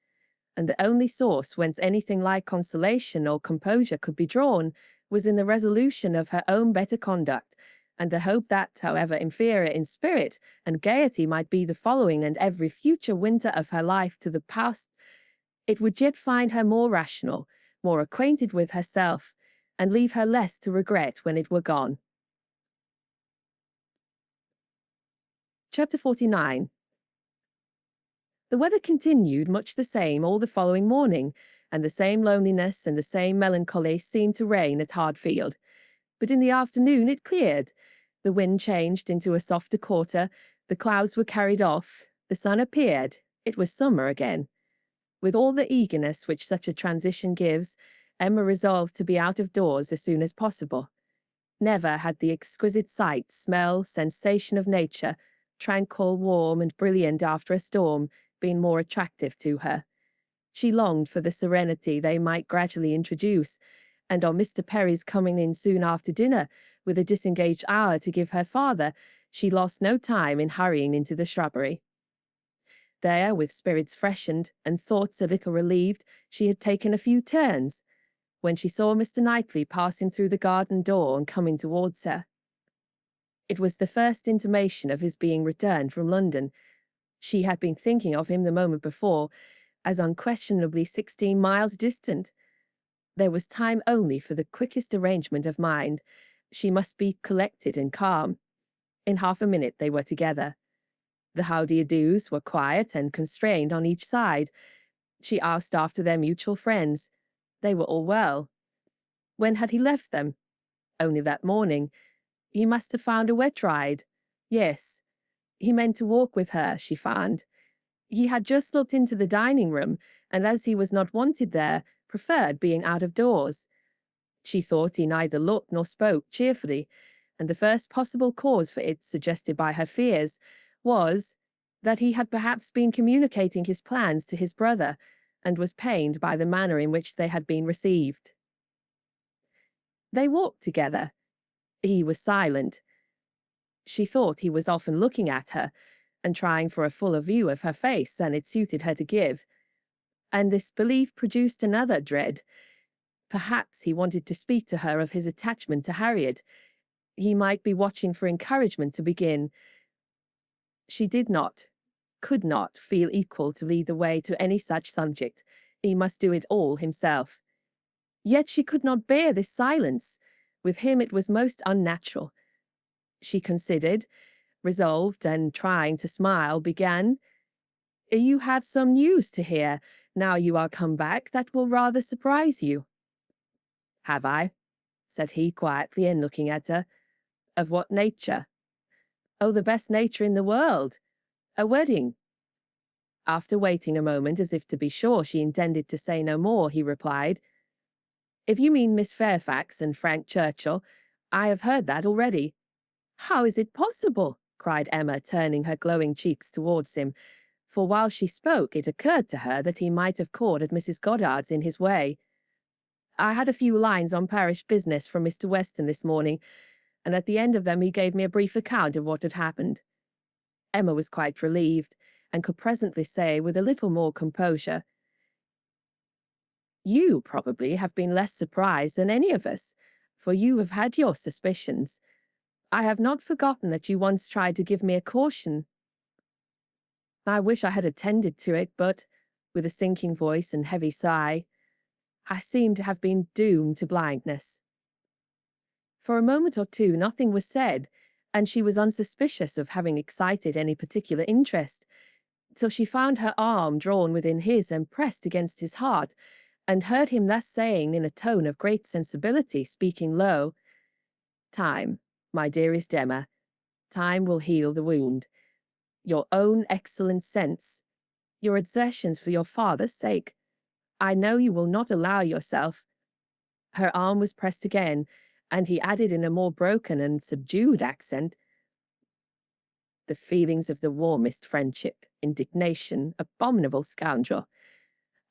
And the only source whence anything like consolation or composure could be drawn was in the resolution of her own better conduct, and the hope that, however inferior in spirit and gaiety might be the following and every future winter of her life to the past, it would yet find her more rational, more acquainted with herself, and leave her less to regret when it were gone. Chapter 49. The weather continued much the same all the following morning, and the same loneliness and the same melancholy seemed to reign at Hartfield. But in the afternoon it cleared. The wind changed into a softer quarter, the clouds were carried off, the sun appeared, it was summer again. With all the eagerness which such a transition gives, Emma resolved to be out of doors as soon as possible. Never had the exquisite sight, smell, sensation of nature, tranquil, warm, and brilliant after a storm, been more attractive to her. She longed for the serenity they might gradually introduce, and on Mr. Perry's coming in soon after dinner, with a disengaged hour to give her father, she lost no time in hurrying into the shrubbery. There, with spirits freshened, and thoughts a little relieved, she had taken a few turns, when she saw Mr. Knightley passing through the garden door and coming towards her. It was the first intimation of his being returned from London. She had been thinking of him the moment before, as unquestionably 16 miles distant. There was time only for the quickest arrangement of mind. She must be collected and calm. In half a minute they were together. The how-do-you-dos were quiet and constrained on each side. She asked after their mutual friends. They were all well. When had he left them? Only that morning. He must have found a wet ride. Yes. He meant to walk with her, she found. He had just looked into the dining-room, and as he was not wanted there, preferred being out of doors. She thought he neither looked nor spoke cheerfully, and the first possible cause for it, suggested by her fears, was that he had perhaps been communicating his plans to his brother, and was pained by the manner in which they had been received. They walked together. He was silent. She thought he was often looking at her, and trying for a fuller view of her face than it suited her to give. And this belief produced another dread. Perhaps he wanted to speak to her of his attachment to Harriet. He might be watching for encouragement to begin. She did not, could not feel equal to lead the way to any such subject. He must do it all himself. Yet she could not bear this silence. With him it was most unnatural. She considered, resolved, and trying to smile, began, "You have some news to hear, now you are come back, that will rather surprise you." "Have I?" said he quietly and looking at her. "Of what nature?" "Oh, the best nature in the world. A wedding." After waiting a moment as if to be sure she intended to say no more, he replied, "If you mean Miss Fairfax and Frank Churchill, I have heard that already." "How is it possible?" cried Emma, turning her glowing cheeks towards him, for while she spoke it occurred to her that he might have called at Mrs. Goddard's in his way. "I had a few lines on parish business from Mr. Weston this morning, and at the end of them he gave me a brief account of what had happened." Emma was quite relieved, and could presently say with a little more composure, "You, probably, have been less surprised than any of us, for you have had your suspicions. I have not forgotten that you once tried to give me a caution. I wish I had attended to it, but," with a sinking voice and heavy sigh, "I seem to have been doomed to blindness." For a moment or two nothing was said, and she was unsuspicious of having excited any particular interest, till she found her arm drawn within his and pressed against his heart, and heard him thus saying in a tone of great sensibility, speaking low, "Time, my dearest Emma, time will heal the wound. Your own excellent sense, your exertions for your father's sake. I know you will not allow yourself—" Her arm was pressed again, and he added in a more broken and subdued accent, "The feelings of the warmest friendship, indignation, abominable scoundrel."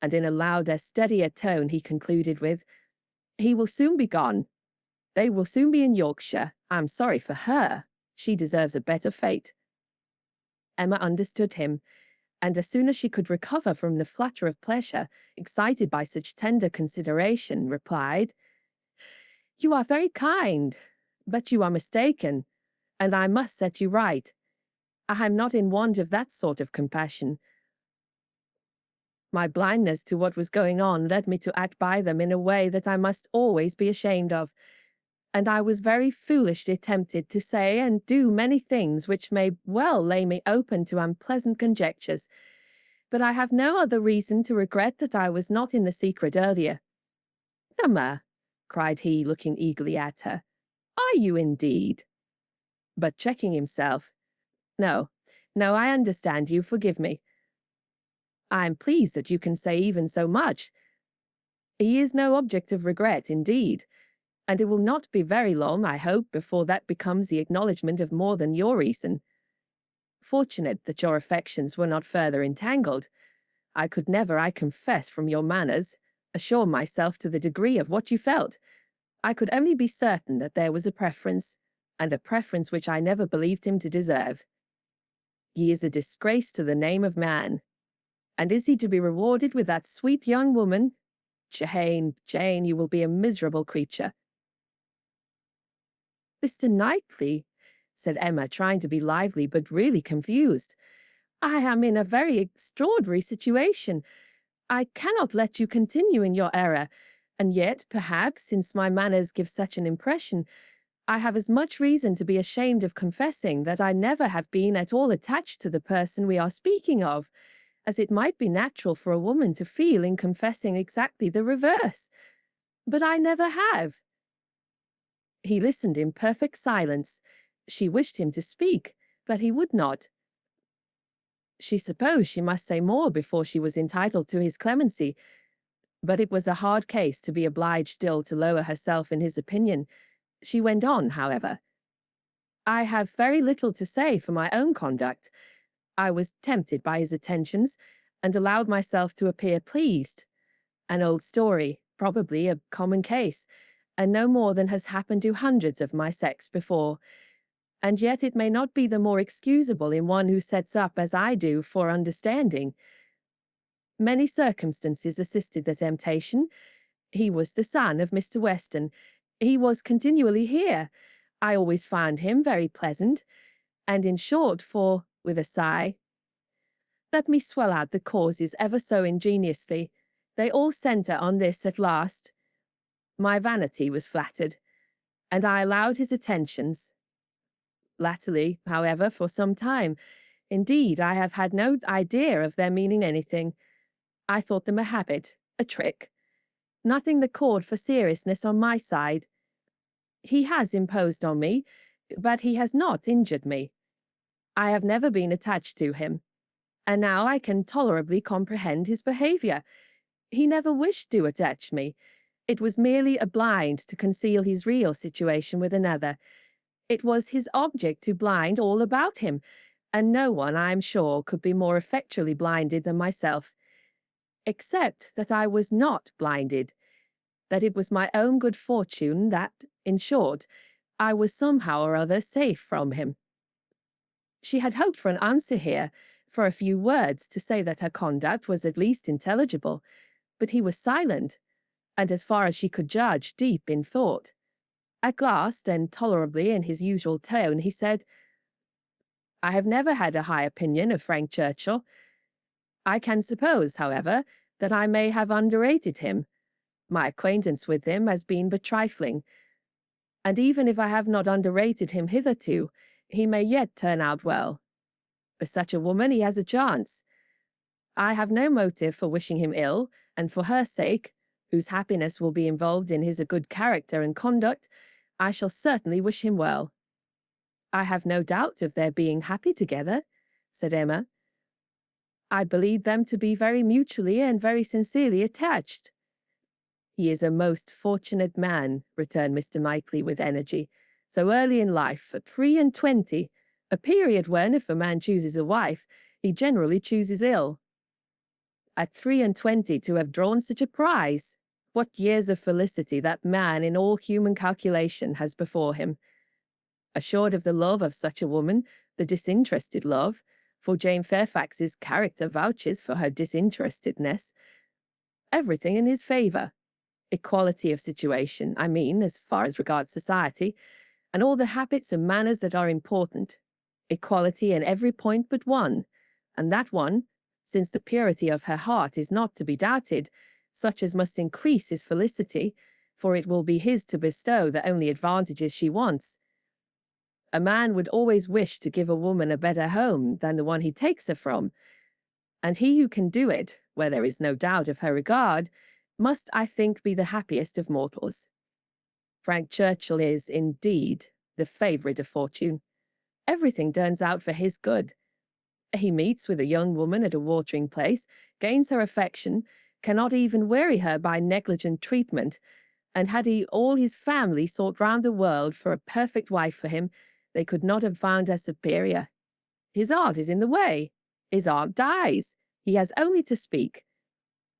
And in a louder, steadier tone he concluded with, "He will soon be gone. They will soon be in Yorkshire. I'm sorry for her. She deserves a better fate." Emma understood him, and as soon as she could recover from the flutter of pleasure excited by such tender consideration, replied, "You are very kind, but you are mistaken, and I must set you right. I am not in want of that sort of compassion. My blindness to what was going on led me to act by them in a way that I must always be ashamed of, and I was very foolishly tempted to say and do many things which may well lay me open to unpleasant conjectures, but I have no other reason to regret that I was not in the secret earlier." "Emma," cried he, looking eagerly at her, "are you indeed?" But checking himself, "No, no, I understand you, forgive me. I am pleased that you can say even so much. He is no object of regret, indeed, and it will not be very long, I hope, before that becomes the acknowledgment of more than your reason. Fortunate that your affections were not further entangled. I could never, I confess, from your manners, assure myself to the degree of what you felt. I could only be certain that there was a preference, and a preference which I never believed him to deserve. He is a disgrace to the name of man. And is he to be rewarded with that sweet young woman? Jane, Jane, you will be a miserable creature." "Mr. Knightley," said Emma, trying to be lively, but really confused, "I am in a very extraordinary situation. I cannot let you continue in your error, and yet, perhaps, since my manners give such an impression, I have as much reason to be ashamed of confessing that I never have been at all attached to the person we are speaking of, as it might be natural for a woman to feel in confessing exactly the reverse. But I never have." He listened in perfect silence. She wished him to speak, but he would not. She supposed she must say more before she was entitled to his clemency, but it was a hard case to be obliged still to lower herself in his opinion. She went on, however. "I have very little to say for my own conduct. I was tempted by his attentions, and allowed myself to appear pleased. An old story, probably a common case, and no more than has happened to hundreds of my sex before. And yet it may not be the more excusable in one who sets up, as I do, for understanding. Many circumstances assisted the temptation. He was the son of Mr. Weston. He was continually here. I always found him very pleasant. And in short, for," with a sigh, "let me swell out the causes ever so ingeniously, they all centre on this at last. My vanity was flattered, and I allowed his attentions. Latterly, however, for some time, indeed, I have had no idea of their meaning anything. I thought them a habit, a trick, nothing the cause for seriousness on my side. He has imposed on me, but he has not injured me. I have never been attached to him, and now I can tolerably comprehend his behaviour. He never wished to attach me. It was merely a blind to conceal his real situation with another. It was his object to blind all about him, and no one, I am sure, could be more effectually blinded than myself. Except that I was not blinded, that it was my own good fortune that, in short, I was somehow or other safe from him." She had hoped for an answer here, for a few words to say that her conduct was at least intelligible, but he was silent, and as far as she could judge, deep in thought. At last, and tolerably in his usual tone, he said, "I have never had a high opinion of Frank Churchill. I can suppose, however, that I may have underrated him. My acquaintance with him has been but trifling, and even if I have not underrated him hitherto, he may yet turn out well. With such a woman he has a chance. I have no motive for wishing him ill, and for her sake, whose happiness will be involved in his good character and conduct, I shall certainly wish him well." "I have no doubt of their being happy together," said Emma. "I believe them to be very mutually and very sincerely attached." He is a most fortunate man, returned Mr. Knightley with energy. So early in life, at 23, a period when, if a man chooses a wife, he generally chooses ill. At 23 to have drawn such a prize! What years of felicity that man in all human calculation has before him. Assured of the love of such a woman, the disinterested love, for Jane Fairfax's character vouches for her disinterestedness, everything in his favour. Equality of situation, I mean, as far as regards society, and all the habits and manners that are important. Equality in every point but one, and that one, since the purity of her heart is not to be doubted, such as must increase his felicity, for it will be his to bestow the only advantages she wants. A man would always wish to give a woman a better home than the one he takes her from, and he who can do it, where there is no doubt of her regard, must, I think, be the happiest of mortals. Frank Churchill is, indeed, the favourite of fortune. Everything turns out for his good. He meets with a young woman at a watering place, gains her affection, cannot even weary her by negligent treatment, and had he all his family sought round the world for a perfect wife for him, they could not have found her superior. His aunt is in the way. His aunt dies. He has only to speak.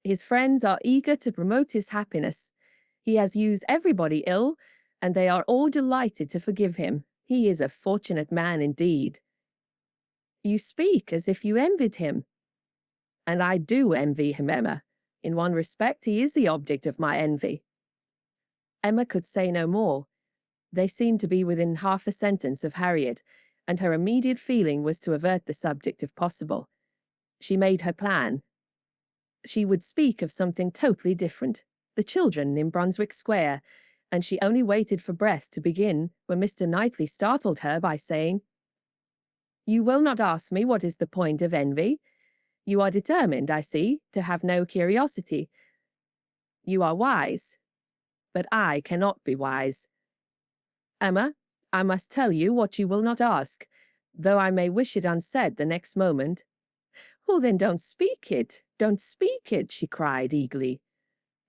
His friends are eager to promote his happiness. He has used everybody ill, and they are all delighted to forgive him. He is a fortunate man indeed. You speak as if you envied him. And I do envy him, Emma. In one respect, he is the object of my envy. Emma could say no more. They seemed to be within half a sentence of Harriet, and her immediate feeling was to avert the subject if possible. She made her plan. She would speak of something totally different, the children in Brunswick Square, and she only waited for breath to begin when Mr. Knightley startled her by saying, "You will not ask me what is the point of envy? You are determined, I see, to have no curiosity. You are wise, but I cannot be wise. Emma, I must tell you what you will not ask, though I may wish it unsaid the next moment." "Oh, then don't speak it, don't speak it," she cried eagerly.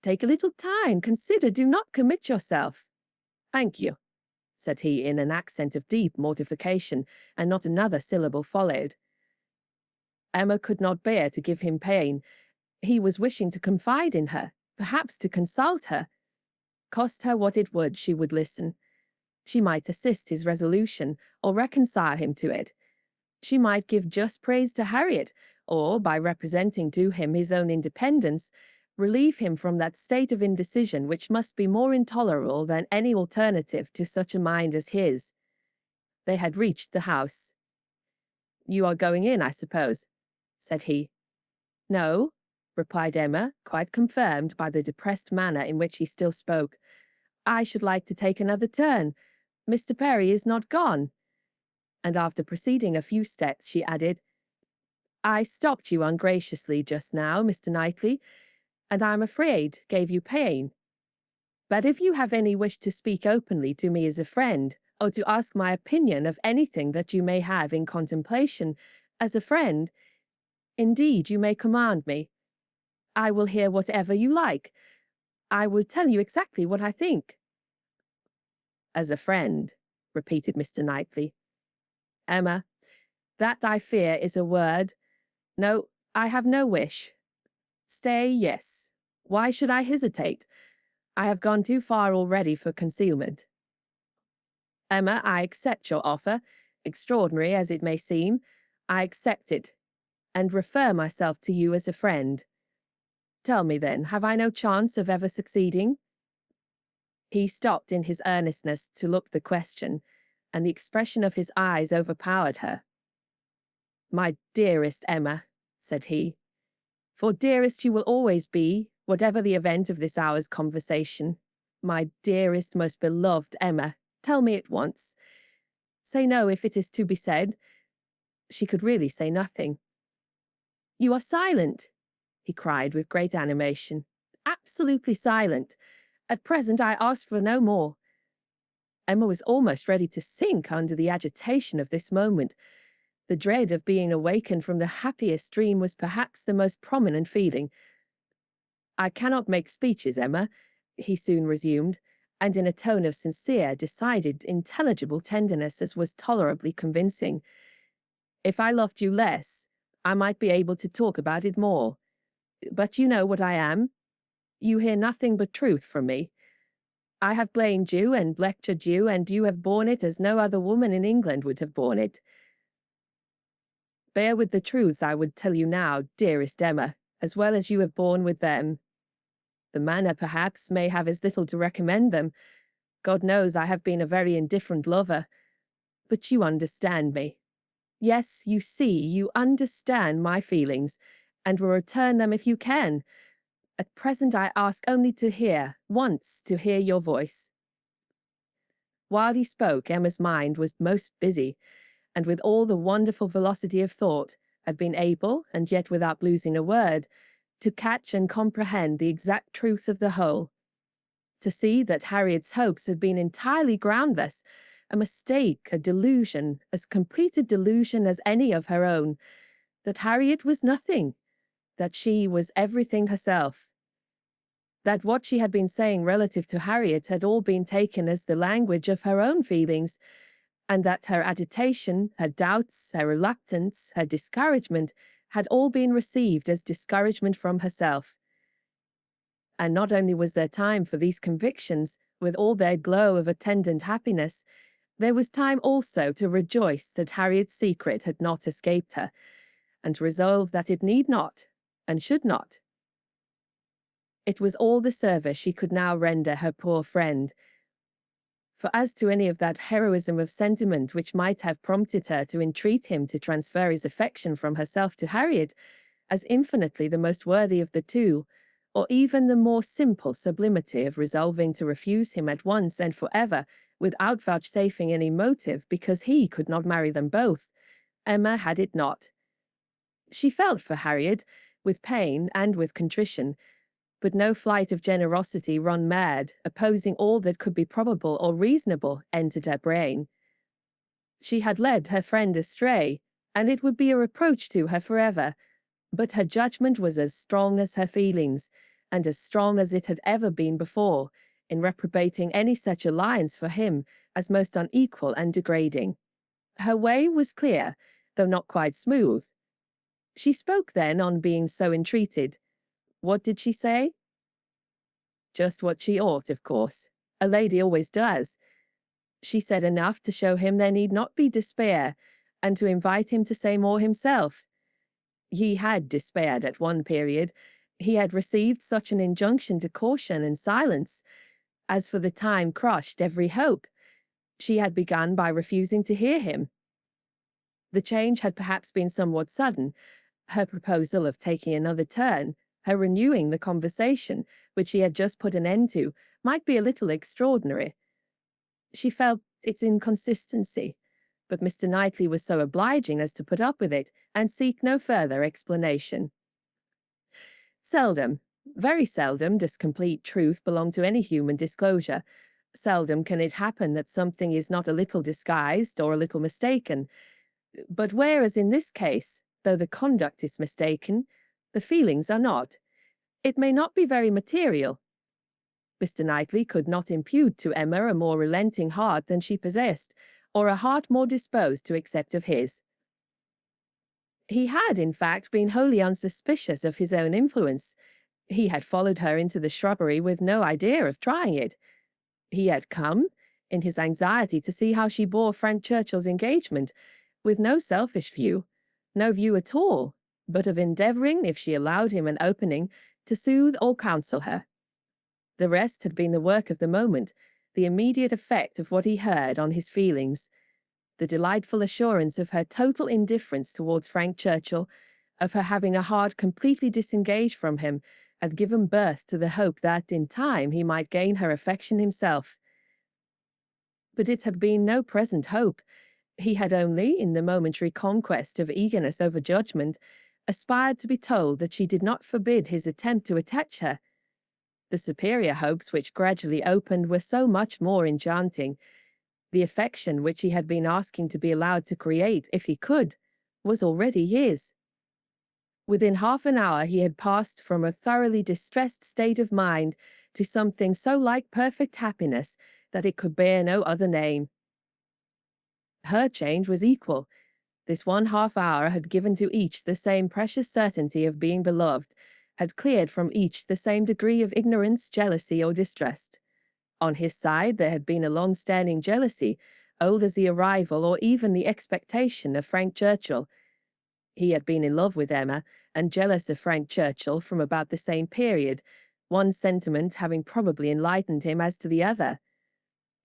"Take a little time, consider, do not commit yourself." "Thank you," said he in an accent of deep mortification, and not another syllable followed. Emma could not bear to give him pain. He was wishing to confide in her, perhaps to consult her. Cost her what it would, she would listen. She might assist his resolution, or reconcile him to it. She might give just praise to Harriet, or, by representing to him his own independence, relieve him from that state of indecision which must be more intolerable than any alternative to such a mind as his. They had reached the house. "You are going in, I suppose?" said he. "No," replied Emma, quite confirmed by the depressed manner in which he still spoke. "I should like to take another turn. Mr. Perry is not gone." And after proceeding a few steps, she added, "I stopped you ungraciously just now, Mr. Knightley, and I am afraid gave you pain. But if you have any wish to speak openly to me as a friend, or to ask my opinion of anything that you may have in contemplation, as a friend, indeed you may command me. I will hear whatever you like. I will tell you exactly what I think." "As a friend," repeated Mr. Knightley. "Emma, that I fear is a word. No, I have no wish. Stay, yes. Why should I hesitate? I have gone too far already for concealment. Emma, I accept your offer, extraordinary as it may seem. I accept it, and refer myself to you as a friend. Tell me then, have I no chance of ever succeeding?" He stopped in his earnestness to look the question, and the expression of his eyes overpowered her. "My dearest Emma," said he, "for dearest you will always be, whatever the event of this hour's conversation. My dearest, most beloved Emma, tell me at once. Say no if it is to be said." She could really say nothing. "You are silent," he cried with great animation. "Absolutely silent. At present I ask for no more." Emma was almost ready to sink under the agitation of this moment. The dread of being awakened from the happiest dream was perhaps the most prominent feeling. "I cannot make speeches, Emma, he soon resumed, and in a tone of sincere, decided, intelligible tenderness as was tolerably convincing. If I loved you less, I might be able to talk about it more. But you know what I am. You hear nothing but truth from me. I have blamed you and lectured you, and you have borne it as no other woman in England would have borne it. Bear with the truths I would tell you now, dearest Emma, as well as you have borne with them. The manner, perhaps, may have as little to recommend them. God knows I have been a very indifferent lover. But you understand me. Yes, you see, you understand my feelings, and will return them if you can. At present I ask only to hear, once to hear your voice. While he spoke, Emma's mind was most busy, and with all the wonderful velocity of thought, had been able, and yet without losing a word, to catch and comprehend the exact truth of the whole. To see that Harriet's hopes had been entirely groundless, a mistake, a delusion, as complete a delusion as any of her own, that Harriet was nothing, that she was everything herself, that what she had been saying relative to Harriet had all been taken as the language of her own feelings, and that her agitation, her doubts, her reluctance, her discouragement had all been received as discouragement from herself. And not only was there time for these convictions, with all their glow of attendant happiness, there was time also to rejoice that Harriet's secret had not escaped her, and to resolve that it need not, and should not. It was all the service she could now render her poor friend. For as to any of that heroism of sentiment which might have prompted her to entreat him to transfer his affection from herself to Harriet, as infinitely the most worthy of the two, or even the more simple sublimity of resolving to refuse him at once and for ever, without vouchsafing any motive, because he could not marry them both, Emma had it not. She felt for Harriet, with pain and with contrition, but no flight of generosity run mad, opposing all that could be probable or reasonable, entered her brain. She had led her friend astray, and it would be a reproach to her forever, but her judgment was as strong as her feelings, and as strong as it had ever been before, in reprobating any such alliance for him as most unequal and degrading. Her way was clear, though not quite smooth. She spoke then on being so entreated. What did she say? Just what she ought, of course. A lady always does. She said enough to show him there need not be despair, and to invite him to say more himself. He had despaired at one period. He had received such an injunction to caution and silence, as for the time crushed every hope. She had begun by refusing to hear him. The change had perhaps been somewhat sudden. Her proposal of taking another turn, her renewing the conversation, which she had just put an end to, might be a little extraordinary. She felt its inconsistency, but Mr. Knightley was so obliging as to put up with it, and seek no further explanation. Seldom, very seldom, does complete truth belong to any human disclosure. Seldom can it happen that something is not a little disguised or a little mistaken. But whereas in this case, though the conduct is mistaken, the feelings are not, it may not be very material. Mr. Knightley could not impute to Emma a more relenting heart than she possessed, or a heart more disposed to accept of his. He had, in fact, been wholly unsuspicious of his own influence. He had followed her into the shrubbery with no idea of trying it. He had come, in his anxiety to see how she bore Frank Churchill's engagement, with no selfish view, no view at all, but of endeavouring, if she allowed him an opening, to soothe or counsel her. The rest had been the work of the moment, the immediate effect of what he heard on his feelings, the delightful assurance of her total indifference towards Frank Churchill, of her having a heart completely disengaged from him, had given birth to the hope that, in time, he might gain her affection himself. But it had been no present hope. He had only, in the momentary conquest of eagerness over judgment, aspired to be told that she did not forbid his attempt to attach her. The superior hopes which gradually opened were so much more enchanting. The affection which he had been asking to be allowed to create, if he could, was already his. Within half an hour he had passed from a thoroughly distressed state of mind to something so like perfect happiness that it could bear no other name. Her change was equal. This 1/2 hour had given to each the same precious certainty of being beloved, had cleared from each the same degree of ignorance, jealousy, or distress. On his side, there had been a long-standing jealousy, old as the arrival or even the expectation of Frank Churchill. He had been in love with Emma and jealous of Frank Churchill from about the same period, one sentiment having probably enlightened him as to the other.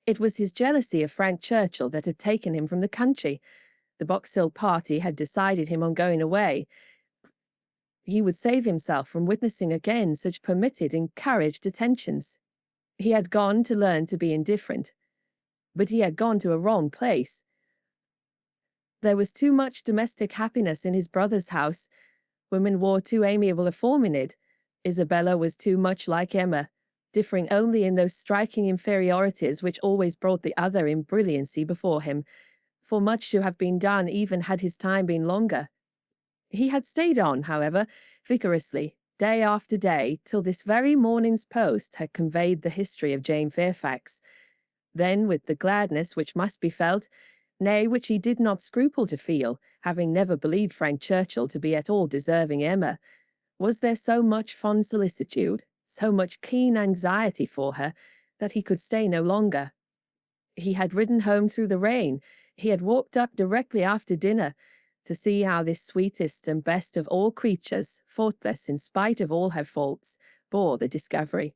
It was his jealousy of Frank Churchill that had taken him from the country. The Box Hill party had decided him on going away. He would save himself from witnessing again such permitted, encouraged attentions. He had gone to learn to be indifferent, but he had gone to a wrong place. There was too much domestic happiness in his brother's house. Women wore too amiable a form in it. Isabella was too much like Emma, differing only in those striking inferiorities which always brought the other in brilliancy before him, for much to have been done even had his time been longer. He had stayed on, however, vigorously, day after day, till this very morning's post had conveyed the history of Jane Fairfax. Then, with the gladness which must be felt, nay, which he did not scruple to feel, having never believed Frank Churchill to be at all deserving Emma, was there so much fond solicitude, so much keen anxiety for her, that he could stay no longer. He had ridden home through the rain. He had walked up directly after dinner, to see how this sweetest and best of all creatures, faultless in spite of all her faults, bore the discovery.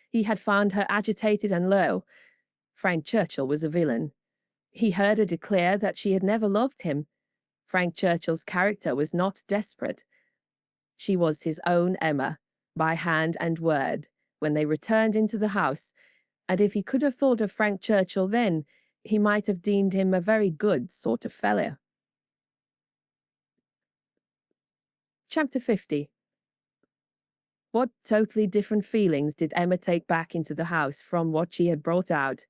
He had found her agitated and low. Frank Churchill was a villain. He heard her declare that she had never loved him. Frank Churchill's character was not desperate. She was his own Emma, by hand and word, when they returned into the house, and if he could have thought of Frank Churchill then, he might have deemed him a very good sort of fellow. Chapter 50. What totally different feelings did Emma take back into the house from what she had brought out?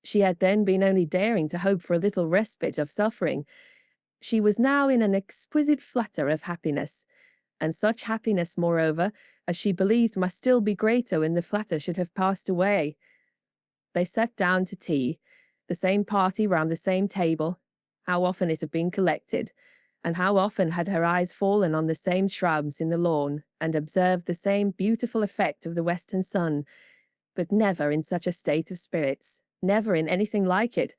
She had then been only daring to hope for a little respite of suffering. She was now in an exquisite flutter of happiness, and such happiness, moreover, as she believed must still be greater when the flutter should have passed away. They sat down to tea, the same party round the same table. How often it had been collected, and how often had her eyes fallen on the same shrubs in the lawn, and observed the same beautiful effect of the western sun, but never in such a state of spirits, never in anything like it,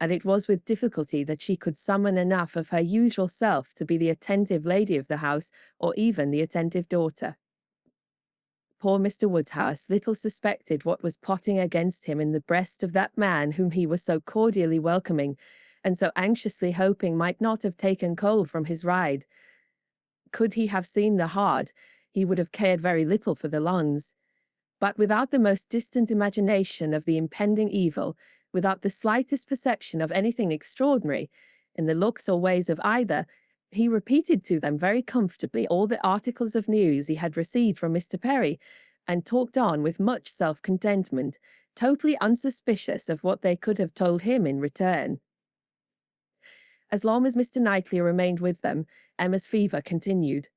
and it was with difficulty that she could summon enough of her usual self to be the attentive lady of the house, or even the attentive daughter. Poor Mr. Woodhouse little suspected what was plotting against him in the breast of that man whom he was so cordially welcoming, and so anxiously hoping might not have taken cold from his ride. Could he have seen the heart, he would have cared very little for the lungs. But without the most distant imagination of the impending evil, without the slightest perception of anything extraordinary in the looks or ways of either, he repeated to them very comfortably all the articles of news he had received from Mr. Perry, and talked on with much self-contentment, totally unsuspicious of what they could have told him in return. As long as Mr. Knightley remained with them, Emma's fever continued.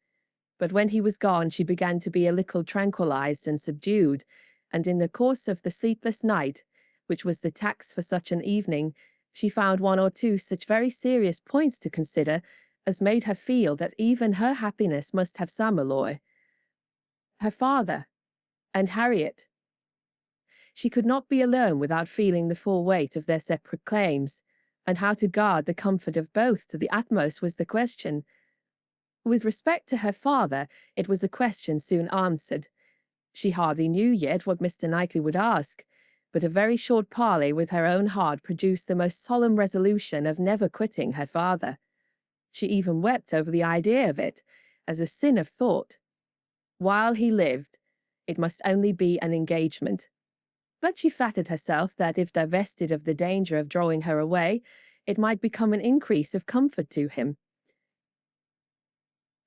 But when he was gone, she began to be a little tranquilized and subdued, and in the course of the sleepless night, which was the tax for such an evening, she found one or two such very serious points to consider as made her feel that even her happiness must have some alloy. Her father, and Harriet. She could not be alone without feeling the full weight of their separate claims, and how to guard the comfort of both to the utmost was the question. With respect to her father, it was a question soon answered. She hardly knew yet what Mr. Knightley would ask, but a very short parley with her own heart produced the most solemn resolution of never quitting her father. She even wept over the idea of it, as a sin of thought. While he lived, it must only be an engagement. But she flattered herself that if divested of the danger of drawing her away, it might become an increase of comfort to him.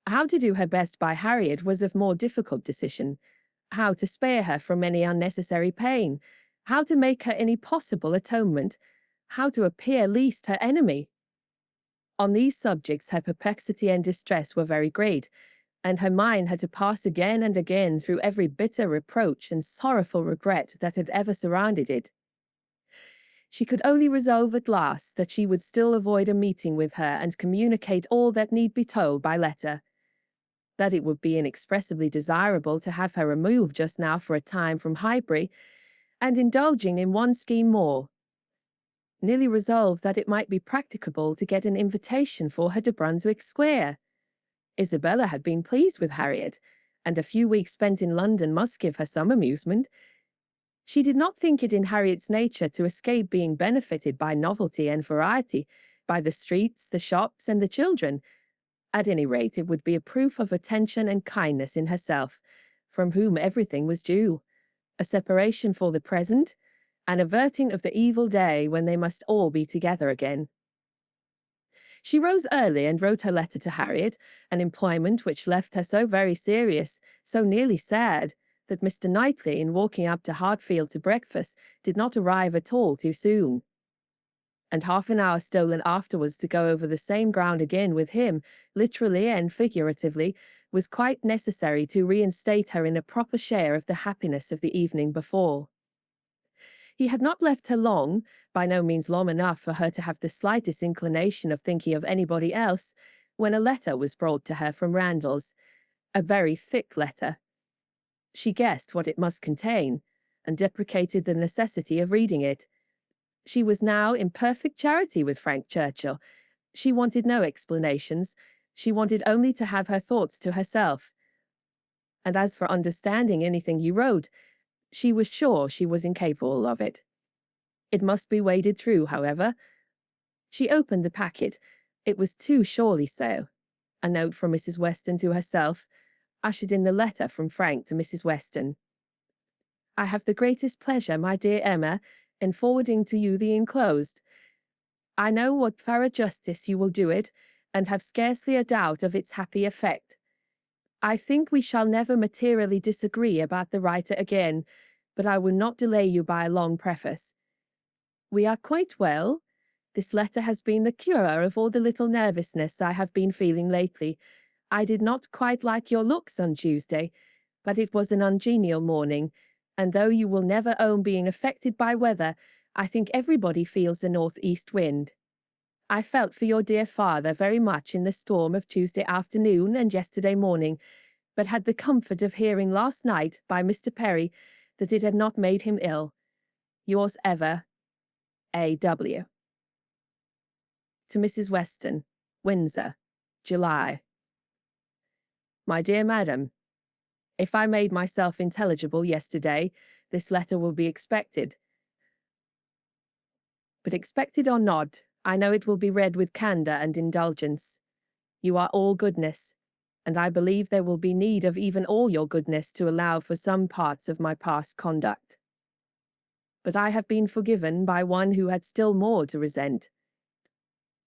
How to do her best by Harriet was of more difficult decision. How to spare her from any unnecessary pain, how to make her any possible atonement, how to appear least her enemy. On these subjects her perplexity and distress were very great, and her mind had to pass again and again through every bitter reproach and sorrowful regret that had ever surrounded it. She could only resolve at last that she would still avoid a meeting with her and communicate all that need be told by letter, that it would be inexpressibly desirable to have her removed just now for a time from Highbury, and indulging in one scheme more, nearly resolved that it might be practicable to get an invitation for her to Brunswick Square. Isabella had been pleased with Harriet, and a few weeks spent in London must give her some amusement. She did not think it in Harriet's nature to escape being benefited by novelty and variety, by the streets, the shops, and the children. At any rate, it would be a proof of attention and kindness in herself, from whom everything was due, a separation for the present, an averting of the evil day when they must all be together again. She rose early and wrote her letter to Harriet, an employment which left her so very serious, so nearly sad, that Mr. Knightley, in walking up to Hartfield to breakfast, did not arrive at all too soon. And half an hour stolen afterwards to go over the same ground again with him, literally and figuratively, was quite necessary to reinstate her in a proper share of the happiness of the evening before. He had not left her long, by no means long enough for her to have the slightest inclination of thinking of anybody else, when a letter was brought to her from Randalls, a very thick letter. She guessed what it must contain, and deprecated the necessity of reading it. She was now in perfect charity with Frank Churchill. She wanted no explanations. She wanted only to have her thoughts to herself. And as for understanding anything you wrote, she was sure she was incapable of it. It must be waded through, however. She opened the packet. It was too surely so. A note from Mrs. Weston to herself, ushered in the letter from Frank to Mrs. Weston. I have the greatest pleasure, my dear Emma, in forwarding to you the enclosed. I know what thorough justice you will do it, and have scarcely a doubt of its happy effect. I think we shall never materially disagree about the writer again, but I will not delay you by a long preface. We are quite well. This letter has been the cure of all the little nervousness I have been feeling lately. I did not quite like your looks on Tuesday, but it was an ungenial morning, and though you will never own being affected by weather, I think everybody feels the north-east wind. I felt for your dear father very much in the storm of Tuesday afternoon and yesterday morning, but had the comfort of hearing last night by Mr. Perry that it had not made him ill. Yours ever, A.W. To Mrs. Weston, Windsor, July. My dear Madam, if I made myself intelligible yesterday, this letter will be expected. But expected or not, I know it will be read with candour and indulgence. You are all goodness, and I believe there will be need of even all your goodness to allow for some parts of my past conduct. But I have been forgiven by one who had still more to resent.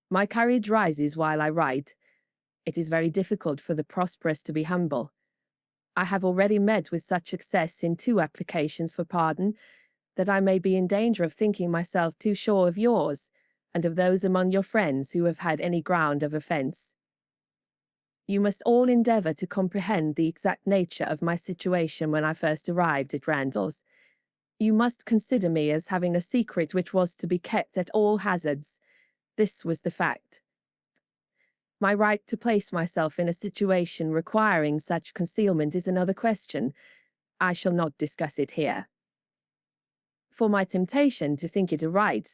My courage rises while I write. It is very difficult for the prosperous to be humble. I have already met with such success in 2 applications for pardon, that I may be in danger of thinking myself too sure of yours, and of those among your friends who have had any ground of offence. You must all endeavour to comprehend the exact nature of my situation when I first arrived at Randalls. You must consider me as having a secret which was to be kept at all hazards. This was the fact. My right to place myself in a situation requiring such concealment is another question. I shall not discuss it here. For my temptation to think it a right,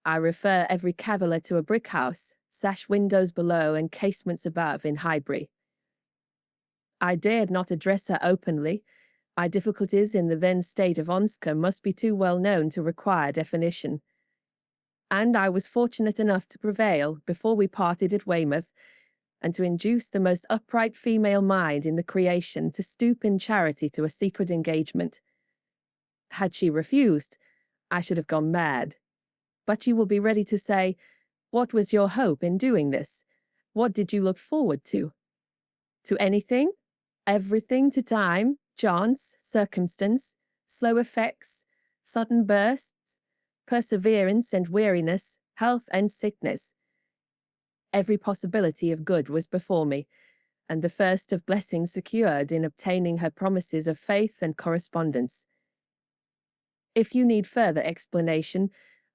I refer every caviller to a brick house, sash windows below and casements above in Highbury. I dared not address her openly. My difficulties in the then state of Onscombe must be too well known to require definition. And I was fortunate enough to prevail, before we parted at Weymouth, and to induce the most upright female mind in the creation to stoop in charity to a secret engagement. Had she refused, I should have gone mad. But you will be ready to say, what was your hope in doing this? What did you look forward to? To anything? Everything to time, chance, circumstance, slow effects, sudden bursts, perseverance and weariness, health and sickness. Every possibility of good was before me. and the first of blessings secured in obtaining her promises of faith and correspondence. If you need further explanation,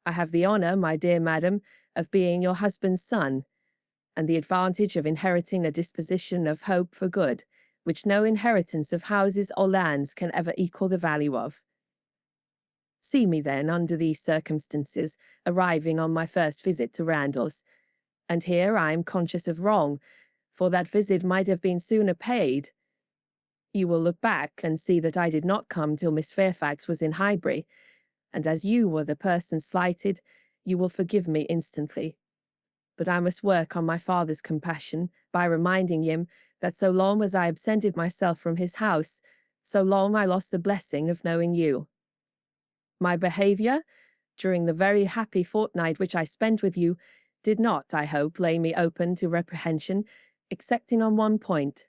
I have the honour, my dear madam, of being your husband's son, and the advantage of inheriting a disposition of hope for good, which no inheritance of houses or lands can ever equal the value of. See me then, under these circumstances, arriving on my first visit to Randalls, and here I am conscious of wrong, for that visit might have been sooner paid. You will look back and see that I did not come till Miss Fairfax was in Highbury, and as you were the person slighted, you will forgive me instantly. But I must work on my father's compassion by reminding him that so long as I absented myself from his house, so long I lost the blessing of knowing you. My behaviour, during the very happy fortnight which I spent with you, did not, I hope, lay me open to reprehension, excepting on one point.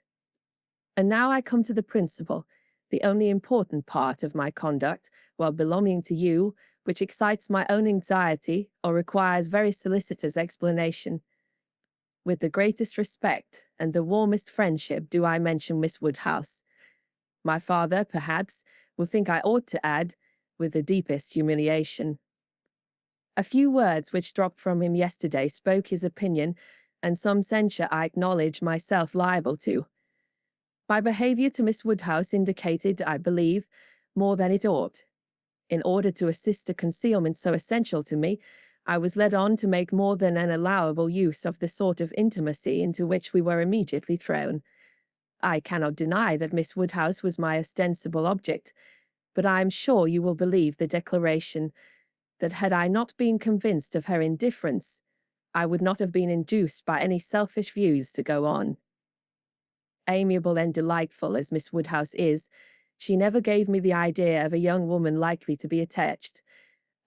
And now I come to the principal, the only important part of my conduct, while belonging to you, which excites my own anxiety or requires very solicitous explanation. With the greatest respect and the warmest friendship do I mention Miss Woodhouse. My father, perhaps, will think I ought to add, with the deepest humiliation. A few words which dropped from him yesterday spoke his opinion, and some censure I acknowledge myself liable to. My behaviour to Miss Woodhouse indicated, I believe, more than it ought. In order to assist a concealment so essential to me, I was led on to make more than an allowable use of the sort of intimacy into which we were immediately thrown. I cannot deny that Miss Woodhouse was my ostensible object, but I am sure you will believe the declaration that had I not been convinced of her indifference, I would not have been induced by any selfish views to go on. Amiable and delightful as Miss Woodhouse is, she never gave me the idea of a young woman likely to be attached,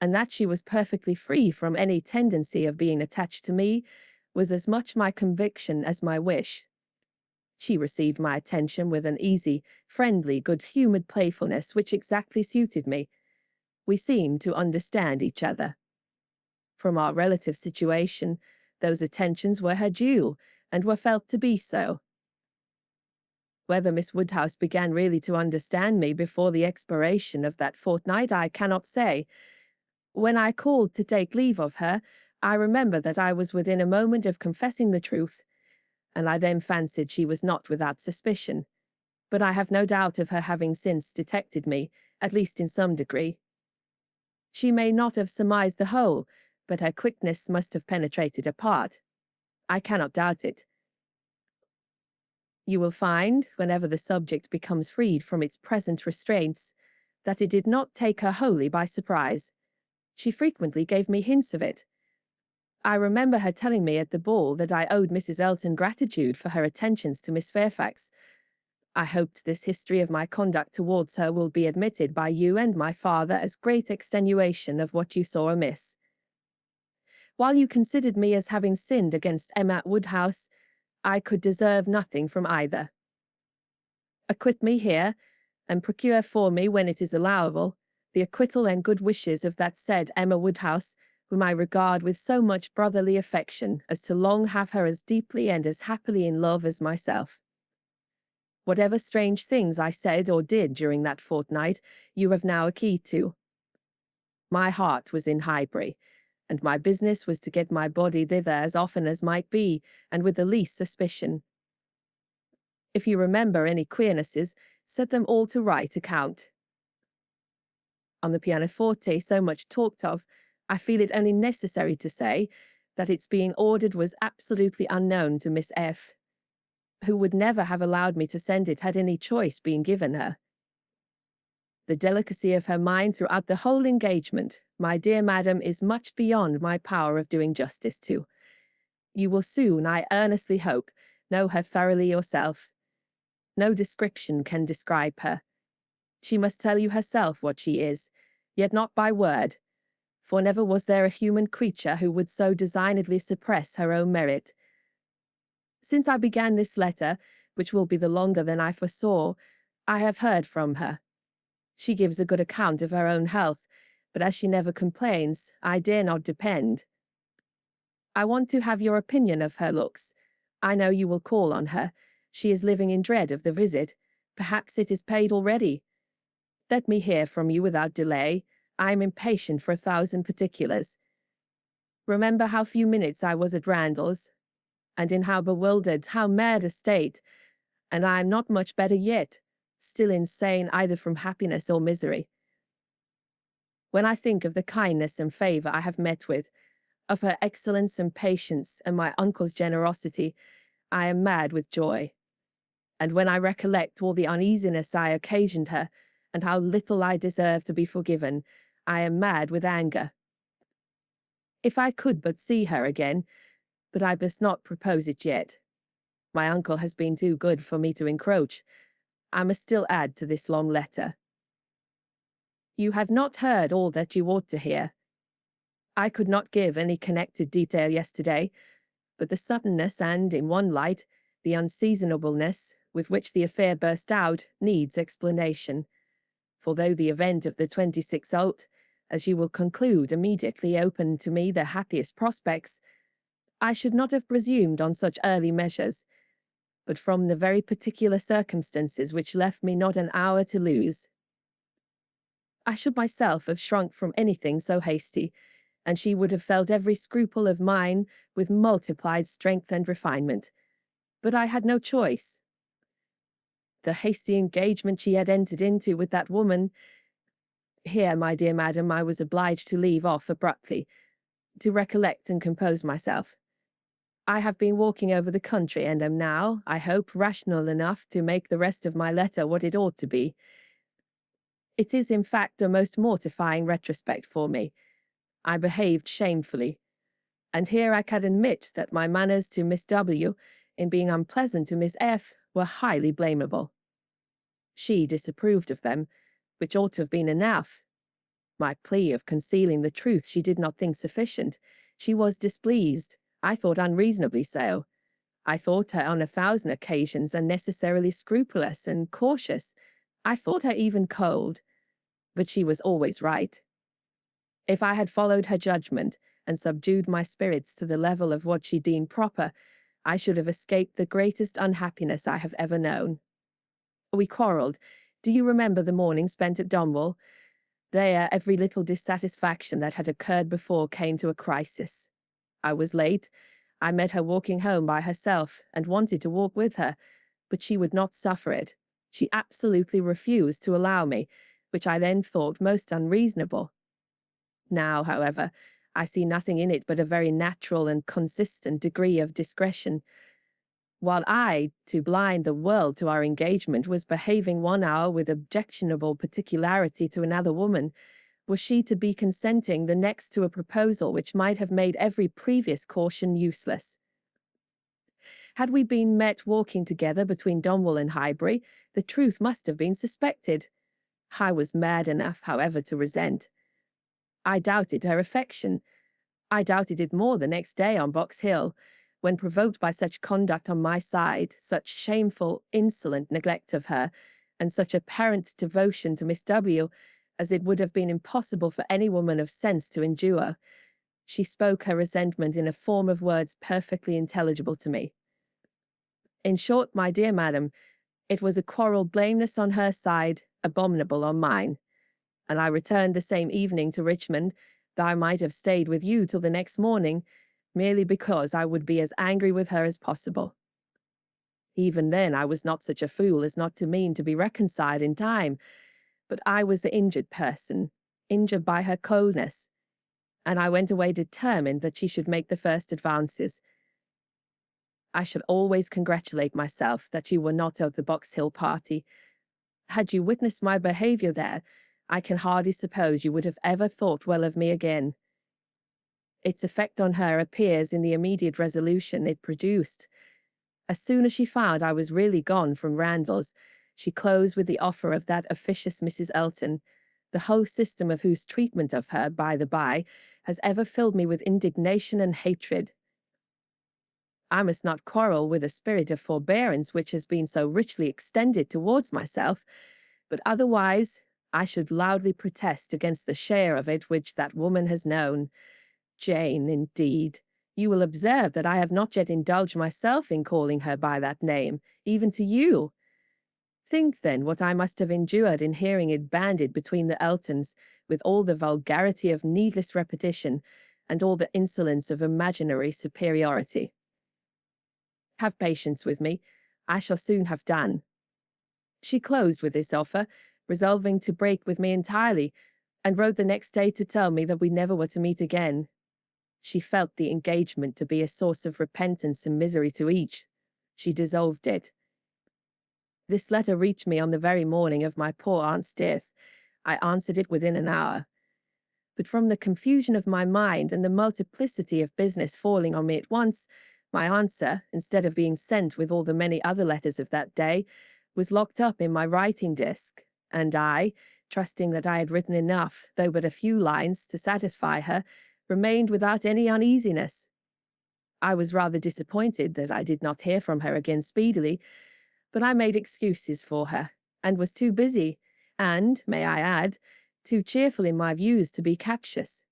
and that she was perfectly free from any tendency of being attached to me was as much my conviction as my wish. She received my attention with an easy, friendly, good-humoured playfulness which exactly suited me. We seemed to understand each other. From our relative situation, those attentions were her due, and were felt to be so. Whether Miss Woodhouse began really to understand me before the expiration of that fortnight, I cannot say. When I called to take leave of her, I remember that I was within a moment of confessing the truth, and I then fancied she was not without suspicion. But I have no doubt of her having since detected me, at least in some degree. She may not have surmised the whole, but her quickness must have penetrated a part. I cannot doubt it. You will find, whenever the subject becomes freed from its present restraints, that it did not take her wholly by surprise. She frequently gave me hints of it. I remember her telling me at the ball that I owed Mrs. Elton gratitude for her attentions to Miss Fairfax. I hoped this history of my conduct towards her will be admitted by you and my father as great extenuation of what you saw amiss. While you considered me as having sinned against Emma Woodhouse, I could deserve nothing from either. Acquit me here, and procure for me, when it is allowable, the acquittal and good wishes of that said Emma Woodhouse, whom I regard with so much brotherly affection as to long have her as deeply and as happily in love as myself. Whatever strange things I said or did during that fortnight, you have now a key to. My heart was in Highbury, and my business was to get my body thither as often as might be, and with the least suspicion. If you remember any queernesses, set them all to right account. On the pianoforte, so much talked of, I feel it only necessary to say that its being ordered was absolutely unknown to Miss F., who would never have allowed me to send it had any choice been given her. The delicacy of her mind throughout the whole engagement, my dear madam, is much beyond my power of doing justice to. You will soon, I earnestly hope, know her thoroughly yourself. No description can describe her. She must tell you herself what she is, yet not by word, for never was there a human creature who would so designedly suppress her own merit. Since I began this letter, which will be the longer than I foresaw, I have heard from her. She gives a good account of her own health, but as she never complains, I dare not depend. I want to have your opinion of her looks. I know you will call on her, She is living in dread of the visit. Perhaps it is paid already. Let me hear from you without delay. I am impatient for 1,000 particulars. Remember how few minutes I was at Randall's, and in how bewildered, how mad a state, and I am not much better yet, still insane either from happiness or misery. When I think of the kindness and favour I have met with, of her excellence and patience, and my uncle's generosity, I am mad with joy. And when I recollect all the uneasiness I occasioned her, and how little I deserve to be forgiven, I am mad with anger. If I could but see her again, but I must not propose it yet. My uncle has been too good for me to encroach. I must still add to this long letter. You have not heard all that you ought to hear. I could not give any connected detail yesterday, but the suddenness and, in one light, the unseasonableness with which the affair burst out needs explanation. For though the event of the 26th ult, as you will conclude, immediately opened to me the happiest prospects, I should not have presumed on such early measures, but from the very particular circumstances which left me not an hour to lose. I should myself have shrunk from anything so hasty, and she would have felt every scruple of mine with multiplied strength and refinement. But I had no choice. The hasty engagement she had entered into with that woman— Here, my dear madam, I was obliged to leave off abruptly, to recollect and compose myself. I have been walking over the country, and am now, I hope, rational enough to make the rest of my letter what it ought to be. It is, in fact, a most mortifying retrospect for me. I behaved shamefully, and here I can admit that my manners to Miss W, in being unpleasant to Miss F, were highly blamable. She disapproved of them, which ought to have been enough. My plea of concealing the truth she did not think sufficient. She was displeased, I thought unreasonably so. I thought her on 1,000 occasions unnecessarily scrupulous and cautious. I thought her even cold, but she was always right. If I had followed her judgment and subdued my spirits to the level of what she deemed proper, I should have escaped the greatest unhappiness I have ever known. We quarrelled. Do you remember the morning spent at Donwell? There, every little dissatisfaction that had occurred before came to a crisis. I was late. I met her walking home by herself, and wanted to walk with her, but she would not suffer it. She absolutely refused to allow me, which I then thought most unreasonable. Now, however, I see nothing in it but a very natural and consistent degree of discretion. While I, to blind the world to our engagement, was behaving 1 hour with objectionable particularity to another woman, was she to be consenting the next to a proposal which might have made every previous caution useless? Had we been met walking together between Donwell and Highbury, the truth must have been suspected. I was mad enough, however, to resent. I doubted her affection. I doubted it more the next day on Box Hill, when provoked by such conduct on my side, such shameful, insolent neglect of her, and such apparent devotion to Miss W, as it would have been impossible for any woman of sense to endure. She spoke her resentment in a form of words perfectly intelligible to me. In short, my dear madam, it was a quarrel blameless on her side, abominable on mine, and I returned the same evening to Richmond, though I might have stayed with you till the next morning, merely because I would be as angry with her as possible. Even then I was not such a fool as not to mean to be reconciled in time, but I was the injured person, injured by her coldness, and I went away determined that she should make the first advances. I should always congratulate myself that you were not of the Box Hill party. Had you witnessed my behaviour there, I can hardly suppose you would have ever thought well of me again. Its effect on her appears in the immediate resolution it produced. As soon as she found I was really gone from Randall's, she closed with the offer of that officious Mrs. Elton, the whole system of whose treatment of her, by the by, has ever filled me with indignation and hatred. I must not quarrel with a spirit of forbearance which has been so richly extended towards myself, but otherwise I should loudly protest against the share of it which that woman has known. Jane, indeed, You will observe that I have not yet indulged myself in calling her by that name, even to you. Think, then, what I must have endured in hearing it bandied between the Eltons, with all the vulgarity of needless repetition, and all the insolence of imaginary superiority. Have patience with me. I shall soon have done. She closed with this offer, resolving to break with me entirely, and wrote the next day to tell me that we never were to meet again. She felt the engagement to be a source of repentance and misery to each. She dissolved it. This letter reached me on the very morning of my poor aunt's death. I answered it within an hour. But from the confusion of my mind and the multiplicity of business falling on me at once, my answer, instead of being sent with all the many other letters of that day, was locked up in my writing desk, and I, trusting that I had written enough, though but a few lines, to satisfy her, remained without any uneasiness. I was rather disappointed that I did not hear from her again speedily, but I made excuses for her, and was too busy, and, may I add, too cheerful in my views to be captious.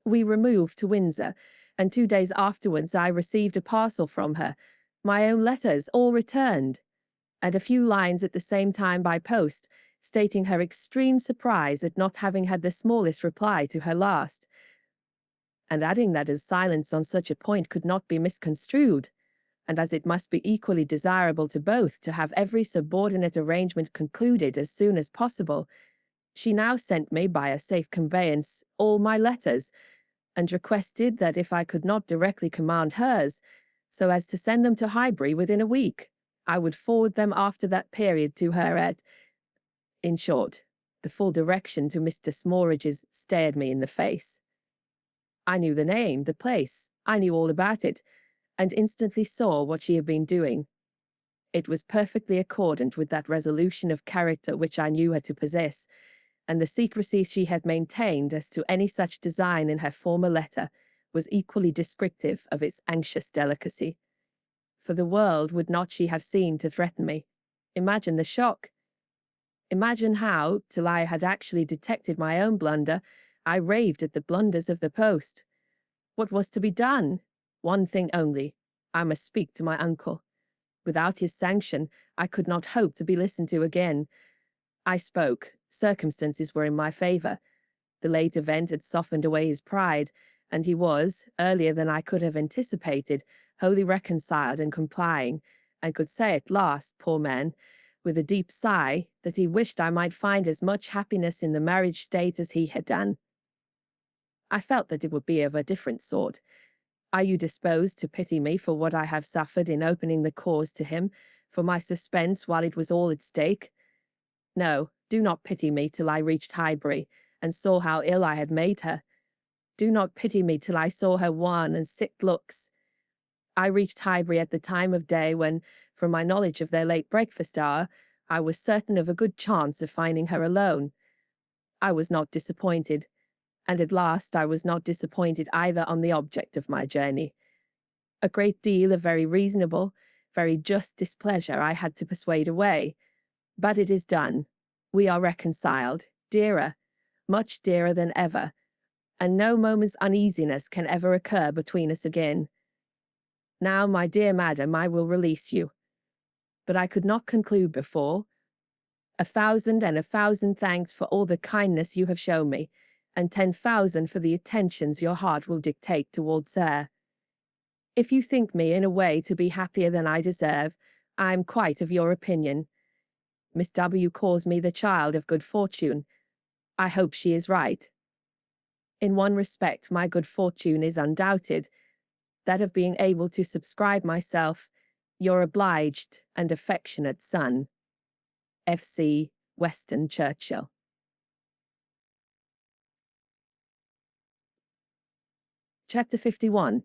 We removed to Windsor, and 2 days afterwards I received a parcel from her, my own letters, all returned, and a few lines at the same time by post, stating her extreme surprise at not having had the smallest reply to her last, and adding that as silence on such a point could not be misconstrued, and as it must be equally desirable to both to have every subordinate arrangement concluded as soon as possible, she now sent me by a safe conveyance all my letters, and requested that if I could not directly command hers, so as to send them to Highbury within a week, I would forward them after that period to her in short, the full direction to Mr. Smoridge's stared me in the face. I knew the name, the place, I knew all about it, and instantly saw what she had been doing. It was perfectly accordant with that resolution of character which I knew her to possess, and the secrecy she had maintained as to any such design in her former letter was equally descriptive of its anxious delicacy. For the world would not she have seemed to threaten me. Imagine the shock. Imagine how, till I had actually detected my own blunder, I raved at the blunders of the post. What was to be done? One thing only. I must speak to my uncle. Without his sanction, I could not hope to be listened to again. I spoke. Circumstances were in my favour. The late event had softened away his pride, and he was, earlier than I could have anticipated, wholly reconciled and complying, and could say at last, poor man, with a deep sigh, that he wished I might find as much happiness in the marriage state as he had done. I felt that it would be of a different sort. Are you disposed to pity me for what I have suffered in opening the cause to him, for my suspense while it was all at stake? No, do not pity me till I reached Highbury, and saw how ill I had made her. Do not pity me till I saw her wan and sick looks. I reached Highbury at the time of day when, from my knowledge of their late breakfast hour, I was certain of a good chance of finding her alone. I was not disappointed, and at last I was not disappointed either on the object of my journey. A great deal of very reasonable, very just displeasure I had to persuade away. But it is done. We are reconciled, dearer, much dearer than ever, and no moment's uneasiness can ever occur between us again. Now, my dear madam, I will release you. But I could not conclude before. 1,000 thanks for all the kindness you have shown me, and 10,000 for the attentions your heart will dictate towards her. If you think me in a way to be happier than I deserve, I am quite of your opinion. Miss W. calls me the child of good fortune. I hope she is right. In one respect my good fortune is undoubted, that of being able to subscribe myself your obliged and affectionate son, F.C. Weston Churchill. Chapter 51.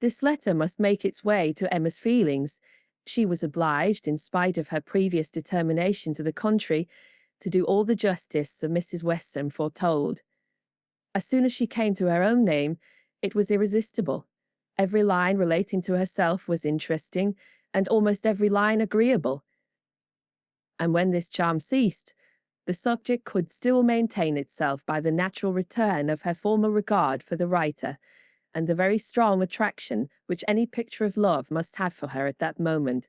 This letter must make its way to Emma's feelings. She was obliged, in spite of her previous determination to the contrary, to do all the justice of Mrs. Weston foretold. As soon as she came to her own name, it was irresistible. Every line relating to herself was interesting, and almost every line agreeable. And when this charm ceased, the subject could still maintain itself by the natural return of her former regard for the writer, and the very strong attraction which any picture of love must have for her at that moment.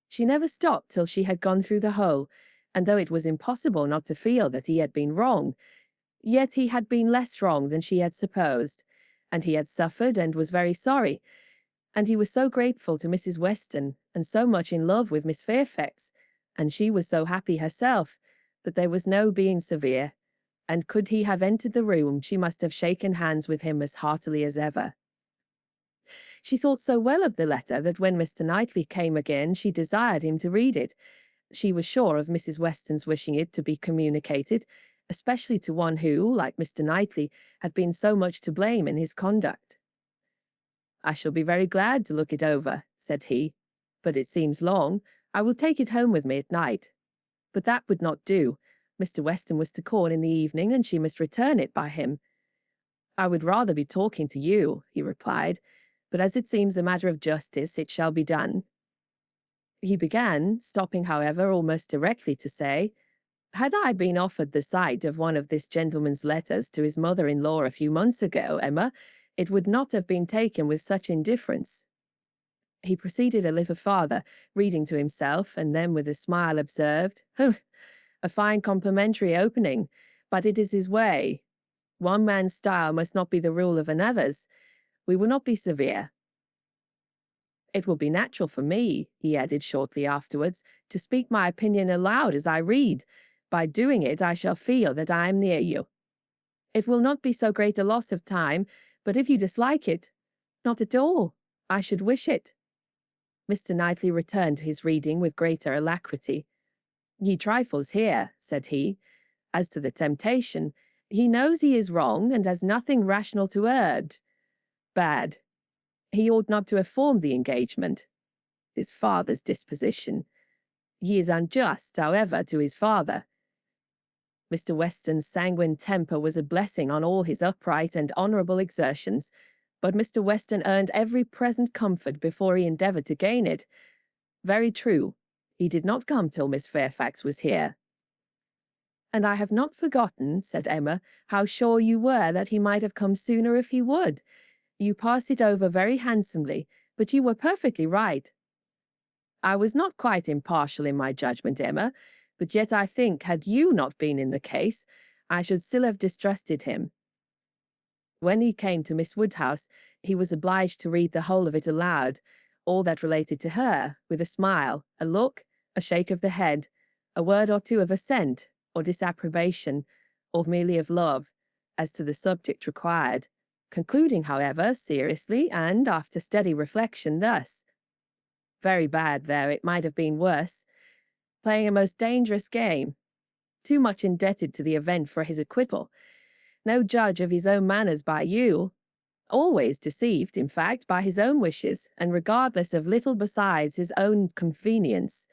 She never stopped till she had gone through the whole, and though it was impossible not to feel that he had been wrong, yet he had been less wrong than she had supposed, and he had suffered and was very sorry, and he was so grateful to Mrs. Weston, and so much in love with Miss Fairfax, and she was so happy herself, that there was no being severe, and could he have entered the room, she must have shaken hands with him as heartily as ever. She thought so well of the letter that when Mr. Knightley came again, she desired him to read it. She was sure of Mrs. Weston's wishing it to be communicated, especially to one who, like Mr. Knightley, had been so much to blame in his conduct. "I shall be very glad to look it over," said he, "but it seems long. I will take it home with me at night." But that would not do. Mr. Weston was to call in the evening, and she must return it by him. "I would rather be talking to you," he replied, "but as it seems a matter of justice, it shall be done." He began, stopping, however, almost directly to say, "Had I been offered the sight of one of this gentleman's letters to his mother-in-law a few months ago, Emma, it would not have been taken with such indifference." He proceeded a little farther, reading to himself, and then with a smile observed, "A fine complimentary opening, but it is his way. One man's style must not be the rule of another's. We will not be severe. It will be natural for me," he added shortly afterwards, "to speak my opinion aloud as I read. By doing it, I shall feel that I am near you. It will not be so great a loss of time, but if you dislike it—" "Not at all. I should wish it." Mr. Knightley returned to his reading with greater alacrity. "He trifles here," said he. "As to the temptation, he knows he is wrong, and has nothing rational to urge. Bad. He ought not to have formed the engagement. His father's disposition. He is unjust, however, to his father." Mr. Weston's sanguine temper was a blessing on all his upright and honourable exertions, but Mr. Weston earned every present comfort before he endeavoured to gain it. Very true, he did not come till Miss Fairfax was here. "And I have not forgotten," said Emma, "how sure you were that he might have come sooner if he would. You pass it over very handsomely, but you were perfectly right." "I was not quite impartial in my judgment, Emma, but yet I think, had you not been in the case, I should still have distrusted him." When he came to Miss Woodhouse, he was obliged to read the whole of it aloud, all that related to her, with a smile, a look, a shake of the head, a word or two of assent, or disapprobation, or merely of love, as to the subject required, concluding, however, seriously, and after steady reflection, thus: "Very bad there, it might have been worse. Playing a most dangerous game. Too much indebted to the event for his acquittal. No judge of his own manners by you. Always deceived, in fact, by his own wishes, and regardless of little besides his own convenience.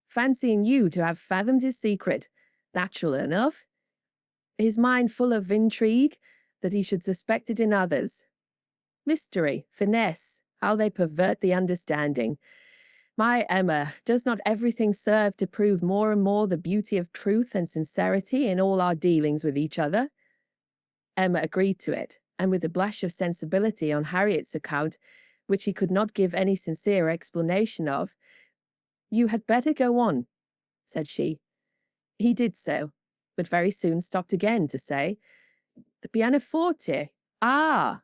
Fancying you to have fathomed his secret. Natural enough. His mind full of intrigue, that he should suspect it in others. Mystery, finesse, how they pervert the understanding. My Emma, does not everything serve to prove more and more the beauty of truth and sincerity in all our dealings with each other?" Emma agreed to it, and with a blush of sensibility on Harriet's account, which he could not give any sincere explanation of. "You had better go on," said she. He did so, but very soon stopped again to say, "The pianoforte, ah!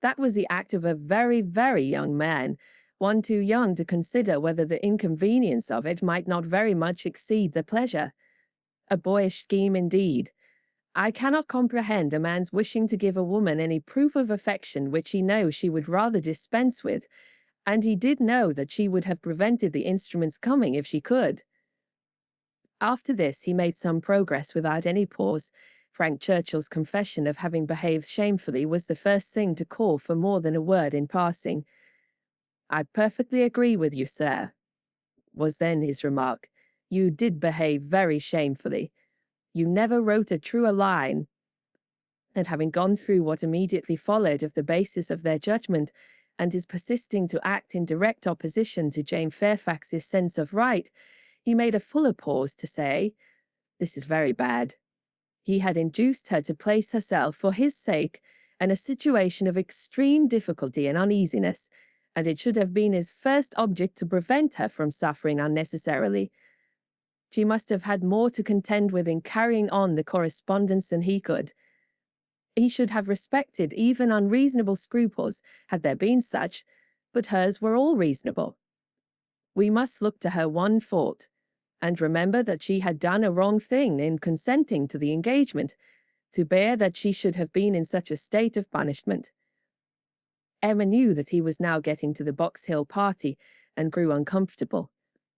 That was the act of a very, very young man, one too young to consider whether the inconvenience of it might not very much exceed the pleasure. A boyish scheme indeed. I cannot comprehend a man's wishing to give a woman any proof of affection which he knows she would rather dispense with, and he did know that she would have prevented the instrument's coming if she could." After this he made some progress without any pause. Frank Churchill's confession of having behaved shamefully was the first thing to call for more than a word in passing. "I perfectly agree with you, sir," was then his remark. "You did behave very shamefully. You never wrote a truer line." And having gone through what immediately followed of the basis of their judgment, and his persisting to act in direct opposition to Jane Fairfax's sense of right, he made a fuller pause to say, This is very bad. He had induced her to place herself, for his sake, in a situation of extreme difficulty and uneasiness, and it should have been his first object to prevent her from suffering unnecessarily. She must have had more to contend with in carrying on the correspondence than he could. He should have respected even unreasonable scruples, had there been such, but hers were all reasonable. We must look to her one fault, and remember that she had done a wrong thing in consenting to the engagement, to bear that she should have been in such a state of punishment. Emma knew that he was now getting to the Box Hill party, and grew uncomfortable.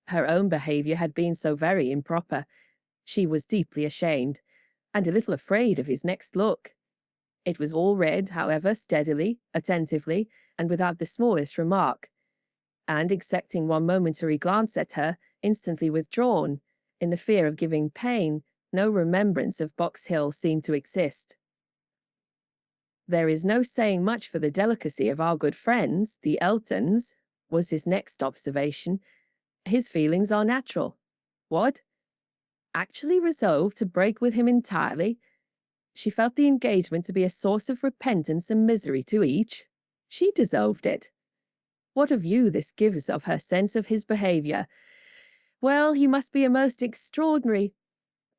Her own behaviour had been so very improper. She was deeply ashamed, and a little afraid of his next look. It was all read, however, steadily, attentively, and without the smallest remark, and, excepting one momentary glance at her, instantly withdrawn, in the fear of giving pain, no remembrance of Box Hill seemed to exist. There is no saying much for the delicacy of our good friends, the Eltons, was his next observation. His feelings are natural. What? Actually resolved to break with him entirely? She felt the engagement to be a source of repentance and misery to each. She deserved it. What a view this gives of her sense of his behaviour. Well, he must be a most extraordinary—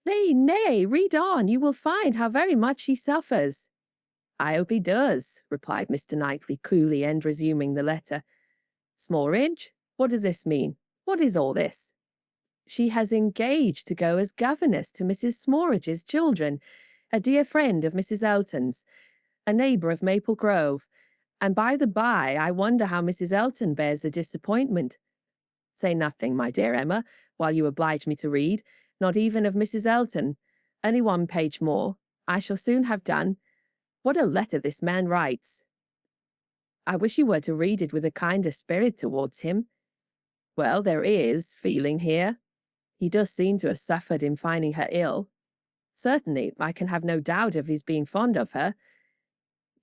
Nay, nay, read on, you will find how very much he suffers. I hope he does, replied Mr. Knightley coolly, and resuming the letter. Smaridge, what does this mean? What is all this? She has engaged to go as governess to Mrs. Smaridge's children, a dear friend of Mrs. Elton's, a neighbour of Maple Grove, and by the by, I wonder how Mrs. Elton bears the disappointment. Say nothing, my dear Emma, while you oblige me to read, not even of Mrs. Elton. Only one page more. I shall soon have done. What a letter this man writes! I wish you were to read it with a kinder spirit towards him. Well, there is feeling here. He does seem to have suffered in finding her ill. Certainly, I can have no doubt of his being fond of her.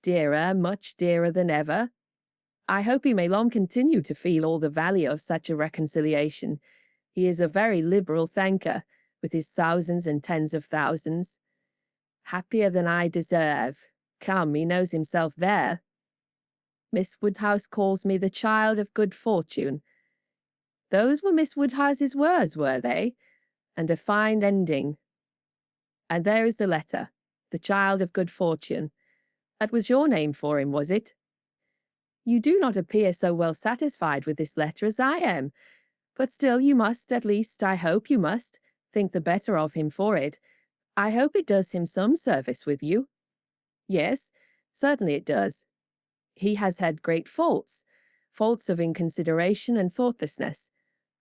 Dearer, much dearer than ever. I hope he may long continue to feel all the value of such a reconciliation. He is a very liberal thanker, with his thousands and tens of thousands. Happier than I deserve. Come, he knows himself there. Miss Woodhouse calls me the child of good fortune. Those were Miss Woodhouse's words, were they? And a fine ending. And there is the letter, the child of good fortune. That was your name for him, was it? You do not appear so well satisfied with this letter as I am, but still you must, at least, I hope you must, think the better of him for it. I hope it does him some service with you. Yes, certainly it does. He has had great faults, faults of inconsideration and thoughtlessness,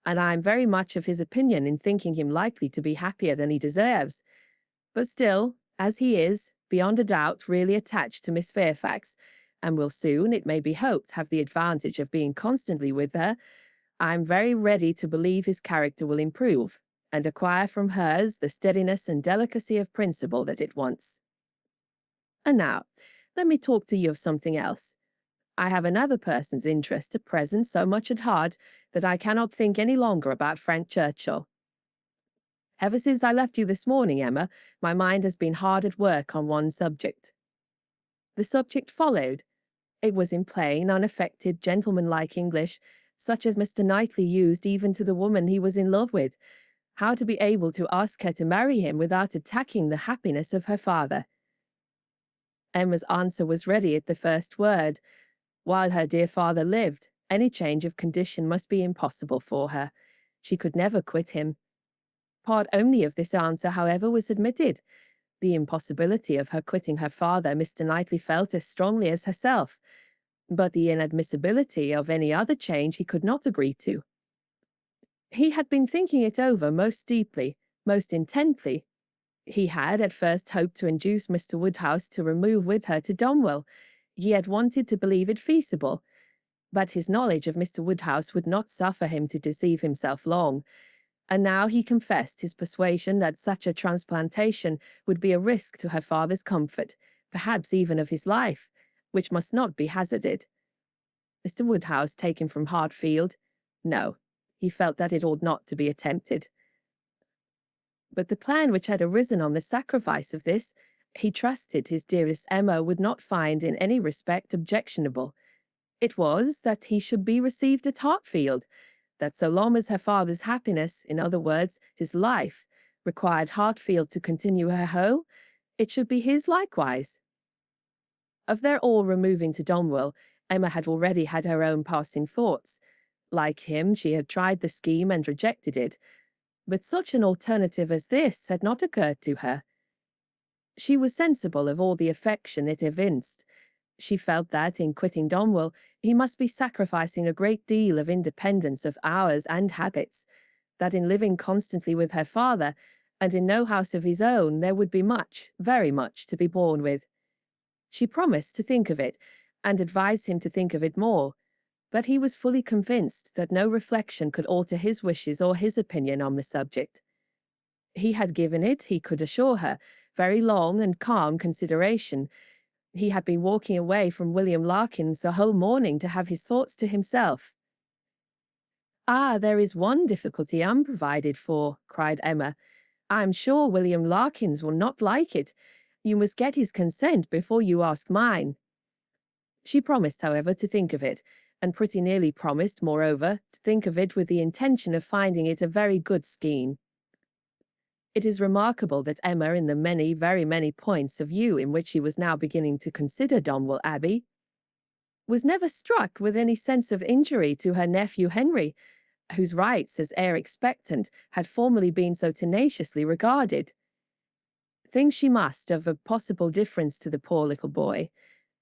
and I am very much of his opinion in thinking him likely to be happier than he deserves. But still, as he is, beyond a doubt, really attached to Miss Fairfax, and will soon, it may be hoped, have the advantage of being constantly with her, I am very ready to believe his character will improve, and acquire from hers the steadiness and delicacy of principle that it wants. And now, let me talk to you of something else. I have another person's interest at present so much at heart that I cannot think any longer about Frank Churchill. Ever since I left you this morning, Emma, my mind has been hard at work on one subject. The subject followed. It was in plain, unaffected, gentlemanlike English, such as Mr. Knightley used even to the woman he was in love with, how to be able to ask her to marry him without attacking the happiness of her father. Emma's answer was ready at the first word. While her dear father lived, any change of condition must be impossible for her. She could never quit him. Part only of this answer, however, was admitted. The impossibility of her quitting her father Mr. Knightley felt as strongly as herself, but the inadmissibility of any other change he could not agree to. He had been thinking it over most deeply, most intently. He had at first hoped to induce Mr. Woodhouse to remove with her to Donwell. He had wanted to believe it feasible, but his knowledge of Mr. Woodhouse would not suffer him to deceive himself long, and now he confessed his persuasion that such a transplantation would be a risk to her father's comfort, perhaps even of his life, which must not be hazarded. Mr. Woodhouse taken from Hartfield? No, he felt that it ought not to be attempted. But the plan which had arisen on the sacrifice of this, he trusted his dearest Emma would not find in any respect objectionable. It was that he should be received at Hartfield, that so long as her father's happiness, in other words, his life, required Hartfield to continue her home, it should be his likewise. Of their all removing to Donwell, Emma had already had her own passing thoughts. Like him, she had tried the scheme and rejected it, but such an alternative as this had not occurred to her. She was sensible of all the affection it evinced. She felt that, in quitting Donwell, he must be sacrificing a great deal of independence of hours and habits, that in living constantly with her father, and in no house of his own, there would be much, very much, to be borne with. She promised to think of it, and advised him to think of it more, but he was fully convinced that no reflection could alter his wishes or his opinion on the subject. He had given it, he could assure her, very long and calm consideration. He had been walking away from William Larkins the whole morning to have his thoughts to himself. "Ah, there is one difficulty unprovided for," cried Emma. "I am sure William Larkins will not like it. You must get his consent before you ask mine." She promised, however, to think of it, and pretty nearly promised, moreover, to think of it with the intention of finding it a very good scheme. It is remarkable that Emma, in the many, very many points of view in which she was now beginning to consider Donwell Abbey, was never struck with any sense of injury to her nephew Henry, whose rights as heir expectant had formerly been so tenaciously regarded. Think she must of a possible difference to the poor little boy,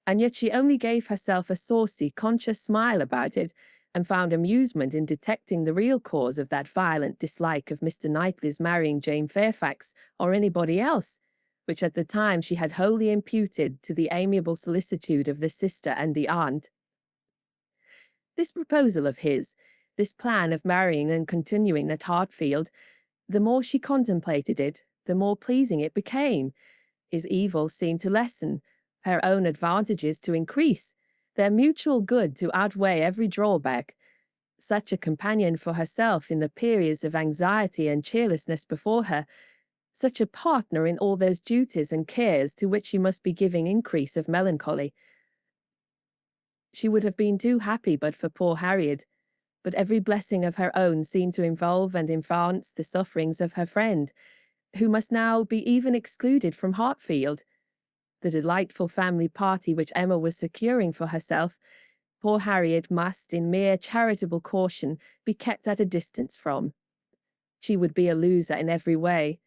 and yet she only gave herself a saucy, conscious smile about it, and found amusement in detecting the real cause of that violent dislike of Mr. Knightley's marrying Jane Fairfax or anybody else, which at the time she had wholly imputed to the amiable solicitude of the sister and the aunt. This proposal of his, this plan of marrying and continuing at Hartfield, the more she contemplated it, the more pleasing it became. His evils seemed to lessen, her own advantages to increase, their mutual good to outweigh every drawback. Such a companion for herself in the periods of anxiety and cheerlessness before her, such a partner in all those duties and cares to which she must be giving increase of melancholy. She would have been too happy but for poor Harriet, but every blessing of her own seemed to involve and advance the sufferings of her friend, who must now be even excluded from Hartfield. The delightful family party which Emma was securing for herself, poor Harriet must, in mere charitable caution, be kept at a distance from. She would be a loser in every way.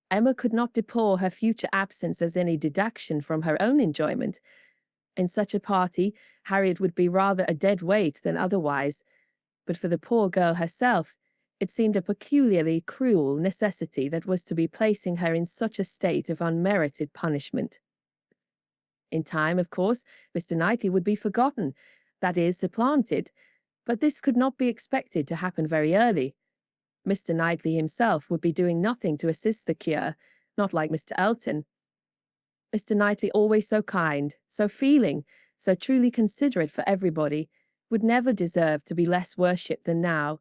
Emma could not deplore her future absence as any deduction from her own enjoyment. In such a party, Harriet would be rather a dead weight than otherwise, but for the poor girl herself, it seemed a peculiarly cruel necessity that was to be placing her in such a state of unmerited punishment. In time, of course, Mr. Knightley would be forgotten, that is, supplanted, but this could not be expected to happen very early. Mr. Knightley himself would be doing nothing to assist the cure, not like Mr. Elton. Mr. Knightley, always so kind, so feeling, so truly considerate for everybody, would never deserve to be less worshipped than now,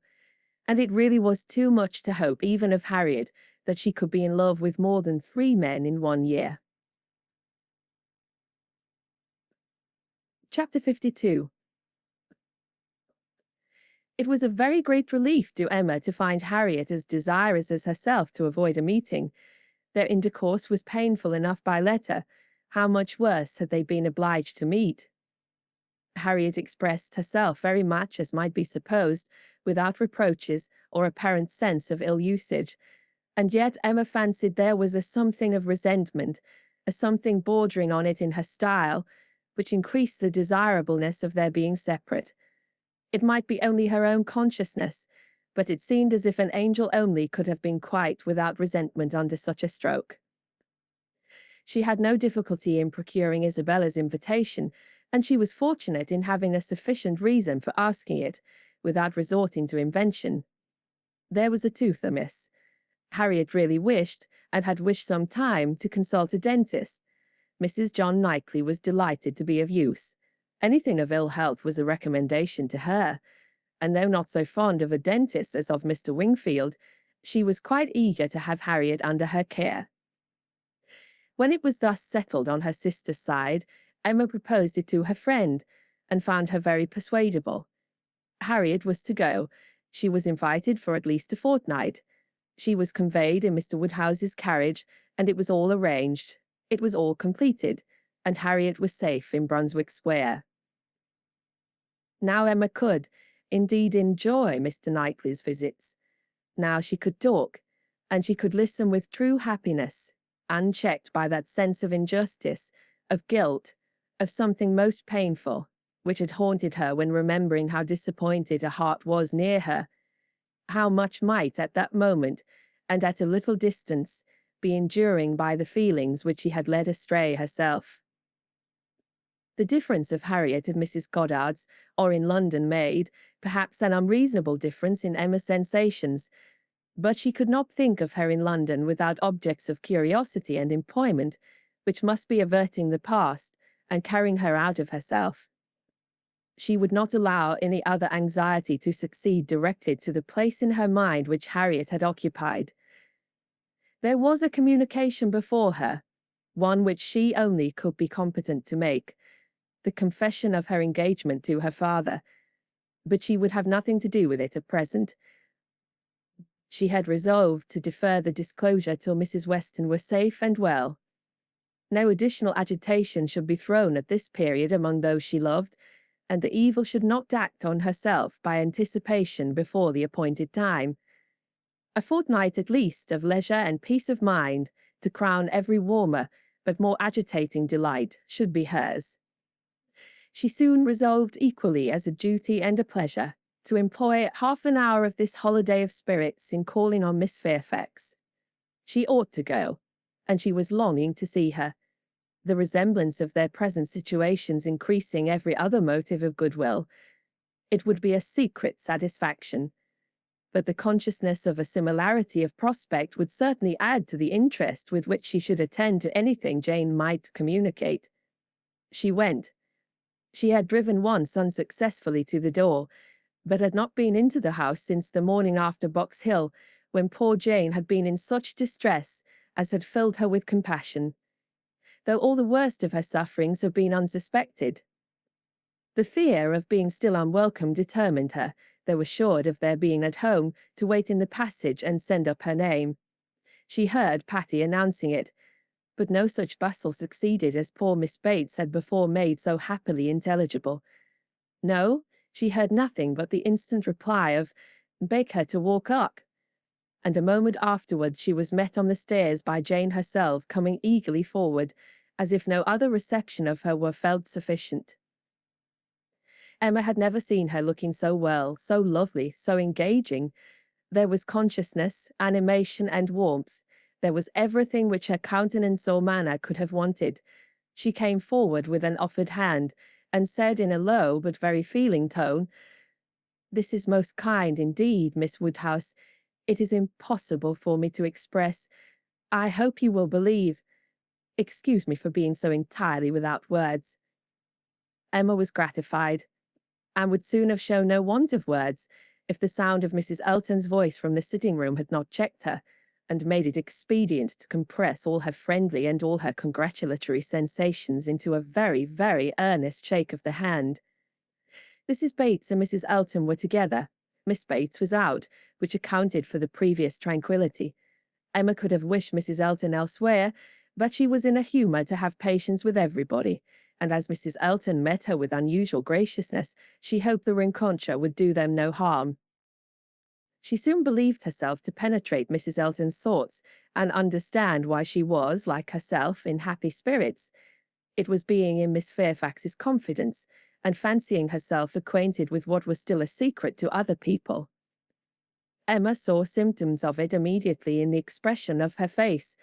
and it really was too much to hope even of Harriet that she could be in love with more than 3 men in 1 year. Chapter 52. It was a very great relief to Emma to find Harriet as desirous as herself to avoid a meeting. Their intercourse was painful enough by letter. How much worse had they been obliged to meet? Harriet expressed herself very much, as might be supposed, without reproaches or apparent sense of ill usage, and yet Emma fancied there was a something of resentment, a something bordering on it in her style, which increased the desirableness of their being separate. It might be only her own consciousness, but it seemed as if an angel only could have been quite without resentment under such a stroke. She had no difficulty in procuring Isabella's invitation, and she was fortunate in having a sufficient reason for asking it, without resorting to invention. There was a tooth amiss. Harriet really wished, and had wished some time, to consult a dentist. Mrs. John Knightley was delighted to be of use. Anything of ill health was a recommendation to her, and though not so fond of a dentist as of Mr. Wingfield, She was quite eager to have Harriet under her care. When it was thus settled on her sister's side, Emma proposed it to her friend, and found her very persuadable. Harriet was to go. She was invited for at least a fortnight. She was conveyed in Mr. Woodhouse's carriage, and it was all arranged. It was all completed, and Harriet was safe in Brunswick Square. Now Emma could, indeed, enjoy Mr. Knightley's visits. Now she could talk, and she could listen with true happiness, unchecked by that sense of injustice, of guilt, of something most painful, which had haunted her when remembering how disappointed her heart was near her, how much might at that moment, and at a little distance, be enduring by the feelings which she had led astray herself. The difference of Harriet at Mrs. Goddard's or in London made, perhaps, an unreasonable difference in Emma's sensations, but she could not think of her in London without objects of curiosity and employment, which must be averting the past and carrying her out of herself. She would not allow any other anxiety to succeed directed to the place in her mind which Harriet had occupied. There was a communication before her, one which she only could be competent to make, the confession of her engagement to her father, but she would have nothing to do with it at present. She had resolved to defer the disclosure till Mrs. Weston were safe and well. No additional agitation should be thrown at this period among those she loved, and the evil should not act on herself by anticipation before the appointed time. A fortnight at least of leisure and peace of mind, to crown every warmer but more agitating delight, should be hers. She soon resolved equally as a duty and a pleasure to employ half an hour of this holiday of spirits in calling on Miss Fairfax. She ought to go, and she was longing to see her, the resemblance of their present situations increasing every other motive of goodwill. It would be a secret satisfaction, but the consciousness of a similarity of prospect would certainly add to the interest with which she should attend to anything Jane might communicate. She went. She had driven once unsuccessfully to the door, but had not been into the house since the morning after Box Hill, when poor Jane had been in such distress as had filled her with compassion, though all the worst of her sufferings had been unsuspected. The fear of being still unwelcome determined her, though assured of their being at home, to wait in the passage and send up her name. She heard Patty announcing it, but no such bustle succeeded as poor Miss Bates had before made so happily intelligible. No, she heard nothing but the instant reply of "Beg her to walk up," and a moment afterwards she was met on the stairs by Jane herself, coming eagerly forward, as if no other reception of her were felt sufficient. Emma had never seen her looking so well, so lovely, so engaging. There was consciousness, animation, and warmth. There was everything which her countenance or manner could have wanted. She came forward with an offered hand, and said in a low but very feeling tone, "This is most kind indeed, Miss Woodhouse. It is impossible for me to express. I hope you will believe. Excuse me for being so entirely without words." Emma was gratified, and would soon have shown no want of words, if the sound of Mrs. Elton's voice from the sitting-room had not checked her, and made it expedient to compress all her friendly and all her congratulatory sensations into a very, very earnest shake of the hand. Mrs. Bates and Mrs. Elton were together. Miss Bates was out, which accounted for the previous tranquillity. Emma could have wished Mrs. Elton elsewhere, but she was in a humour to have patience with everybody, and as Mrs. Elton met her with unusual graciousness, she hoped the rencontre would do them no harm. She soon believed herself to penetrate Mrs. Elton's thoughts, and understand why she was, like herself, in happy spirits. It was being in Miss Fairfax's confidence, and fancying herself acquainted with what was still a secret to other people. Emma saw symptoms of it immediately in the expression of her face,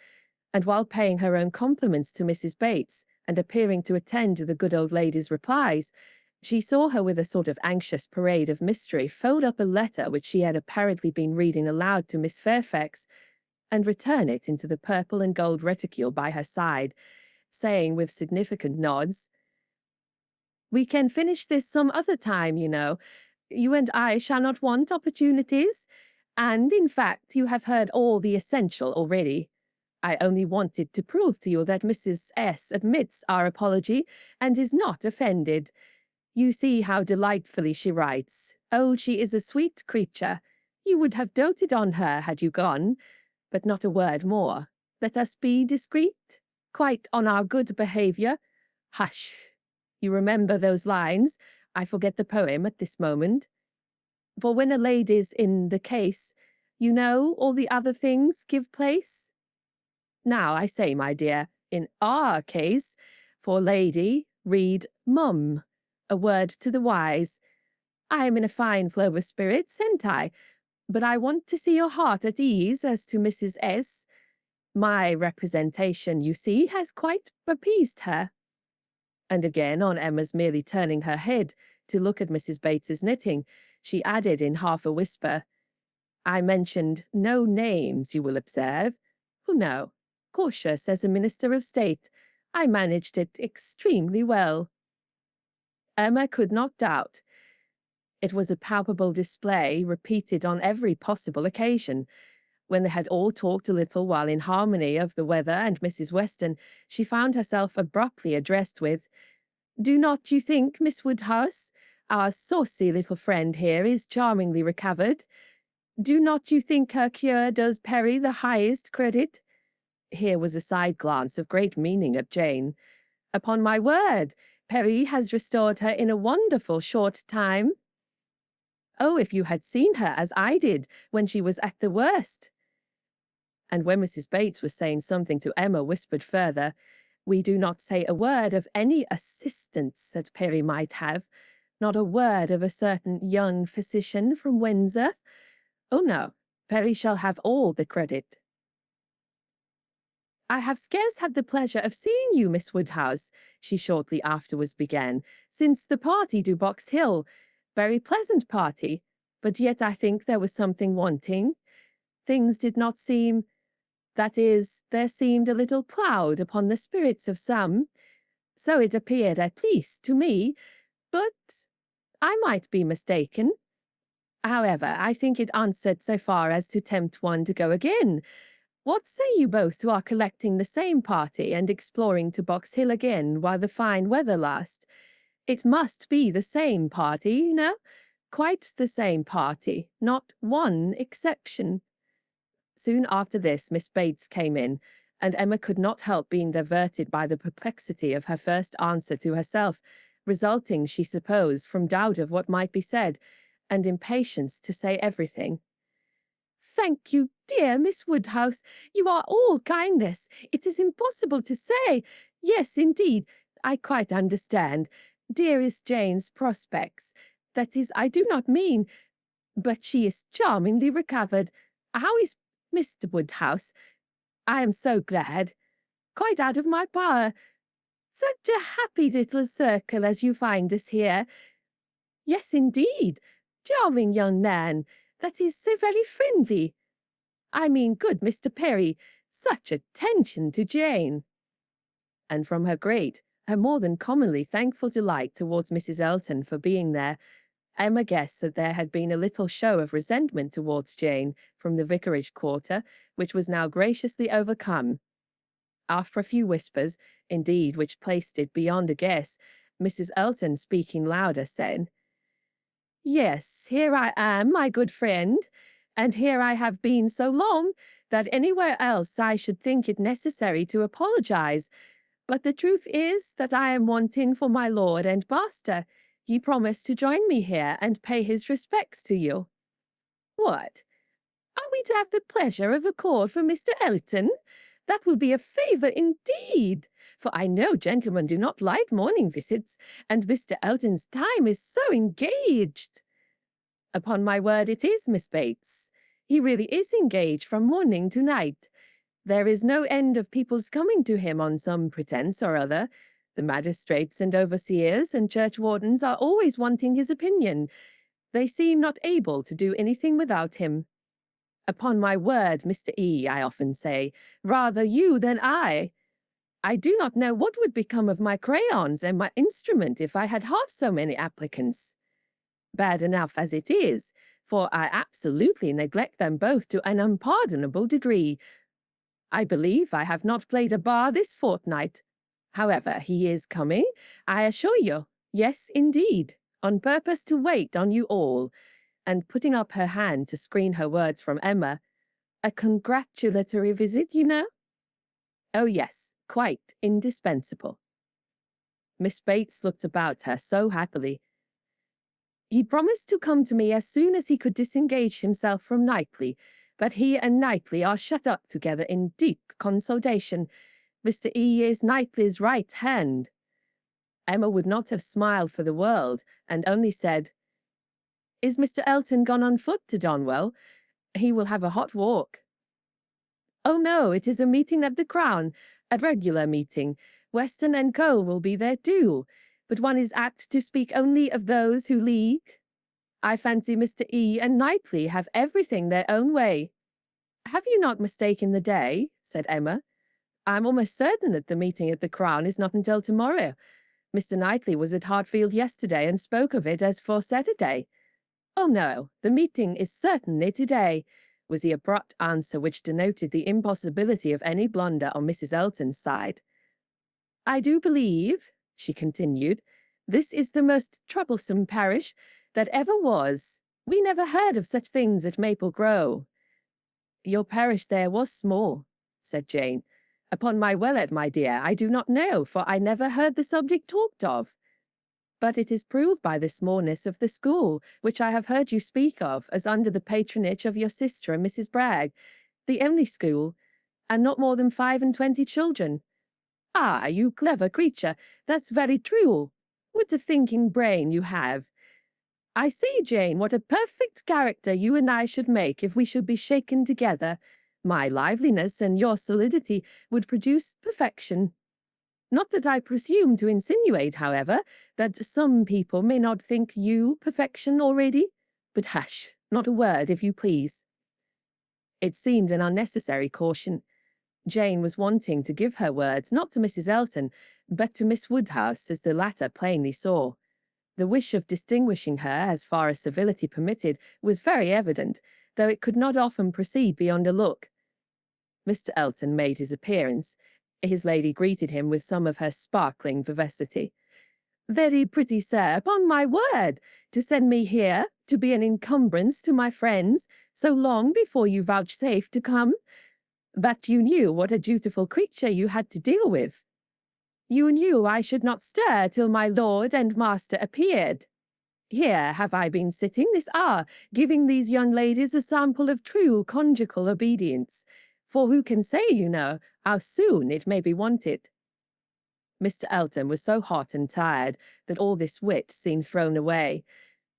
and while paying her own compliments to Mrs. Bates, and appearing to attend to the good old lady's replies, she saw her with a sort of anxious parade of mystery fold up a letter which she had apparently been reading aloud to Miss Fairfax, and return it into the purple and gold reticule by her side, saying with significant nods, "We can finish this some other time, you know. You and I shall not want opportunities. And, in fact, you have heard all the essential already. I only wanted to prove to you that Mrs. S. admits our apology and is not offended. You see how delightfully she writes. Oh, she is a sweet creature. You would have doted on her had you gone, but not a word more. Let us be discreet, quite on our good behaviour. Hush! You remember those lines? I forget the poem at this moment. For when a lady's in the case, you know all the other things give place. Now, I say, my dear, in our case, for lady, read mum, a word to the wise. I am in a fine flow of spirits, ain't I? But I want to see your heart at ease as to Mrs. S. My representation, you see, has quite appeased her. And again, on Emma's merely turning her head to look at Mrs. Bates's knitting, she added in half a whisper, I mentioned no names, you will observe. Who know? Cautious as a minister of state, I managed it extremely well. Emma could not doubt. It was a palpable display, repeated on every possible occasion. When they had all talked a little while in harmony of the weather and Mrs. Weston, she found herself abruptly addressed with, Do not you think, Miss Woodhouse, our saucy little friend here is charmingly recovered? Do not you think her cure does Perry the highest credit? Here was a side glance of great meaning at Jane. Upon my word, Perry has restored her in a wonderful short time. Oh, if you had seen her as I did when she was at the worst. And when Mrs. Bates was saying something to Emma, whispered further, We do not say a word of any assistance that Perry might have, not a word of a certain young physician from Windsor. Oh no, Perry shall have all the credit. I have scarce had the pleasure of seeing you, Miss Woodhouse, she shortly afterwards began, since the party to Box Hill. Very pleasant party, but yet I think there was something wanting. Things did not seem, that is, there seemed a little cloud upon the spirits of some. So it appeared at least to me, but I might be mistaken. However, I think it answered so far as to tempt one to go again. What say you both to our collecting the same party and exploring to Box Hill again while the fine weather lasts? It must be the same party, you know? Quite the same party, not one exception. Soon after this, Miss Bates came in, and Emma could not help being diverted by the perplexity of her first answer to herself, resulting, she supposed, from doubt of what might be said, and impatience to say everything. Thank you, dear Miss Woodhouse. You are all kindness. It is impossible to say. Yes, indeed, I quite understand. Dearest Jane's prospects. That is, I do not mean. But she is charmingly recovered. How is Mr. Woodhouse? I am so glad. Quite out of my power. Such a happy little circle as you find us here. Yes, indeed. Charming young man. That is so very friendly. I mean, good Mr. Perry, such attention to Jane. And from her more than commonly thankful delight towards Mrs. Elton for being there, Emma guessed that there had been a little show of resentment towards Jane from the vicarage quarter, which was now graciously overcome. After a few whispers, indeed, which placed it beyond a guess, Mrs. Elton, speaking louder, said, Yes, here I am, my good friend, and here I have been so long that anywhere else I should think it necessary to apologize. But the truth is that I am wanting for my lord and master. He promised to join me here and pay his respects to you. What? Are we to have the pleasure of a call from Mr. Elton? That will be a favour indeed, for I know gentlemen do not like morning visits, and Mr. Elton's time is so engaged. Upon my word it is, Miss Bates. He really is engaged from morning to night. There is no end of people's coming to him on some pretence or other. The magistrates and overseers and churchwardens are always wanting his opinion. They seem not able to do anything without him. Upon my word, Mr. E., I often say, rather you than I. I do not know what would become of my crayons and my instrument if I had half so many applicants. Bad enough as it is, for I absolutely neglect them both to an unpardonable degree. I believe I have not played a bar this fortnight. However, he is coming, I assure you. Yes, indeed, on purpose to wait on you all. And putting up her hand to screen her words from Emma, a congratulatory visit, you know? Oh yes, quite indispensable. Miss Bates looked about her so happily. He promised to come to me as soon as he could disengage himself from Knightley, but he and Knightley are shut up together in deep consultation. Mr. E. is Knightley's right hand. Emma would not have smiled for the world, and only said, Is Mr. Elton gone on foot to Donwell? He will have a hot walk. Oh no, it is a meeting at the Crown, a regular meeting. Weston and Co. will be there too, but one is apt to speak only of those who lead. I fancy Mr. E. and Knightley have everything their own way. Have you not mistaken the day? Said Emma. I'm almost certain that the meeting at the Crown is not until tomorrow. Mr. Knightley was at Hartfield yesterday and spoke of it as for Saturday. Oh no, the meeting is certainly today, was the abrupt answer which denoted the impossibility of any blunder on Mrs. Elton's side. I do believe, she continued, this is the most troublesome parish that ever was. We never heard of such things at Maple Grove. Your parish there was small, said Jane. Upon my word, my dear, I do not know, for I never heard the subject talked of. But it is proved by the smallness of the school, which I have heard you speak of, as under the patronage of your sister and Mrs. Bragg, the only school, and not more than 25 children. Ah, you clever creature, that's very true. What a thinking brain you have. I see, Jane, what a perfect character you and I should make if we should be shaken together. My liveliness and your solidity would produce perfection. Not that I presume to insinuate, however, that some people may not think you perfection already, but hush, not a word, if you please. It seemed an unnecessary caution. Jane was wanting to give her words not to Mrs. Elton, but to Miss Woodhouse, as the latter plainly saw. The wish of distinguishing her, as far as civility permitted, was very evident, though it could not often proceed beyond a look. Mr. Elton made his appearance. His lady greeted him with some of her sparkling vivacity. Very pretty, sir, upon my word, to send me here, to be an encumbrance to my friends, so long before you vouchsafed to come. But you knew what a dutiful creature you had to deal with. You knew I should not stir till my lord and master appeared. Here have I been sitting this hour, giving these young ladies a sample of true conjugal obedience, for who can say, you know, how soon it may be wanted. Mr. Elton was so hot and tired that all this wit seemed thrown away.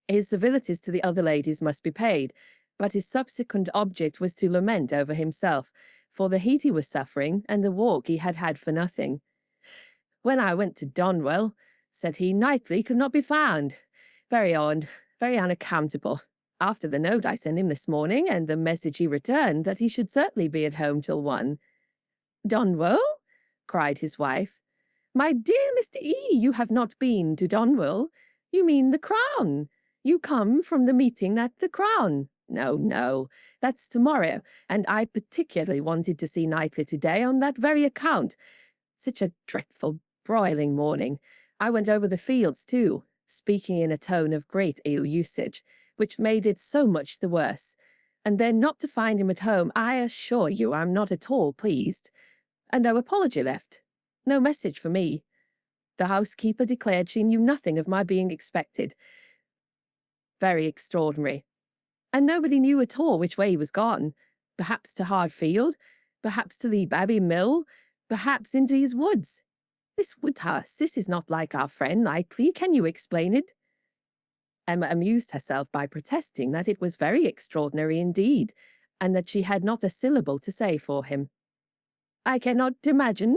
His civilities to the other ladies must be paid, but his subsequent object was to lament over himself, for the heat he was suffering and the walk he had had for nothing. When I went to Donwell, said he, Knightley could not be found. Very odd, very unaccountable. After the note I sent him this morning, and the message he returned that he should certainly be at home till 1. Donwell? Cried his wife. My dear Mr. E., you have not been to Donwell. You mean the Crown. You come from the meeting at the Crown. No, no, that's tomorrow, and I particularly wanted to see Knightley today on that very account. Such a dreadful broiling morning. I went over the fields too, speaking in a tone of great ill usage, which made it so much the worse. And then not to find him at home, I assure you I'm not at all pleased. And no apology left. No message for me. The housekeeper declared she knew nothing of my being expected. Very extraordinary. And nobody knew at all which way he was gone. Perhaps to Hartfield, perhaps to the Abbey Mill, perhaps into his woods. Miss Woodhouse, this is not like our friend Knightley. Can you explain it? Emma amused herself by protesting that it was very extraordinary indeed, and that she had not a syllable to say for him. I cannot imagine,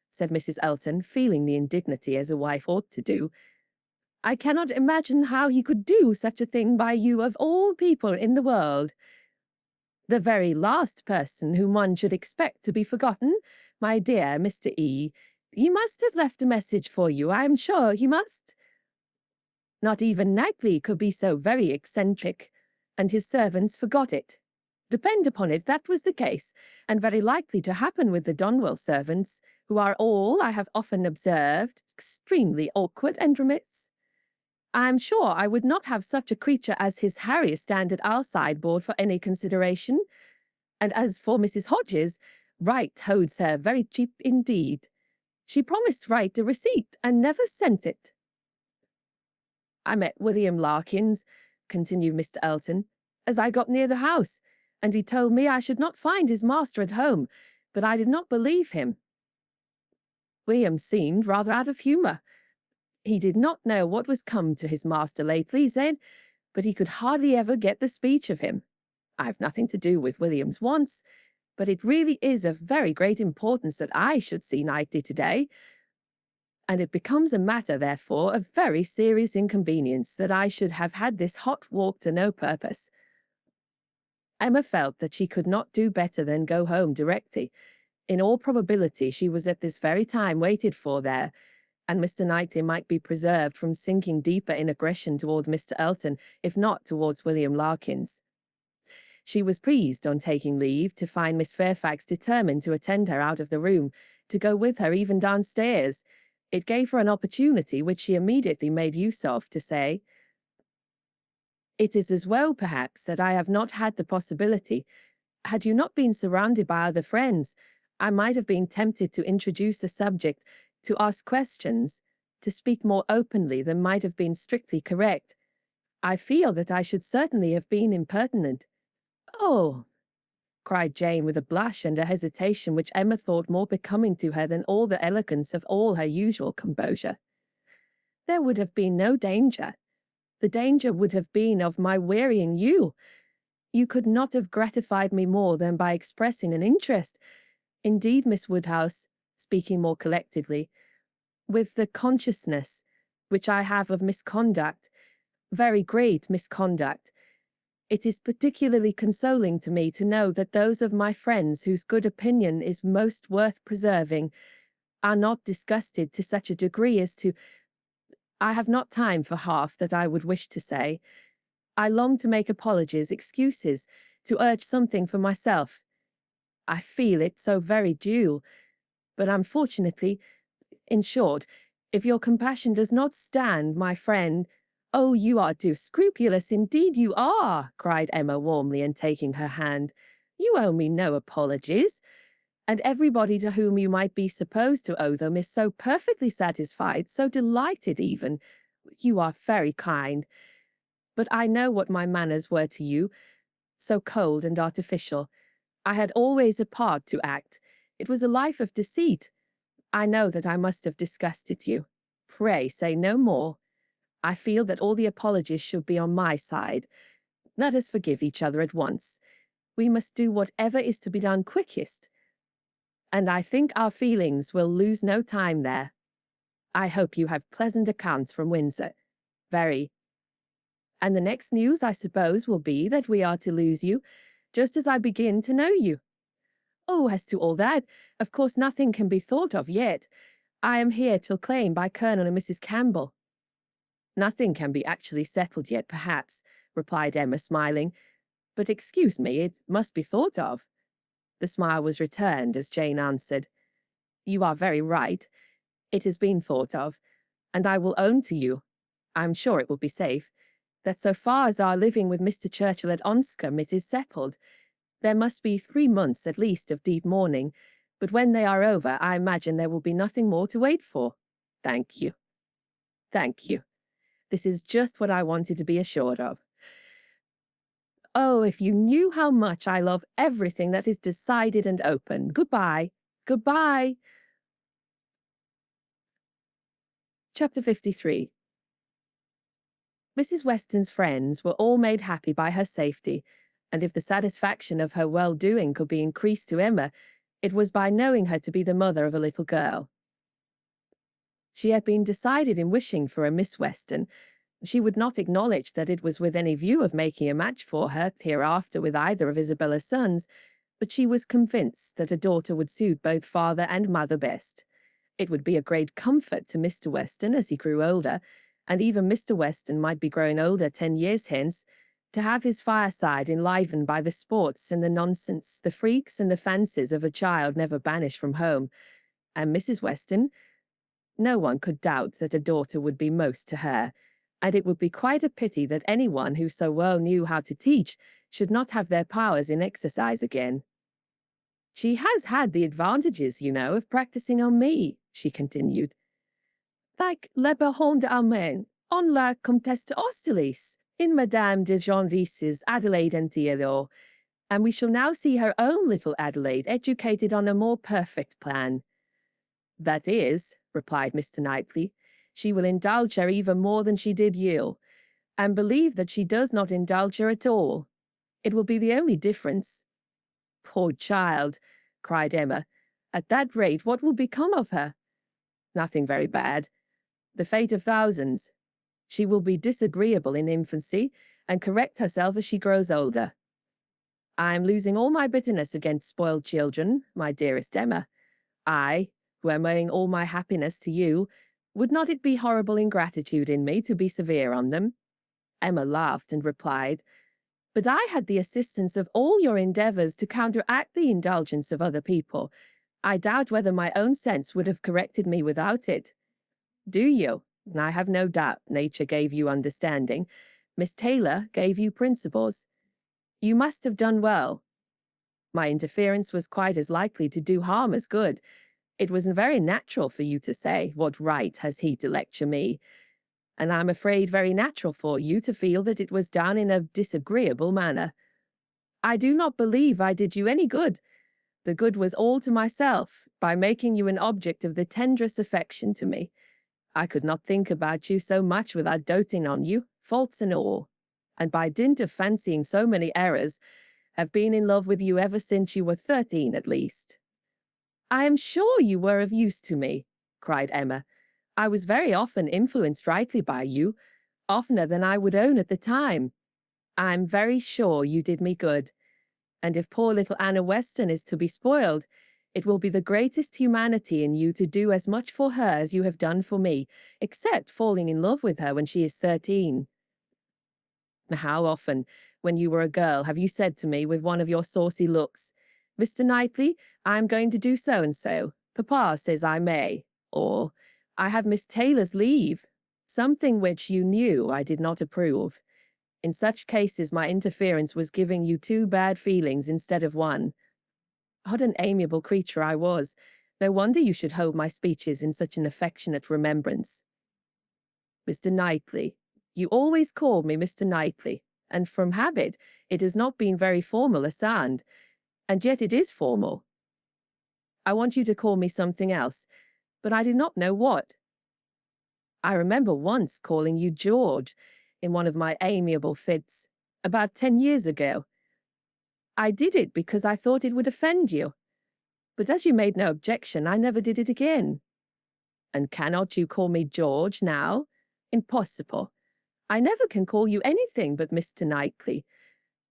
said Mrs. Elton, feeling the indignity as a wife ought to do. I cannot imagine how he could do such a thing by you of all people in the world. The very last person whom one should expect to be forgotten, my dear Mr. E. He must have left a message for you, I am sure he must. Not even Knightley could be so very eccentric. and his servants forgot it. Depend upon it, that was the case, and very likely to happen with the Donwell servants, who are all, I have often observed, extremely awkward and remiss. I am sure I would not have such a creature as his Harry stand at our sideboard for any consideration. And as for Mrs. Hodges, Wright holds her very cheap indeed. She promised Wright a receipt and never sent it. I met William Larkins, continued Mr. Elton, as I got near the house, and he told me I should not find his master at home, but I did not believe him. William seemed rather out of humour. He did not know what was come to his master lately, he said, but he could hardly ever get the speech of him. I have nothing to do with William's wants, but it really is of very great importance that I should see Knightley today, and it becomes a matter, therefore, of very serious inconvenience that I should have had this hot walk to no purpose. Emma felt that she could not do better than go home directly. In all probability, she was at this very time waited for there, and Mr. Knightley might be preserved from sinking deeper in aggression towards Mr. Elton, if not towards William Larkins. She was pleased, on taking leave, to find Miss Fairfax determined to attend her out of the room, to go with her even downstairs. It gave her an opportunity which she immediately made use of to say, "It is as well, perhaps, that I have not had the possibility. Had you not been surrounded by other friends, I might have been tempted to introduce the subject, to ask questions, to speak more openly than might have been strictly correct. I feel that I should certainly have been impertinent." "Oh!" cried Jane with a blush and a hesitation which Emma thought more becoming to her than all the elegance of all her usual composure. "There would have been no danger. The danger would have been of my wearying you. You could not have gratified me more than by expressing an interest. Indeed, Miss Woodhouse," speaking more collectedly, "with the consciousness which I have of misconduct, very great misconduct, it is particularly consoling to me to know that those of my friends whose good opinion is most worth preserving are not disgusted to such a degree as to— I have not time for half that I would wish to say. I long to make apologies, excuses, to urge something for myself. I feel it so very due, but unfortunately, in short, if your compassion does not stand, my friend— "Oh, you are too scrupulous, indeed you are," cried Emma warmly and taking her hand. "You owe me no apologies, and everybody to whom you might be supposed to owe them is so perfectly satisfied, so delighted even. You are very kind, but I know what my manners were to you, so cold and artificial. I had always a part to act. It was a life of deceit. I know that I must have disgusted you. Pray say no more. I feel that all the apologies should be on my side. Let us forgive each other at once. We must do whatever is to be done quickest. And I think our feelings will lose no time there. I hope you have pleasant accounts from Windsor. Very. And the next news, I suppose, will be that we are to lose you, just as I begin to know you. Oh, as to all that, of course nothing can be thought of yet. I am here till claimed by Colonel and Mrs. Campbell." "Nothing can be actually settled yet, perhaps," replied Emma, smiling. "But excuse me, it must be thought of." The smile was returned as Jane answered, "You are very right. It has been thought of, and I will own to you, I am sure it will be safe, that so far as our living with Mr. Churchill at Onscombe it is settled. There must be 3 months at least of deep mourning, but when they are over, I imagine there will be nothing more to wait for." "Thank you. Thank you. This is just what I wanted to be assured of. Oh, if you knew how much I love everything that is decided and open. Goodbye. Goodbye." Chapter 53. Mrs. Weston's friends were all made happy by her safety, and if the satisfaction of her well-doing could be increased to Emma, it was by knowing her to be the mother of a little girl. She had been decided in wishing for a Miss Weston. She would not acknowledge that it was with any view of making a match for her hereafter with either of Isabella's sons, but she was convinced that a daughter would suit both father and mother best. It would be a great comfort to Mr. Weston as he grew older, and even Mr. Weston might be growing older 10 years hence, To have his fireside enlivened by the sports and the nonsense, the freaks and the fancies of a child never banished from home. And Mrs. Weston, no one could doubt that a daughter would be most to her, and it would be quite a pity that anyone who so well knew how to teach should not have their powers in exercise again. She has had the advantages, you know, of practicing on me, she continued. Like le baron d'Almaine on la Comtesse d'Austerlitz in Madame de Genlis's Adelaide and Theodore, and we shall now see her own little Adelaide educated on a more perfect plan. That is, replied Mr. Knightley, she will indulge her even more than she did you, and believe that she does not indulge her at all. It will be the only difference. Poor child, cried Emma. At that rate, what will become of her? Nothing very bad. The fate of thousands. She will be disagreeable in infancy, and correct herself as she grows older. I am losing all my bitterness against spoiled children, my dearest Emma. I, who am owing all my happiness to you, would not it be horrible ingratitude in me to be severe on them? Emma laughed and replied, But I had the assistance of all your endeavours to counteract the indulgence of other people. I doubt whether my own sense would have corrected me without it. Do you? I have no doubt nature gave you understanding. Miss Taylor gave you principles. You must have done well. My interference was quite as likely to do harm as good. It was very natural for you to say, what right has he to lecture me? And I'm afraid very natural for you to feel that it was done in a disagreeable manner. I do not believe I did you any good. The good was all to myself, by making you an object of the tenderest affection to me. I could not think about you so much without doting on you, faults and all, and by dint of fancying so many errors, have been in love with you ever since you were 13 at least. I am sure you were of use to me, cried Emma. I was very often influenced rightly by you, oftener than I would own at the time. I am very sure you did me good, and if poor little Anna Weston is to be spoiled, it will be the greatest humanity in you to do as much for her as you have done for me, except falling in love with her when she is 13. How often, when you were a girl, have you said to me with one of your saucy looks, Mr. Knightley, I am going to do so-and-so. Papa says I may. Or, I have Miss Taylor's leave. Something which you knew I did not approve. In such cases my interference was giving you 2 bad feelings instead of 1. What an amiable creature I was. No wonder you should hold my speeches in such an affectionate remembrance. Mr. Knightley. You always called me Mr. Knightley, and from habit it has not been very formal a sound, and yet it is formal. I want you to call me something else, but I do not know what. I remember once calling you George in one of my amiable fits, about 10 years ago. I did it because I thought it would offend you, but as you made no objection, I never did it again. And cannot you call me George now? Impossible. I never can call you anything but Mr. Knightley.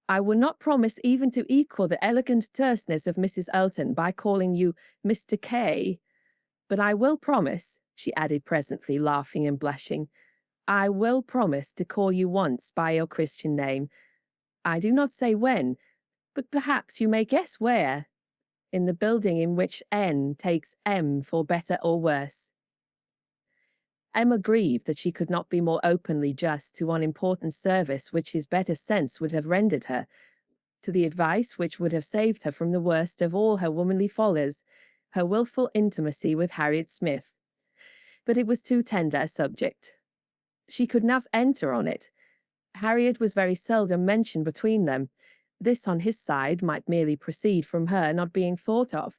I will not promise even to equal the elegant terseness of Mrs. Elton by calling you Mr. K. But I will promise, she added presently, laughing and blushing, I will promise to call you once by your Christian name. I do not say when, but perhaps you may guess where. In the building in which N takes M for better or worse. Emma grieved that she could not be more openly just to one important service which his better sense would have rendered her, to the advice which would have saved her from the worst of all her womanly follies, her wilful intimacy with Harriet Smith. But it was too tender a subject. She could not enter on it. Harriet was very seldom mentioned between them. This on his side might merely proceed from her not being thought of.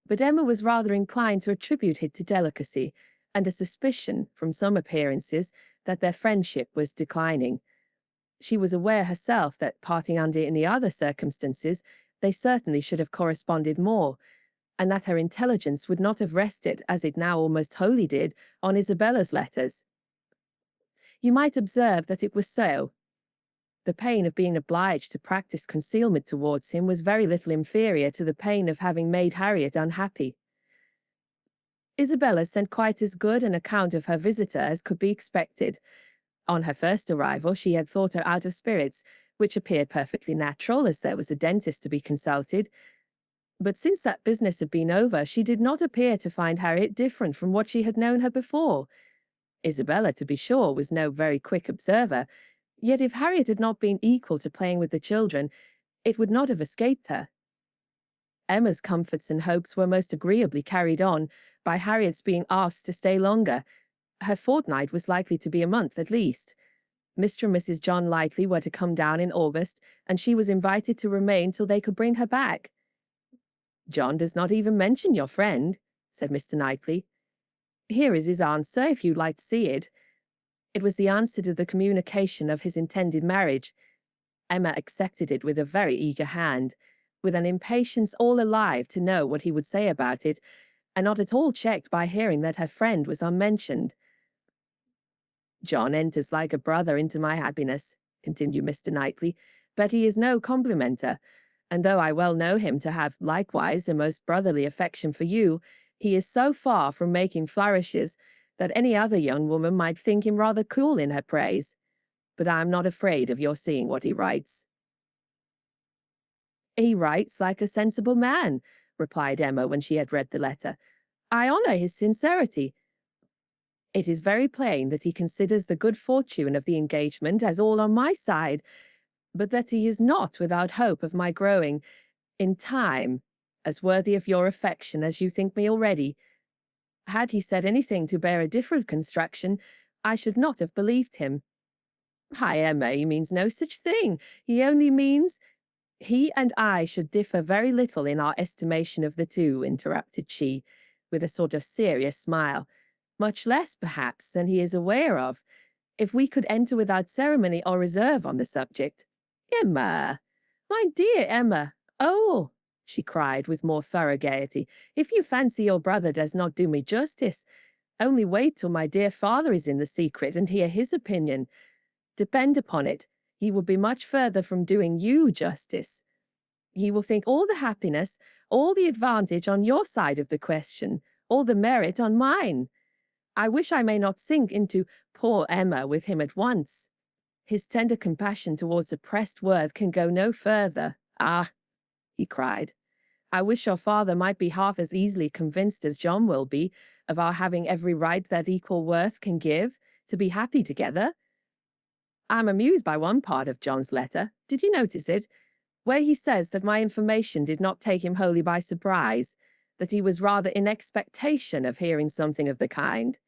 But Emma was rather inclined to attribute it to delicacy, and a suspicion, from some appearances, that their friendship was declining. She was aware herself that, parting under any other circumstances, they certainly should have corresponded more, and that her intelligence would not have rested, as it now almost wholly did, on Isabella's letters. You might observe that it was so. The pain of being obliged to practice concealment towards him was very little inferior to the pain of having made Harriet unhappy. Isabella sent quite as good an account of her visitor as could be expected, On her first arrival, she had thought her out of spirits, which appeared perfectly natural, as there was a dentist to be consulted. But since that business had been over, she did not appear to find Harriet different from what she had known her before. Isabella, to be sure, was no very quick observer, yet if Harriet had not been equal to playing with the children, it would not have escaped her. Emma's comforts and hopes were most agreeably carried on by Harriet's being asked to stay longer. Her fortnight was likely to be a month at least. Mr. and Mrs. John Knightley were to come down in August, and she was invited to remain till they could bring her back. "John does not even mention your friend," said Mr. Knightley. "Here is his answer, if you'd like to see it." It was the answer to the communication of his intended marriage. Emma accepted it with a very eager hand, with an impatience all alive to know what he would say about it, and not at all checked by hearing that her friend was unmentioned. "John enters like a brother into my happiness," continued Mr. Knightley, "but he is no complimenter, and though I well know him to have likewise a most brotherly affection for you, he is so far from making flourishes that any other young woman might think him rather cool in her praise. But I am not afraid of your seeing what he writes." "He writes like a sensible man," replied Emma when she had read the letter. "I honour his sincerity. It is very plain that he considers the good fortune of the engagement as all on my side, but that he is not without hope of my growing, in time, as worthy of your affection as you think me already. Had he said anything to bear a different construction, I should not have believed him." "Why, Emma, he means no such thing. He only means—" "He and I should differ very little in our estimation of the two," interrupted she, with a sort of serious smile. "Much less, perhaps, than he is aware of, if we could enter without ceremony or reserve on the subject." "Emma! My dear Emma! Oh!" she cried with more thorough gaiety, "if you fancy your brother does not do me justice, only wait till my dear father is in the secret and hear his opinion. Depend upon it, he will be much further from doing you justice. He will think all the happiness, all the advantage on your side of the question, all the merit on mine. I wish I may not sink into poor Emma with him at once. His tender compassion towards oppressed worth can go no further. Ah!" he cried, "I wish your father might be half as easily convinced as John will be of our having every right that equal worth can give, to be happy together. I am amused by one part of John's letter. Did you notice it? Where he says that my information did not take him wholly by surprise, that he was rather in expectation of hearing something of the kind.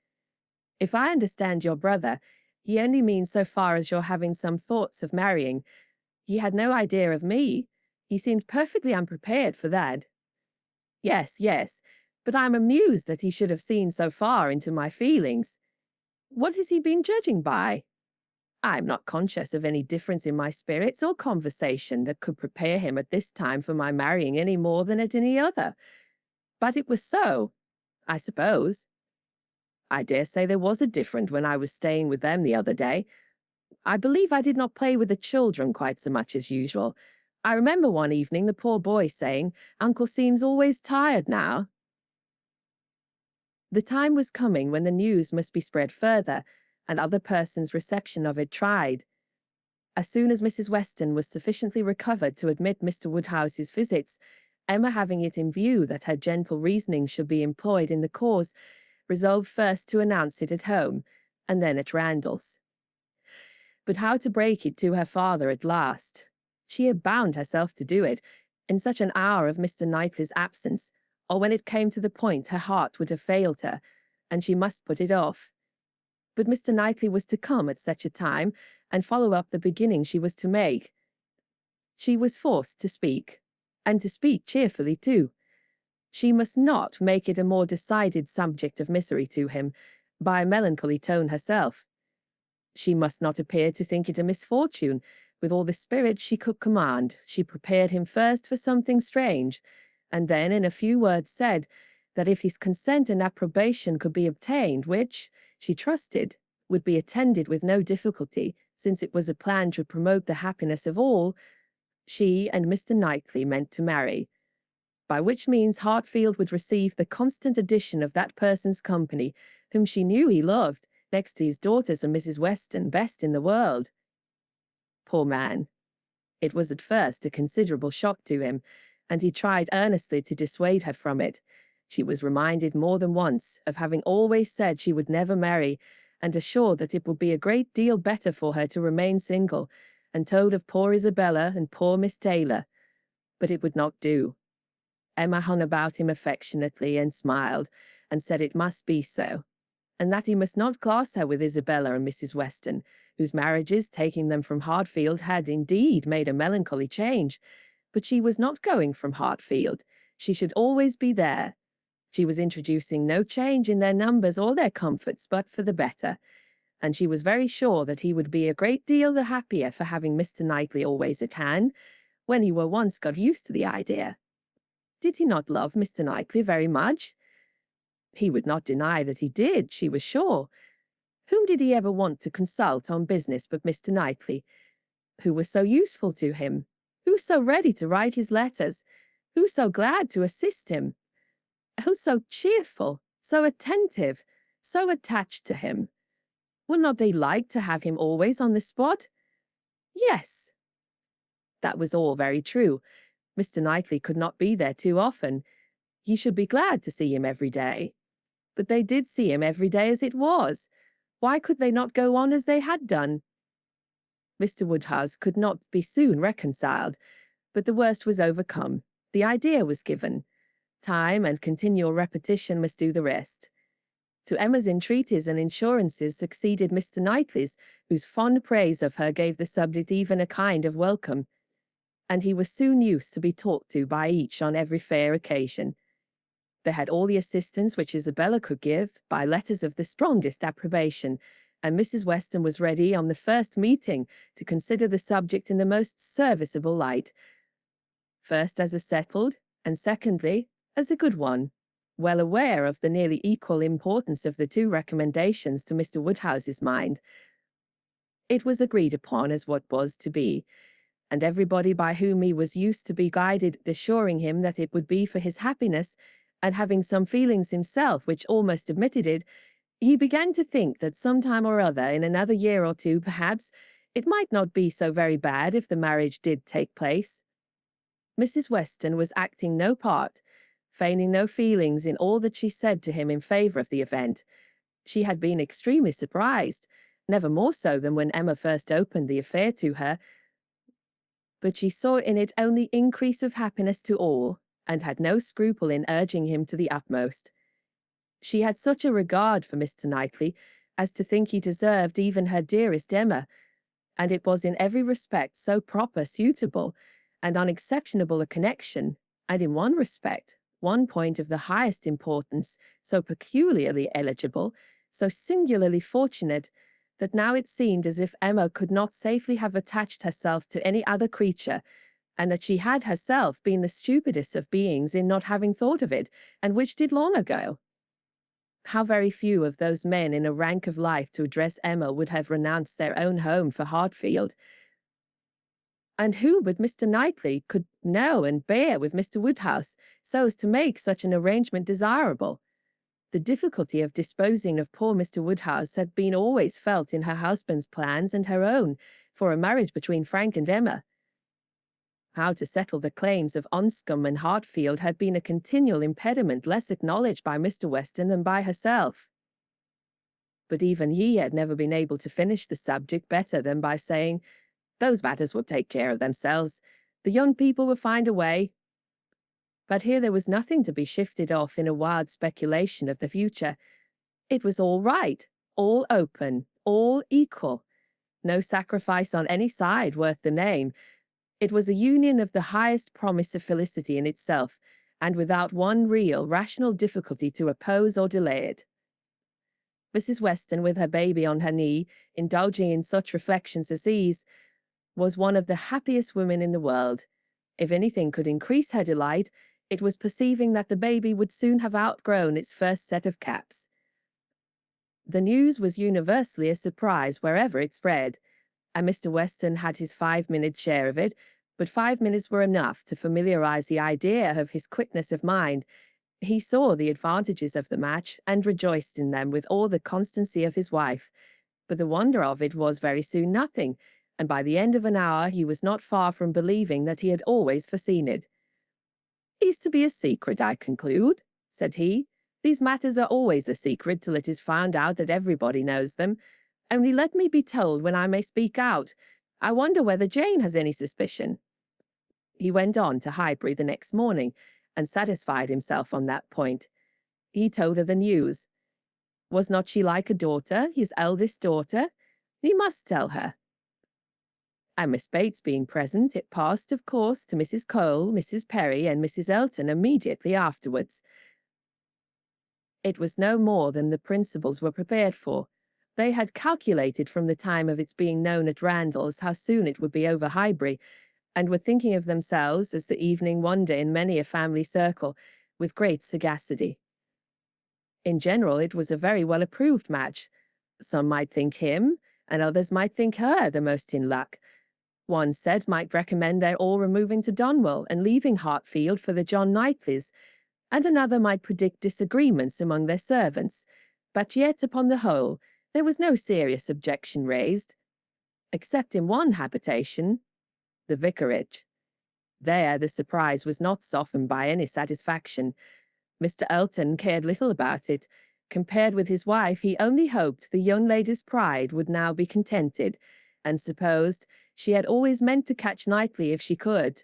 If I understand your brother, he only means so far as your having some thoughts of marrying. He had no idea of me. He seemed perfectly unprepared for that." Yes, yes, but I am amused that he should have seen so far into my feelings. What has he been judging by? I am not conscious of any difference in my spirits or conversation that could prepare him at this time for my marrying any more than at any other. But it was so, I suppose. I dare say there was a difference when I was staying with them the other day. I believe I did not play with the children quite so much as usual. I remember one evening the poor boy saying, "Uncle seems always tired now." The time was coming when the news must be spread further, and other persons' reception of it tried. As soon as Mrs. Weston was sufficiently recovered to admit Mr. Woodhouse's visits, Emma, having it in view that her gentle reasoning should be employed in the cause, resolved first to announce it at home, and then at Randalls. But how to break it to her father at last? She had bound herself to do it, in such an hour of Mr. Knightley's absence, or when it came to the point her heart would have failed her, and she must put it off. But Mr. Knightley was to come at such a time, and follow up the beginning she was to make. She was forced to speak, and to speak cheerfully too. She must not make it a more decided subject of misery to him, by a melancholy tone herself. She must not appear to think it a misfortune. With all the spirit she could command, she prepared him first for something strange, and then in a few words said that if his consent and approbation could be obtained, which, she trusted, would be attended with no difficulty, since it was a plan to promote the happiness of all, she and Mr. Knightley meant to marry, by which means Hartfield would receive the constant addition of that person's company, whom she knew he loved, next to his daughters and Mrs. Weston, best in the world. Poor man. It was at first a considerable shock to him, and he tried earnestly to dissuade her from it. She was reminded more than once of having always said she would never marry, and assured that it would be a great deal better for her to remain single, and told of poor Isabella and poor Miss Taylor. But it would not do. Emma hung about him affectionately and smiled, and said it must be so, and that he must not class her with Isabella and Mrs. Weston, whose marriages, taking them from Hartfield, had indeed made a melancholy change. But she was not going from Hartfield. She should always be there. She was introducing no change in their numbers or their comforts, but for the better, and she was very sure that he would be a great deal the happier for having Mr. Knightley always at hand, when he were once got used to the idea. Did he not love Mr. Knightley very much? He would not deny that he did, she was sure. Whom did he ever want to consult on business but Mr. Knightley? Who was so useful to him? Who so ready to write his letters? Who so glad to assist him? Who so cheerful, so attentive, so attached to him? Would not they like to have him always on the spot? Yes. That was all very true. Mr. Knightley could not be there too often. He should be glad to see him every day. But they did see him every day as it was. Why could they not go on as they had done? Mr. Woodhouse could not be soon reconciled, but the worst was overcome. The idea was given. Time and continual repetition must do the rest. To Emma's entreaties and assurances succeeded Mr. Knightley's, whose fond praise of her gave the subject even a kind of welcome, and he was soon used to be talked to by each on every fair occasion. They had all the assistance which Isabella could give, by letters of the strongest approbation, and Mrs. Weston was ready on the first meeting to consider the subject in the most serviceable light, first as a settled, and secondly as a good one, well aware of the nearly equal importance of the two recommendations to Mr. Woodhouse's mind. It was agreed upon as what was to be, and everybody by whom he was used to be guided assuring him that it would be for his happiness, and having some feelings himself which almost admitted it, he began to think that some time or other, in another year or two perhaps, it might not be so very bad if the marriage did take place. Mrs. Weston was acting no part, feigning no feelings in all that she said to him in favour of the event. She had been extremely surprised, never more so than when Emma first opened the affair to her, but she saw in it only increase of happiness to all, and had no scruple in urging him to the utmost. She had such a regard for Mr. Knightley as to think he deserved even her dearest Emma, and it was in every respect so proper, suitable, and unexceptionable a connection, and in one respect, one point of the highest importance, so peculiarly eligible, so singularly fortunate, that now it seemed as if Emma could not safely have attached herself to any other creature, and that she had herself been the stupidest of beings in not having thought of it, and which did long ago. How very few of those men in a rank of life to address Emma would have renounced their own home for Hartfield. And who but Mr. Knightley could know and bear with Mr. Woodhouse, so as to make such an arrangement desirable? The difficulty of disposing of poor Mr. Woodhouse had been always felt in her husband's plans and her own, for a marriage between Frank and Emma. How to settle the claims of Onscombe and Hartfield had been a continual impediment less acknowledged by Mr. Weston than by herself. But even he had never been able to finish the subject better than by saying, "Those matters will take care of themselves. The young people will find a way." But here there was nothing to be shifted off in a wild speculation of the future. It was all right, all open, all equal. No sacrifice on any side worth the name. It was a union of the highest promise of felicity in itself, and without one real, rational difficulty to oppose or delay it. Mrs. Weston, with her baby on her knee, indulging in such reflections as these, was one of the happiest women in the world. If anything could increase her delight, it was perceiving that the baby would soon have outgrown its first set of caps. The news was universally a surprise wherever it spread, and Mr. Weston had his 5 minutes' share of it, but 5 minutes were enough to familiarize the idea of his quickness of mind, He saw the advantages of the match and rejoiced in them with all the constancy of his wife, but the wonder of it was very soon nothing, and by the end of an hour he was not far from believing that he had always foreseen it. "Is to be a secret, I conclude," said he. "These matters are always a secret till it is found out that everybody knows them. Only let me be told when I may speak out. I wonder whether Jane has any suspicion." He went on to Highbury the next morning, and satisfied himself on that point. He told her the news. Was not she like a daughter, his eldest daughter? He must tell her. And Miss Bates being present, it passed, of course, to Mrs. Cole, Mrs. Perry, and Mrs. Elton immediately afterwards. It was no more than the principals were prepared for. They had calculated from the time of its being known at Randalls how soon it would be over Highbury, and were thinking of themselves as the evening wonder in many a family circle, with great sagacity. In general, it was a very well-approved match. Some might think him, and others might think her, the most in luck. One said might recommend their all removing to Donwell and leaving Hartfield for the John Knightleys, and another might predict disagreements among their servants. But yet, upon the whole, there was no serious objection raised, except in one habitation, the vicarage. There the surprise was not softened by any satisfaction. Mr. Elton cared little about it. Compared with his wife, he only hoped the young lady's pride would now be contented, and supposed she had always meant to catch Knightley if she could,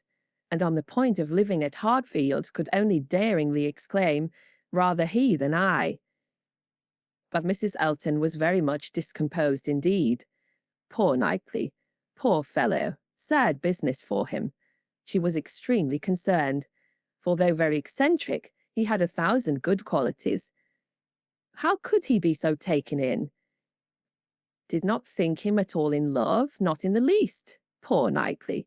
and on the point of living at Hartfield could only daringly exclaim, "Rather he than I." But Mrs. Elton was very much discomposed indeed. Poor Knightley! Poor fellow! Sad business for him. She was extremely concerned, for though very eccentric, he had 1,000 good qualities. How could he be so taken in? Did not think him at all in love, not in the least. Poor Knightley!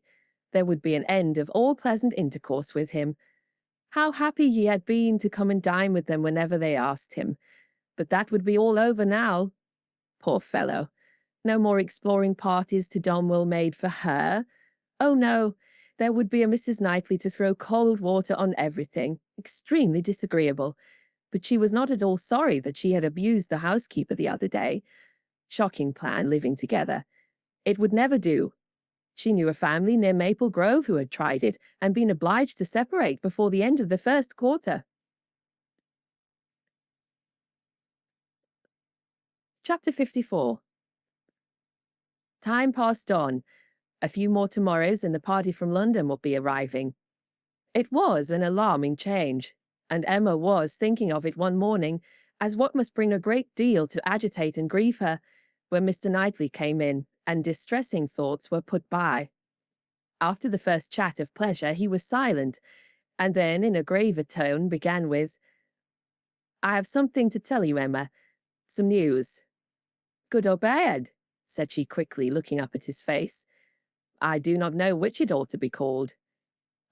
There would be an end of all pleasant intercourse with him. How happy he had been to come and dine with them whenever they asked him. But that would be all over now. Poor fellow! No more exploring parties to Donwell made for her. Oh no, there would be a Mrs. Knightley to throw cold water on everything. Extremely disagreeable. But she was not at all sorry that she had abused the housekeeper the other day. Shocking plan, living together. It would never do. She knew a family near Maple Grove who had tried it, and been obliged to separate before the end of the first quarter. Chapter 54. Time passed on. A few more tomorrows and the party from London would be arriving. It was an alarming change, and Emma was thinking of it one morning as what must bring a great deal to agitate and grieve her, when Mr. Knightley came in, and distressing thoughts were put by. After the first chat of pleasure, he was silent, and then, in a graver tone, began with, "I have something to tell you, Emma. Some news." "Good or bad?" said she quickly, looking up at his face. "I do not know which it ought to be called."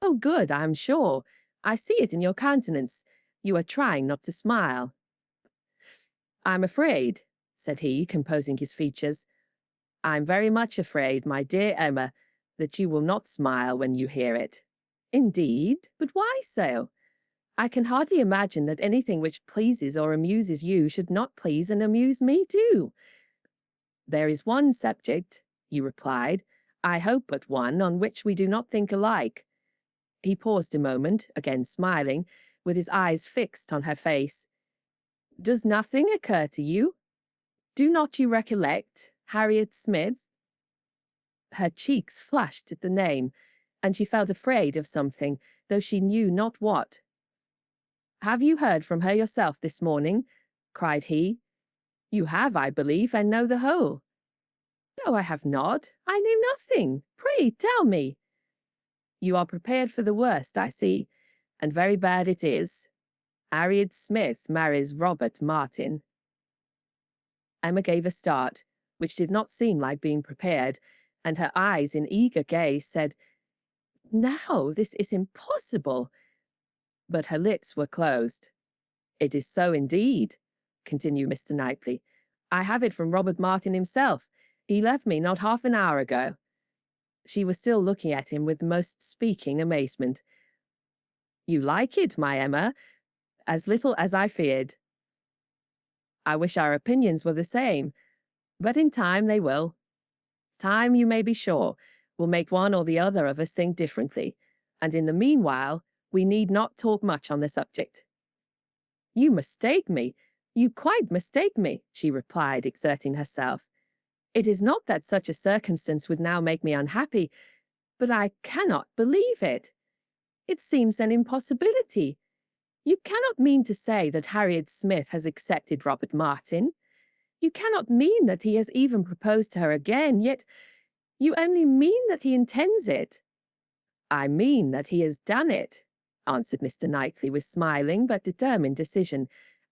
"Oh, good, I am sure. I see it in your countenance. You are trying not to smile." "I'm afraid," said he, composing his features, "I'm very much afraid, my dear Emma, that you will not smile when you hear it." "Indeed? But why so? I can hardly imagine that anything which pleases or amuses you should not please and amuse me too." "There is one subject," you replied, "I hope but one, on which we do not think alike." He paused a moment, again smiling, with his eyes fixed on her face. "Does nothing occur to you? Do not you recollect Harriet Smith?" Her cheeks flushed at the name, and she felt afraid of something, though she knew not what. "Have you heard from her yourself this morning?" cried he. "You have, I believe, and know the whole." "No, I have not. I knew nothing. Pray tell me." "You are prepared for the worst, I see, and very bad it is. Harriet Smith marries Robert Martin." Emma gave a start, which did not seem like being prepared, and her eyes in eager gaze said, "Now, this is impossible." But her lips were closed. "It is so indeed," continued Mr. Knightley. "I have it from Robert Martin himself. He left me not half an hour ago." She was still looking at him with the most speaking amazement. "You like it, my Emma? As little as I feared. I wish our opinions were the same, but in time they will. Time, you may be sure, will make one or the other of us think differently, and in the meanwhile, we need not talk much on the subject. You mistake me. You quite mistake me, she replied, exerting herself. It is not that such a circumstance would now make me unhappy, but I cannot believe it. It seems an impossibility. You cannot mean to say that Harriet Smith has accepted Robert Martin. You cannot mean that he has even proposed to her again, yet you only mean that he intends it. I mean that he has done it, answered Mr. Knightley with smiling but determined decision,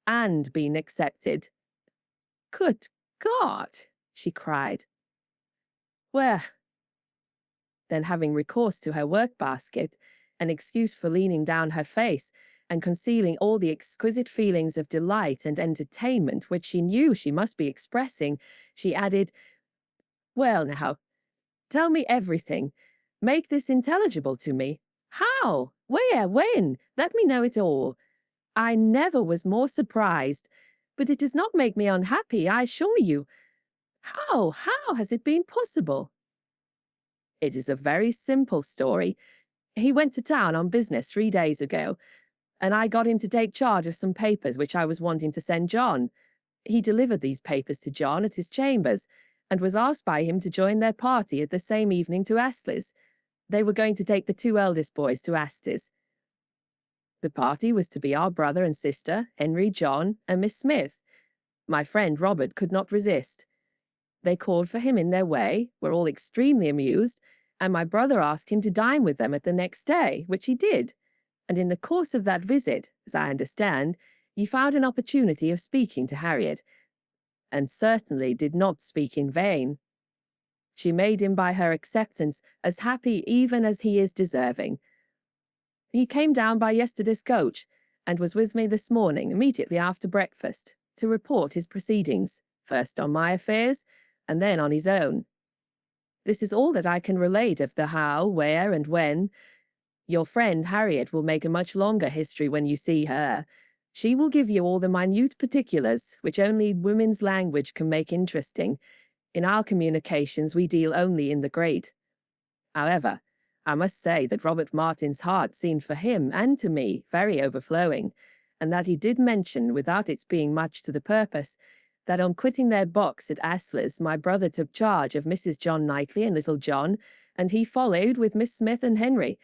and been accepted. Good God, she cried. Where? Then, having recourse to her work-basket, an excuse for leaning down her face, and concealing all the exquisite feelings of delight and entertainment which she knew she must be expressing, she added, Well now, tell me everything. Make this intelligible to me. How? Where? When? Let me know it all. I never was more surprised, but it does not make me unhappy, I assure you. How has it been possible? It is a very simple story. He went to town on business 3 days ago, and I got him to take charge of some papers which I was wanting to send John. He delivered these papers to John at his chambers, and was asked by him to join their party at the same evening to Astley's. They were going to take the 2 eldest boys to Astley's. The party was to be our brother and sister, Henry, John, and Miss Smith. My friend Robert could not resist. They called for him in their way, were all extremely amused, and my brother asked him to dine with them at the next day, which he did. And in the course of that visit, as I understand, he found an opportunity of speaking to Harriet, and certainly did not speak in vain. She made him by her acceptance as happy even as he is deserving. He came down by yesterday's coach, and was with me this morning, immediately after breakfast, to report his proceedings, first on my affairs, and then on his own. This is all that I can relate of the how, where, and when. Your friend Harriet will make a much longer history when you see her. She will give you all the minute particulars, which only women's language can make interesting. In our communications we deal only in the great. However, I must say that Robert Martin's heart seemed for him, and to me, very overflowing, and that he did mention, without its being much to the purpose, that on quitting their box at Astley's, my brother took charge of Mrs. John Knightley and little John, and he followed with Miss Smith and Henry,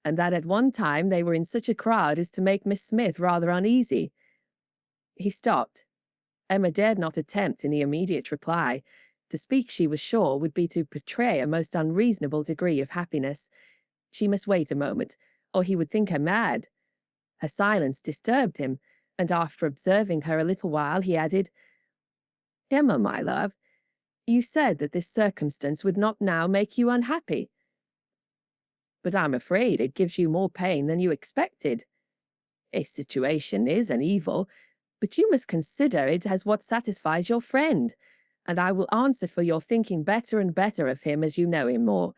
and that at one time they were in such a crowd as to make Miss Smith rather uneasy. He stopped. Emma dared not attempt any immediate reply. To speak, she was sure, would be to betray a most unreasonable degree of happiness. She must wait a moment, or he would think her mad. Her silence disturbed him, and after observing her a little while, he added, Emma, my love, you said that this circumstance would not now make you unhappy. But I'm afraid it gives you more pain than you expected. A situation is an evil, but you must consider it as what satisfies your friend, and I will answer for your thinking better and better of him as you know him more.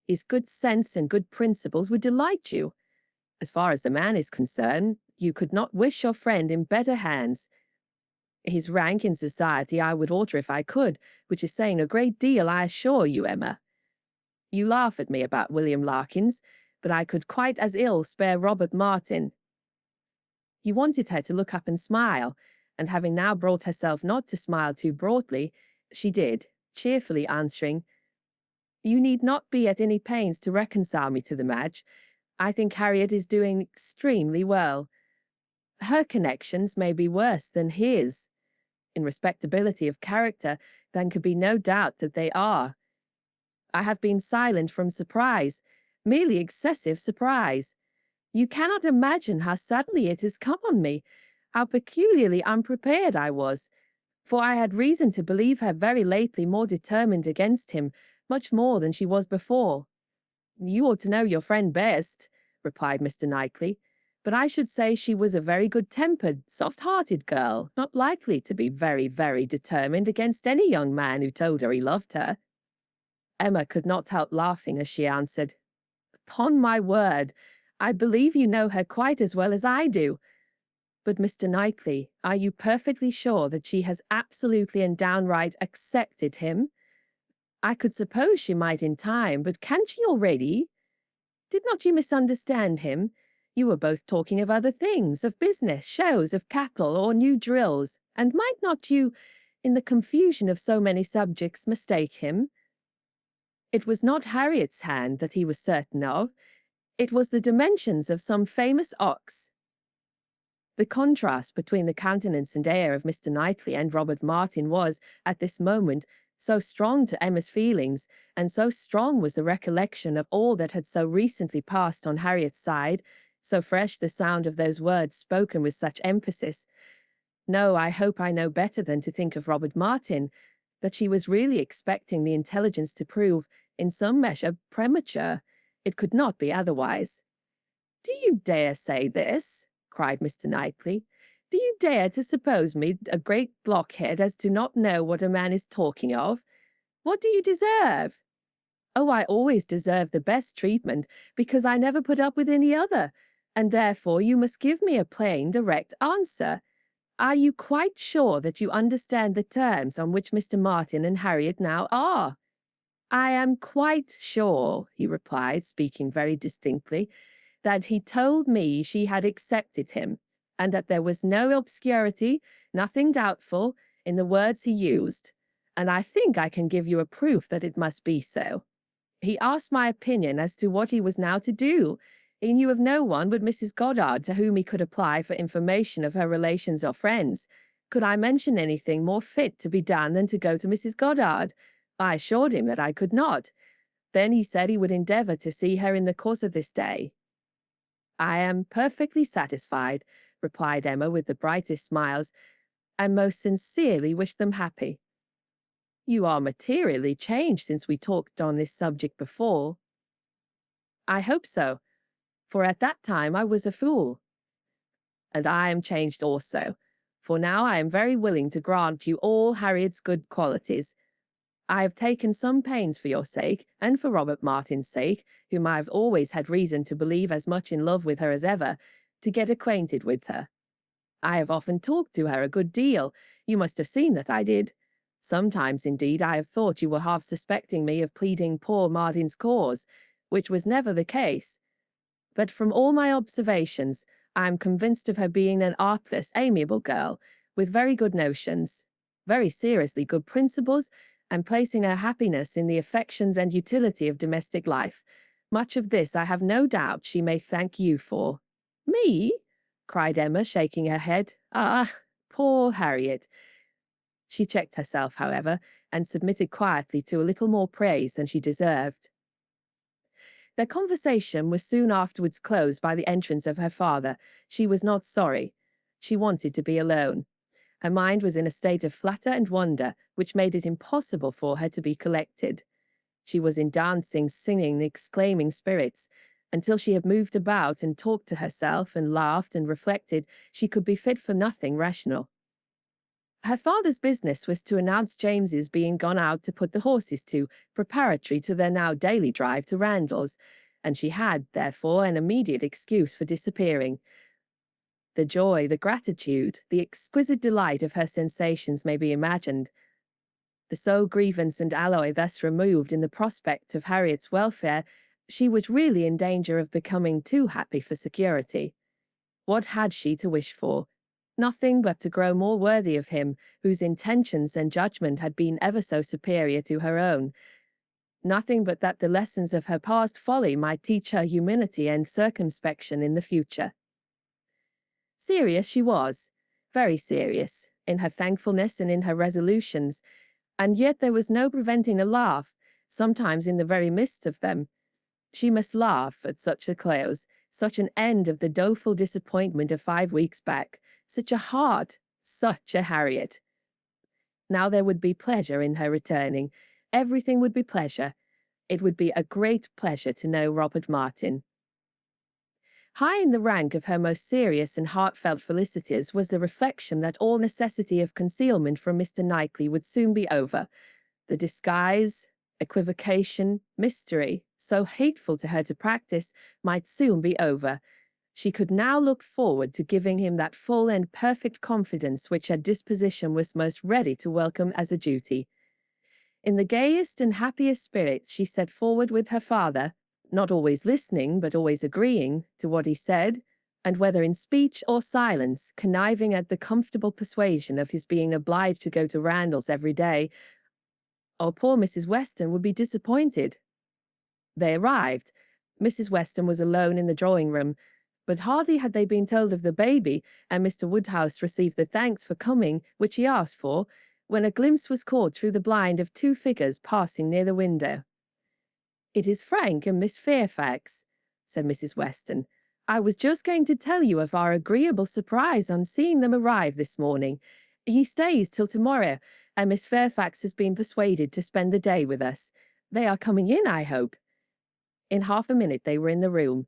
His good sense and good principles would delight you. As far as the man is concerned, you could not wish your friend in better hands. His rank in society I would alter if I could, which is saying a great deal, I assure you, Emma. You laugh at me about William Larkins, but I could quite as ill spare Robert Martin. He wanted her to look up and smile, and having now brought herself not to smile too broadly, she did, cheerfully answering, You need not be at any pains to reconcile me to the match. I think Harriet is doing extremely well. Her connections may be worse than his. In respectability of character, there can be no doubt that they are. I have been silent from surprise, merely excessive surprise. You cannot imagine how suddenly it has come on me, how peculiarly unprepared I was, for I had reason to believe her very lately more determined against him, much more than she was before. You ought to know your friend best, replied Mr. Knightley, but I should say she was a very good-tempered, soft-hearted girl, not likely to be very, very determined against any young man who told her he loved her. Emma could not help laughing as she answered, Upon my word, I believe you know her quite as well as I do. But Mr. Knightley, are you perfectly sure that she has absolutely and downright accepted him? I could suppose she might in time, but can't she already? Did not you misunderstand him? You were both talking of other things, of business, shows, of cattle, or new drills, and might not you, in the confusion of so many subjects, mistake him? It was not Harriet's hand that he was certain of. It was the dimensions of some famous ox. The contrast between the countenance and air of Mr. Knightley and Robert Martin was, at this moment, so strong to Emma's feelings, and so strong was the recollection of all that had so recently passed on Harriet's side, so fresh the sound of those words spoken with such emphasis. No, I hope I know better than to think of Robert Martin, that she was really expecting the intelligence to prove, in some measure, premature. It could not be otherwise. "Do you dare say this?" cried Mr. Knightley. "Do you dare to suppose me a great blockhead as to not know what a man is talking of? What do you deserve?" "Oh, I always deserve the best treatment, because I never put up with any other, and therefore you must give me a plain, direct answer. Are you quite sure that you understand the terms on which Mr. Martin and Harriet now are?" "I am quite sure," he replied, speaking very distinctly, "that he told me she had accepted him, and that there was no obscurity, nothing doubtful, in the words he used, and I think I can give you a proof that it must be so. He asked my opinion as to what he was now to do. He knew of no one but Mrs. Goddard to whom he could apply for information of her relations or friends. Could I mention anything more fit to be done than to go to Mrs. Goddard? I assured him that I could not. Then he said he would endeavour to see her in the course of this day." "I am perfectly satisfied," replied Emma with the brightest smiles, "and most sincerely wish them happy." "You are materially changed since we talked on this subject before." "I hope so, for at that time I was a fool." "And I am changed also, for now I am very willing to grant you all Harriet's good qualities. I have taken some pains for your sake, and for Robert Martin's sake, whom I have always had reason to believe as much in love with her as ever, to get acquainted with her. I have often talked to her a good deal. You must have seen that I did. Sometimes, indeed, I have thought you were half suspecting me of pleading poor Martin's cause, which was never the case. But from all my observations, I am convinced of her being an artless, amiable girl, with very good notions, very seriously good principles, and placing her happiness in the affections and utility of domestic life. Much of this I have no doubt she may thank you for." "Me?" cried Emma, shaking her head. "Ah, poor Harriet." She checked herself, however, and submitted quietly to a little more praise than she deserved. Their conversation was soon afterwards closed by the entrance of her father. She was not sorry. She wanted to be alone. Her mind was in a state of flutter and wonder, which made it impossible for her to be collected. She was in dancing, singing, exclaiming spirits. Until she had moved about and talked to herself and laughed and reflected, she could be fit for nothing rational. Her father's business was to announce James's being gone out to put the horses to, preparatory to their now daily drive to Randalls, and she had, therefore, an immediate excuse for disappearing. The joy, the gratitude, the exquisite delight of her sensations may be imagined. The sole grievance and alloy thus removed in the prospect of Harriet's welfare, she was really in danger of becoming too happy for security. What had she to wish for? Nothing but to grow more worthy of him, whose intentions and judgment had been ever so superior to her own. Nothing but that the lessons of her past folly might teach her humility and circumspection in the future. Serious she was, very serious, in her thankfulness and in her resolutions, and yet there was no preventing a laugh, sometimes in the very midst of them. She must laugh at such a close, such an end of the doleful disappointment of 5 weeks back, such a heart, such a Harriet. Now there would be pleasure in her returning. Everything would be pleasure. It would be a great pleasure to know Robert Martin. High in the rank of her most serious and heartfelt felicities was the reflection that all necessity of concealment from Mr. Knightley would soon be over. The disguise, equivocation, mystery, so hateful to her to practice, might soon be over, She could now look forward to giving him that full and perfect confidence which her disposition was most ready to welcome as a duty. In the gayest and happiest spirits she set forward with her father, not always listening but always agreeing to what he said, and whether in speech or silence, conniving at the comfortable persuasion of his being obliged to go to Randalls every day, or poor Mrs. Weston would be disappointed. They arrived. Mrs. Weston was alone in the drawing-room, but hardly had they been told of the baby, and Mr. Woodhouse received the thanks for coming which he asked for, when a glimpse was caught through the blind of two figures passing near the window. "It is Frank and Miss Fairfax," said Mrs. Weston. "I was just going to tell you of our agreeable surprise on seeing them arrive this morning. He stays till tomorrow, and Miss Fairfax has been persuaded to spend the day with us. They are coming in, I hope." In half a minute they were in the room.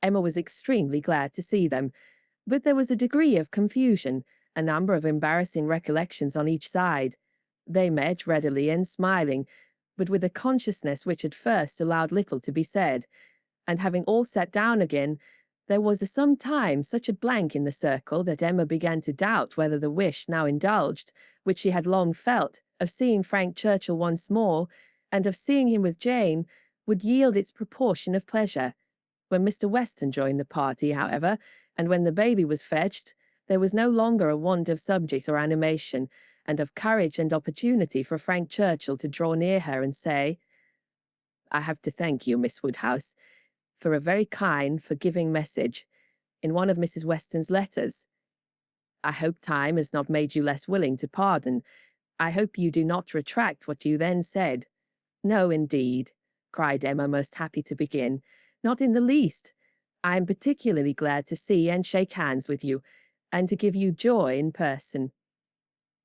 Emma was extremely glad to see them, but there was a degree of confusion, a number of embarrassing recollections on each side. They met readily and smiling, but with a consciousness which at first allowed little to be said, and having all sat down again, there was some time such a blank in the circle that Emma began to doubt whether the wish now indulged, which she had long felt, of seeing Frank Churchill once more, and of seeing him with Jane, would yield its proportion of pleasure. When Mr. Weston joined the party, however, and when the baby was fetched, there was no longer a want of subject or animation, and of courage and opportunity for Frank Churchill to draw near her and say, "I have to thank you, Miss Woodhouse, for a very kind, forgiving message in one of Mrs. Weston's letters. I hope time has not made you less willing to pardon. I hope you do not retract what you then said." "No, indeed," cried Emma, most happy to begin. "Not in the least. I am particularly glad to see and shake hands with you, and to give you joy in person."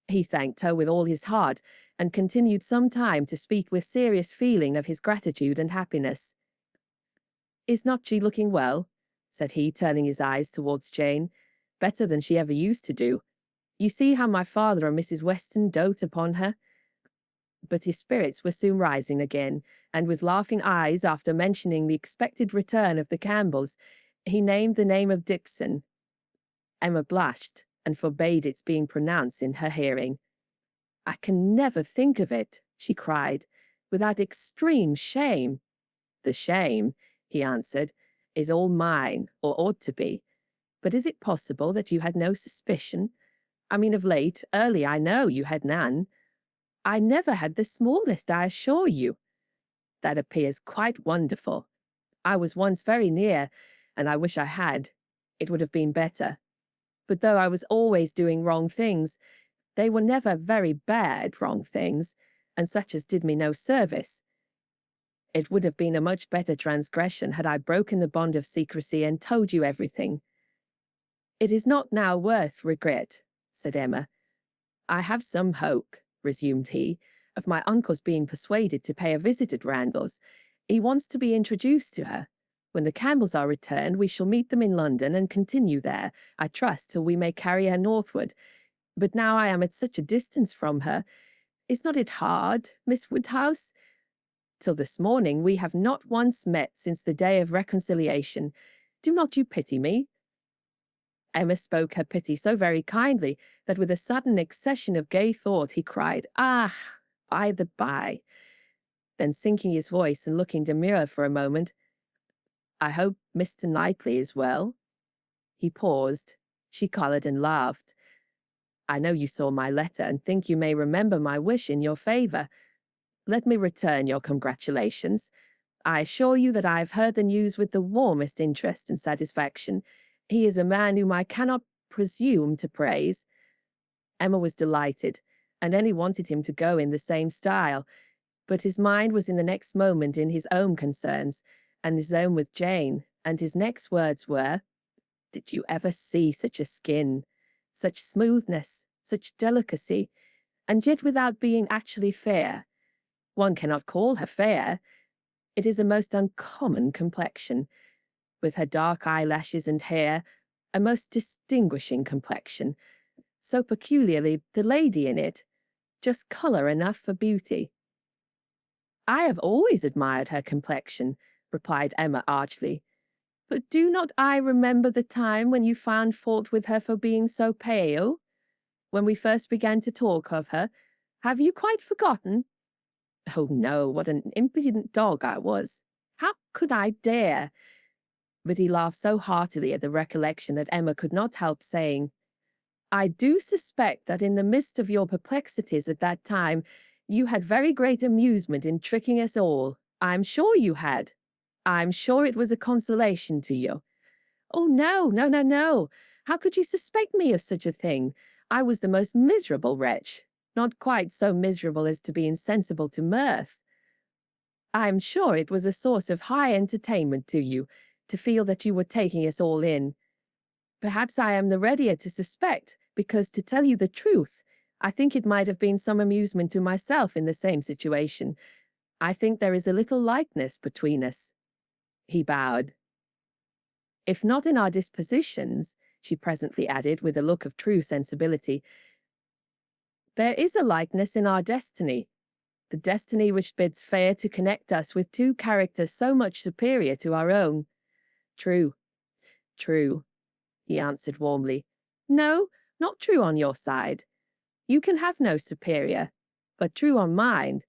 He thanked her with all his heart, and continued some time to speak with serious feeling of his gratitude and happiness. "Is not she looking well?" said he, turning his eyes towards Jane. "Better than she ever used to do. You see how my father and Mrs. Weston dote upon her." But his spirits were soon rising again, and with laughing eyes, after mentioning the expected return of the Campbells, he named the name of Dixon. Emma blushed, and forbade its being pronounced in her hearing. "I can never think of it," she cried, "without extreme shame." "The shame," he answered, "is all mine, or ought to be. But is it possible that you had no suspicion? I mean of late, early I know you had none." "I never had the smallest, I assure you." "That appears quite wonderful. I was once very near, and I wish I had. It would have been better. But though I was always doing wrong things, they were never very bad wrong things, and such as did me no service. It would have been a much better transgression had I broken the bond of secrecy and told you everything." "It is not now worth regret," said Emma. "I have some hope," resumed he, "of my uncle's being persuaded to pay a visit at Randalls. He wants to be introduced to her. When the Campbells are returned, we shall meet them in London and continue there, I trust, till we may carry her northward. But now I am at such a distance from her. Is not it hard, Miss Woodhouse? Till this morning we have not once met since the day of reconciliation. Do not you pity me?" Emma spoke her pity so very kindly that with a sudden accession of gay thought he cried, "Ah, by the by." Then sinking his voice and looking demure for a moment, "I hope Mr. Knightley is well." He paused. She coloured and laughed. "I know you saw my letter, and think you may remember my wish in your favour. Let me return your congratulations. I assure you that I have heard the news with the warmest interest and satisfaction. He is a man whom I cannot presume to praise." Emma was delighted, and only wanted him to go in the same style, but his mind was in the next moment in his own concerns, and his own with Jane, and his next words were, "Did you ever see such a skin, such smoothness, such delicacy, and yet without being actually fair? One cannot call her fair. It is a most uncommon complexion, with her dark eyelashes and hair, a most distinguishing complexion, so peculiarly the lady in it, just colour enough for beauty." "I have always admired her complexion," replied Emma archly. But do not I remember the time when you found fault with her for being so pale? When we first began to talk of her? Have you quite forgotten? Oh no, what an impudent dog I was. How could I dare? But he laughed so heartily at the recollection that Emma could not help saying, I do suspect that in the midst of your perplexities at that time, you had very great amusement in tricking us all. I'm sure you had. I'm sure it was a consolation to you. Oh, no, no, no, no. How could you suspect me of such a thing? I was the most miserable wretch, not quite so miserable as to be insensible to mirth. I'm sure it was a source of high entertainment to you, to feel that you were taking us all in. Perhaps I am the readier to suspect, because, to tell you the truth, I think it might have been some amusement to myself in the same situation. I think there is a little likeness between us. He bowed. If not in our dispositions, she presently added with a look of true sensibility, there is a likeness in our destiny, the destiny which bids fair to connect us with two characters so much superior to our own. True, true, he answered warmly. No, not true on your side. You can have no superior, but true on mine.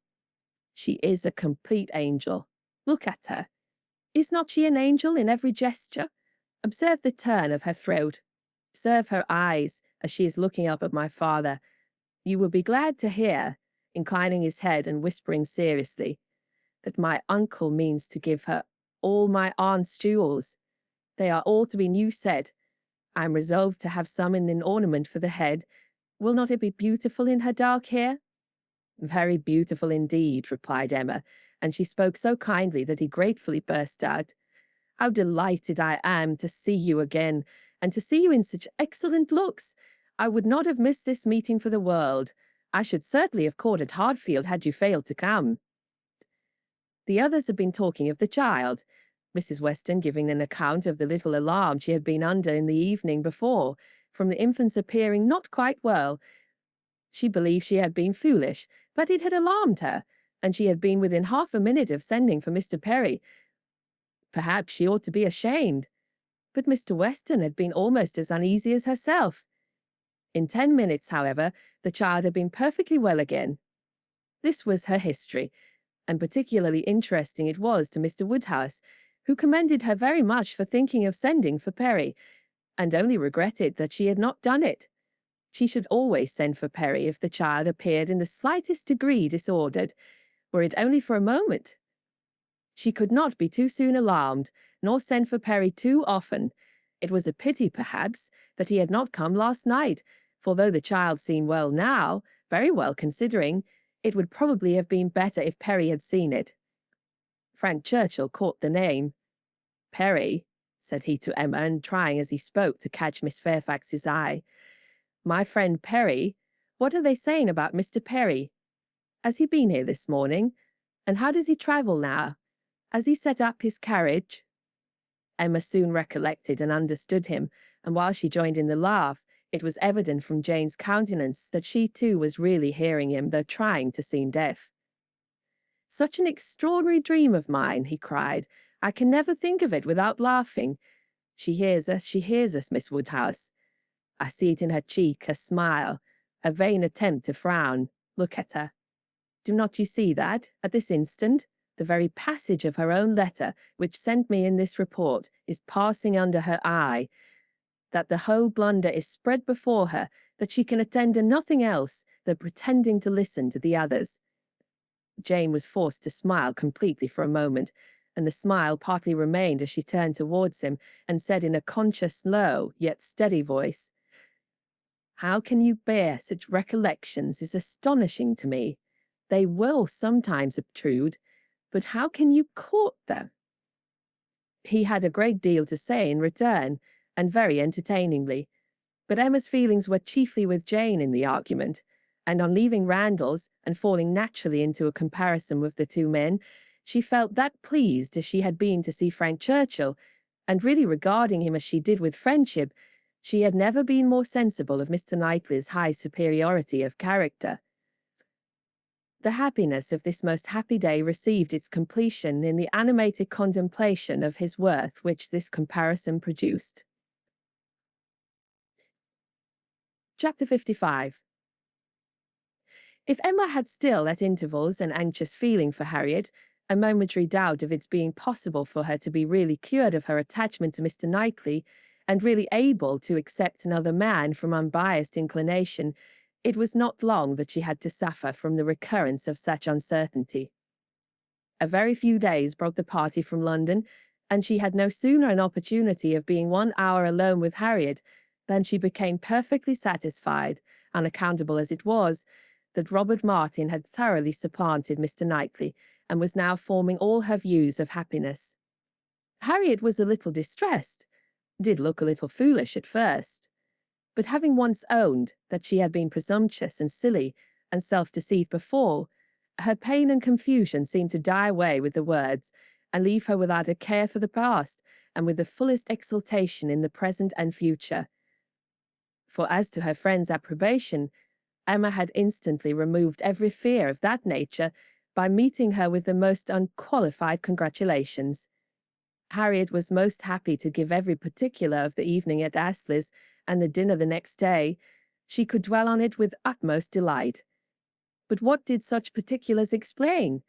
She is a complete angel. Look at her. Is not she an angel in every gesture? Observe the turn of her throat. Observe her eyes as she is looking up at my father. You will be glad to hear, inclining his head and whispering seriously, that my uncle means to give her all my aunt's jewels. They are all to be new set. I am resolved to have some in an ornament for the head. Will not it be beautiful in her dark hair? Very beautiful indeed, replied Emma, and she spoke so kindly that he gratefully burst out, How delighted I am to see you again, and to see you in such excellent looks. I would not have missed this meeting for the world. I should certainly have called at Hartfield had you failed to come. The others had been talking of the child, Mrs. Weston giving an account of the little alarm she had been under in the evening before, from the infant's appearing not quite well. She believed she had been foolish, but it had alarmed her, and she had been within half a minute of sending for Mr. Perry. Perhaps she ought to be ashamed, but Mr. Weston had been almost as uneasy as herself. In 10 minutes, however, the child had been perfectly well again. This was her history, and particularly interesting it was to Mr. Woodhouse, who commended her very much for thinking of sending for Perry, and only regretted that she had not done it. She should always send for Perry if the child appeared in the slightest degree disordered, were it only for a moment. She could not be too soon alarmed, nor send for Perry too often. It was a pity, perhaps, that he had not come last night, for though the child seemed well now, very well considering, it would probably have been better if Perry had seen it. Frank Churchill caught the name. Perry, said he to Emma, and trying as he spoke to catch Miss Fairfax's eye. My friend Perry, what are they saying about Mr. Perry? Has he been here this morning? And how does he travel now? Has he set up his carriage? Emma soon recollected and understood him, and while she joined in the laugh, it was evident from Jane's countenance that she too was really hearing him, though trying to seem deaf. Such an extraordinary dream of mine, he cried. I can never think of it without laughing. She hears us, Miss Woodhouse. I see it in her cheek, her smile, her vain attempt to frown. Look at her. Do not you see that, at this instant, the very passage of her own letter, which sent me in this report, is passing under her eye, that the whole blunder is spread before her, that she can attend to nothing else than pretending to listen to the others. Jane was forced to smile completely for a moment, and the smile partly remained as she turned towards him and said in a conscious, low, yet steady voice, How can you bear such recollections is astonishing to me. They will sometimes obtrude, but how can you court them? He had a great deal to say in return, and very entertainingly, but Emma's feelings were chiefly with Jane in the argument, and on leaving Randalls and falling naturally into a comparison with the two men, she felt that pleased as she had been to see Frank Churchill, and really regarding him as she did with friendship, she had never been more sensible of Mr. Knightley's high superiority of character. The happiness of this most happy day received its completion in the animated contemplation of his worth which this comparison produced. Chapter 55. If Emma had still at intervals an anxious feeling for Harriet, a momentary doubt of its being possible for her to be really cured of her attachment to Mr. Knightley, and really able to accept another man from unbiased inclination, it was not long that she had to suffer from the recurrence of such uncertainty. A very few days brought the party from London, and she had no sooner an opportunity of being 1 hour alone with Harriet than she became perfectly satisfied, unaccountable as it was, that Robert Martin had thoroughly supplanted Mr. Knightley, and was now forming all her views of happiness. Harriet was a little distressed, did look a little foolish at first, but having once owned that she had been presumptuous and silly and self-deceived before, her pain and confusion seemed to die away with the words, and leave her without a care for the past, and with the fullest exultation in the present and future. For as to her friend's approbation, Emma had instantly removed every fear of that nature by meeting her with the most unqualified congratulations. Harriet was most happy to give every particular of the evening at Astley's and the dinner the next day. She could dwell on it with utmost delight. But what did such particulars explain?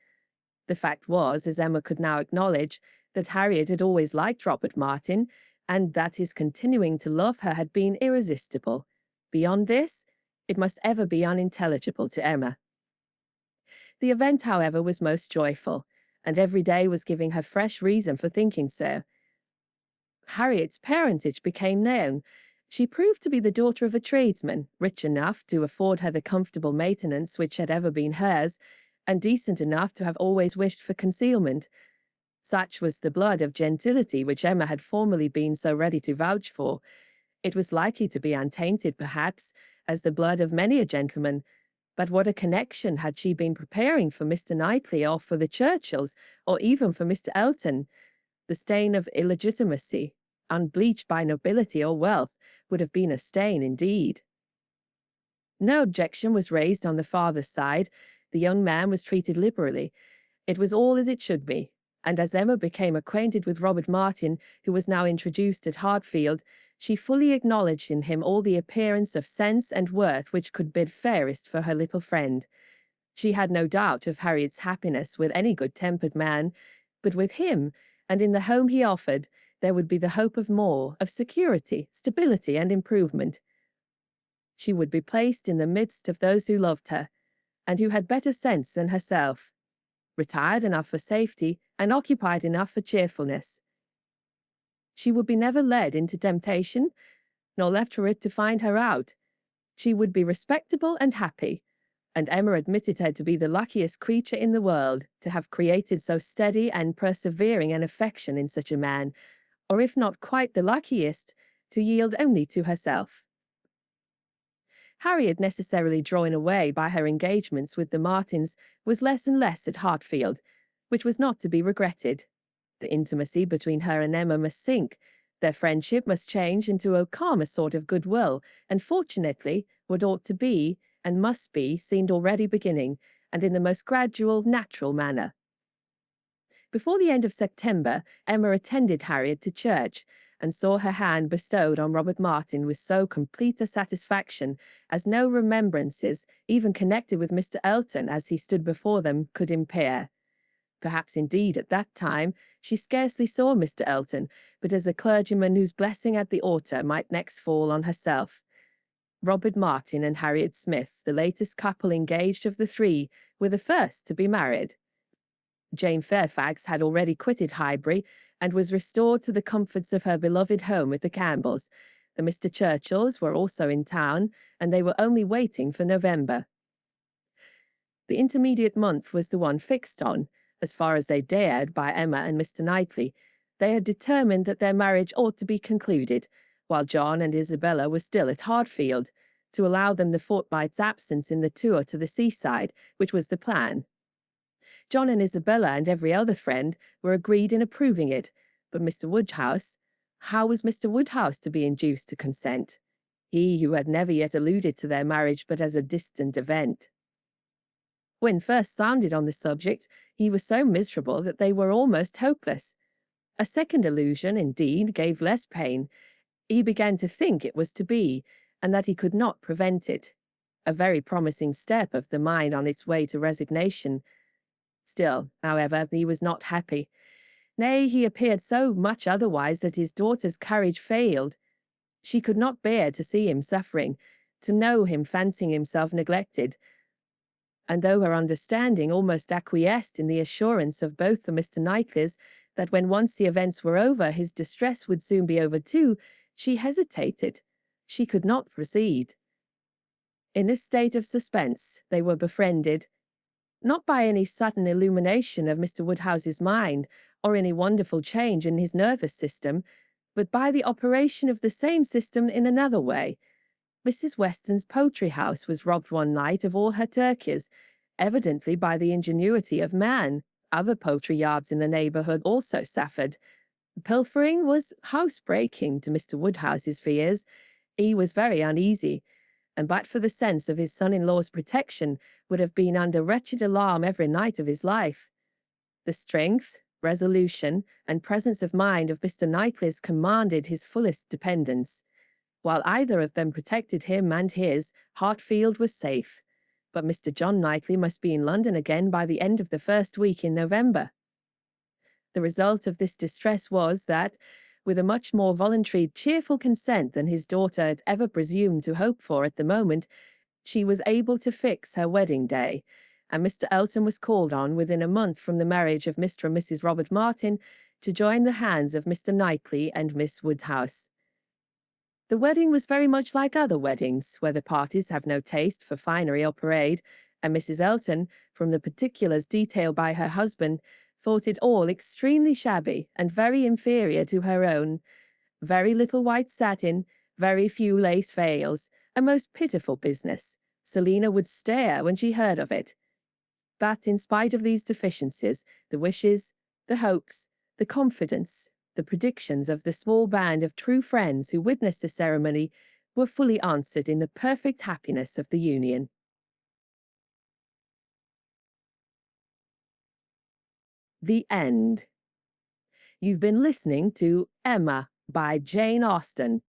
The fact was, as Emma could now acknowledge, that Harriet had always liked Robert Martin, and that his continuing to love her had been irresistible. Beyond this, it must ever be unintelligible to Emma. The event, however, was most joyful, and every day was giving her fresh reason for thinking so. Harriet's parentage became known. She proved to be the daughter of a tradesman, rich enough to afford her the comfortable maintenance which had ever been hers, and decent enough to have always wished for concealment. Such was the blood of gentility which Emma had formerly been so ready to vouch for. It was likely to be untainted, perhaps, as the blood of many a gentleman, but what a connection had she been preparing for Mr. Knightley, or for the Churchills, or even for Mr. Elton? The stain of illegitimacy, unbleached by nobility or wealth, would have been a stain indeed. No objection was raised on the father's side. The young man was treated liberally. It was all as it should be, and as Emma became acquainted with Robert Martin, who was now introduced at Hartfield, she fully acknowledged in him all the appearance of sense and worth which could bid fairest for her little friend. She had no doubt of Harriet's happiness with any good-tempered man, but with him, and in the home he offered, there would be the hope of more, of security, stability, and improvement. She would be placed in the midst of those who loved her, and who had better sense than herself, retired enough for safety, and occupied enough for cheerfulness. She would be never led into temptation, nor left for it to find her out. She would be respectable and happy, and Emma admitted her to be the luckiest creature in the world, to have created so steady and persevering an affection in such a man, or if not quite the luckiest, to yield only to herself. Harriet, necessarily drawn away by her engagements with the Martins, was less and less at Hartfield, which was not to be regretted. The intimacy between her and Emma must sink. Their friendship must change into a calmer sort of goodwill, and fortunately, what ought to be, and must be, seemed already beginning, and in the most gradual, natural manner. Before the end of September, Emma attended Harriet to church, and saw her hand bestowed on Robert Martin with so complete a satisfaction as no remembrances, even connected with Mr. Elton as he stood before them, could impair. Perhaps, indeed, at that time, she scarcely saw Mr. Elton, but as a clergyman whose blessing at the altar might next fall on herself. Robert Martin and Harriet Smith, the latest couple engaged of the three, were the first to be married. Jane Fairfax had already quitted Highbury, and was restored to the comforts of her beloved home with the Campbells. The Mr. Churchills were also in town, and they were only waiting for November. The intermediate month was the one fixed on, as far as they dared, by Emma and Mr. Knightley. They had determined that their marriage ought to be concluded, while John and Isabella were still at Hartfield, to allow them the fortnight's absence in the tour to the seaside, which was the plan. John and Isabella and every other friend were agreed in approving it, but Mr. Woodhouse, how was Mr. Woodhouse to be induced to consent? He who had never yet alluded to their marriage but as a distant event. When first sounded on the subject, he was so miserable that they were almost hopeless. A second illusion, indeed, gave less pain. He began to think it was to be, and that he could not prevent it. A very promising step of the mind on its way to resignation. Still, however, he was not happy. Nay, he appeared so much otherwise that his daughter's courage failed. She could not bear to see him suffering, to know him fancying himself neglected. And though her understanding almost acquiesced in the assurance of both the Mr. Knightleys that when once the events were over his distress would soon be over too, she hesitated. She could not proceed. In this state of suspense they were befriended, not by any sudden illumination of Mr. Woodhouse's mind, or any wonderful change in his nervous system, but by the operation of the same system in another way. Mrs. Weston's poultry house was robbed one night of all her turkeys, evidently by the ingenuity of man. Other poultry yards in the neighbourhood also suffered. The pilfering was housebreaking to Mr. Woodhouse's fears. He was very uneasy, and but for the sense of his son-in-law's protection, would have been under wretched alarm every night of his life. The strength, resolution, and presence of mind of Mr. Knightley's commanded his fullest dependence. While either of them protected him and his, Hartfield was safe. But Mr. John Knightley must be in London again by the end of the first week in November. The result of this distress was that, with a much more voluntary, cheerful consent than his daughter had ever presumed to hope for at the moment, she was able to fix her wedding day, and Mr. Elton was called on within a month from the marriage of Mr. and Mrs. Robert Martin to join the hands of Mr. Knightley and Miss Woodhouse. The wedding was very much like other weddings, where the parties have no taste for finery or parade, and Mrs. Elton, from the particulars detailed by her husband, thought it all extremely shabby and very inferior to her own. Very little white satin, very few lace veils, a most pitiful business. Selina would stare when she heard of it. But in spite of these deficiencies, the wishes, the hopes, the confidence, the predictions of the small band of true friends who witnessed the ceremony were fully answered in the perfect happiness of the union. The end. You've been listening to Emma by Jane Austen.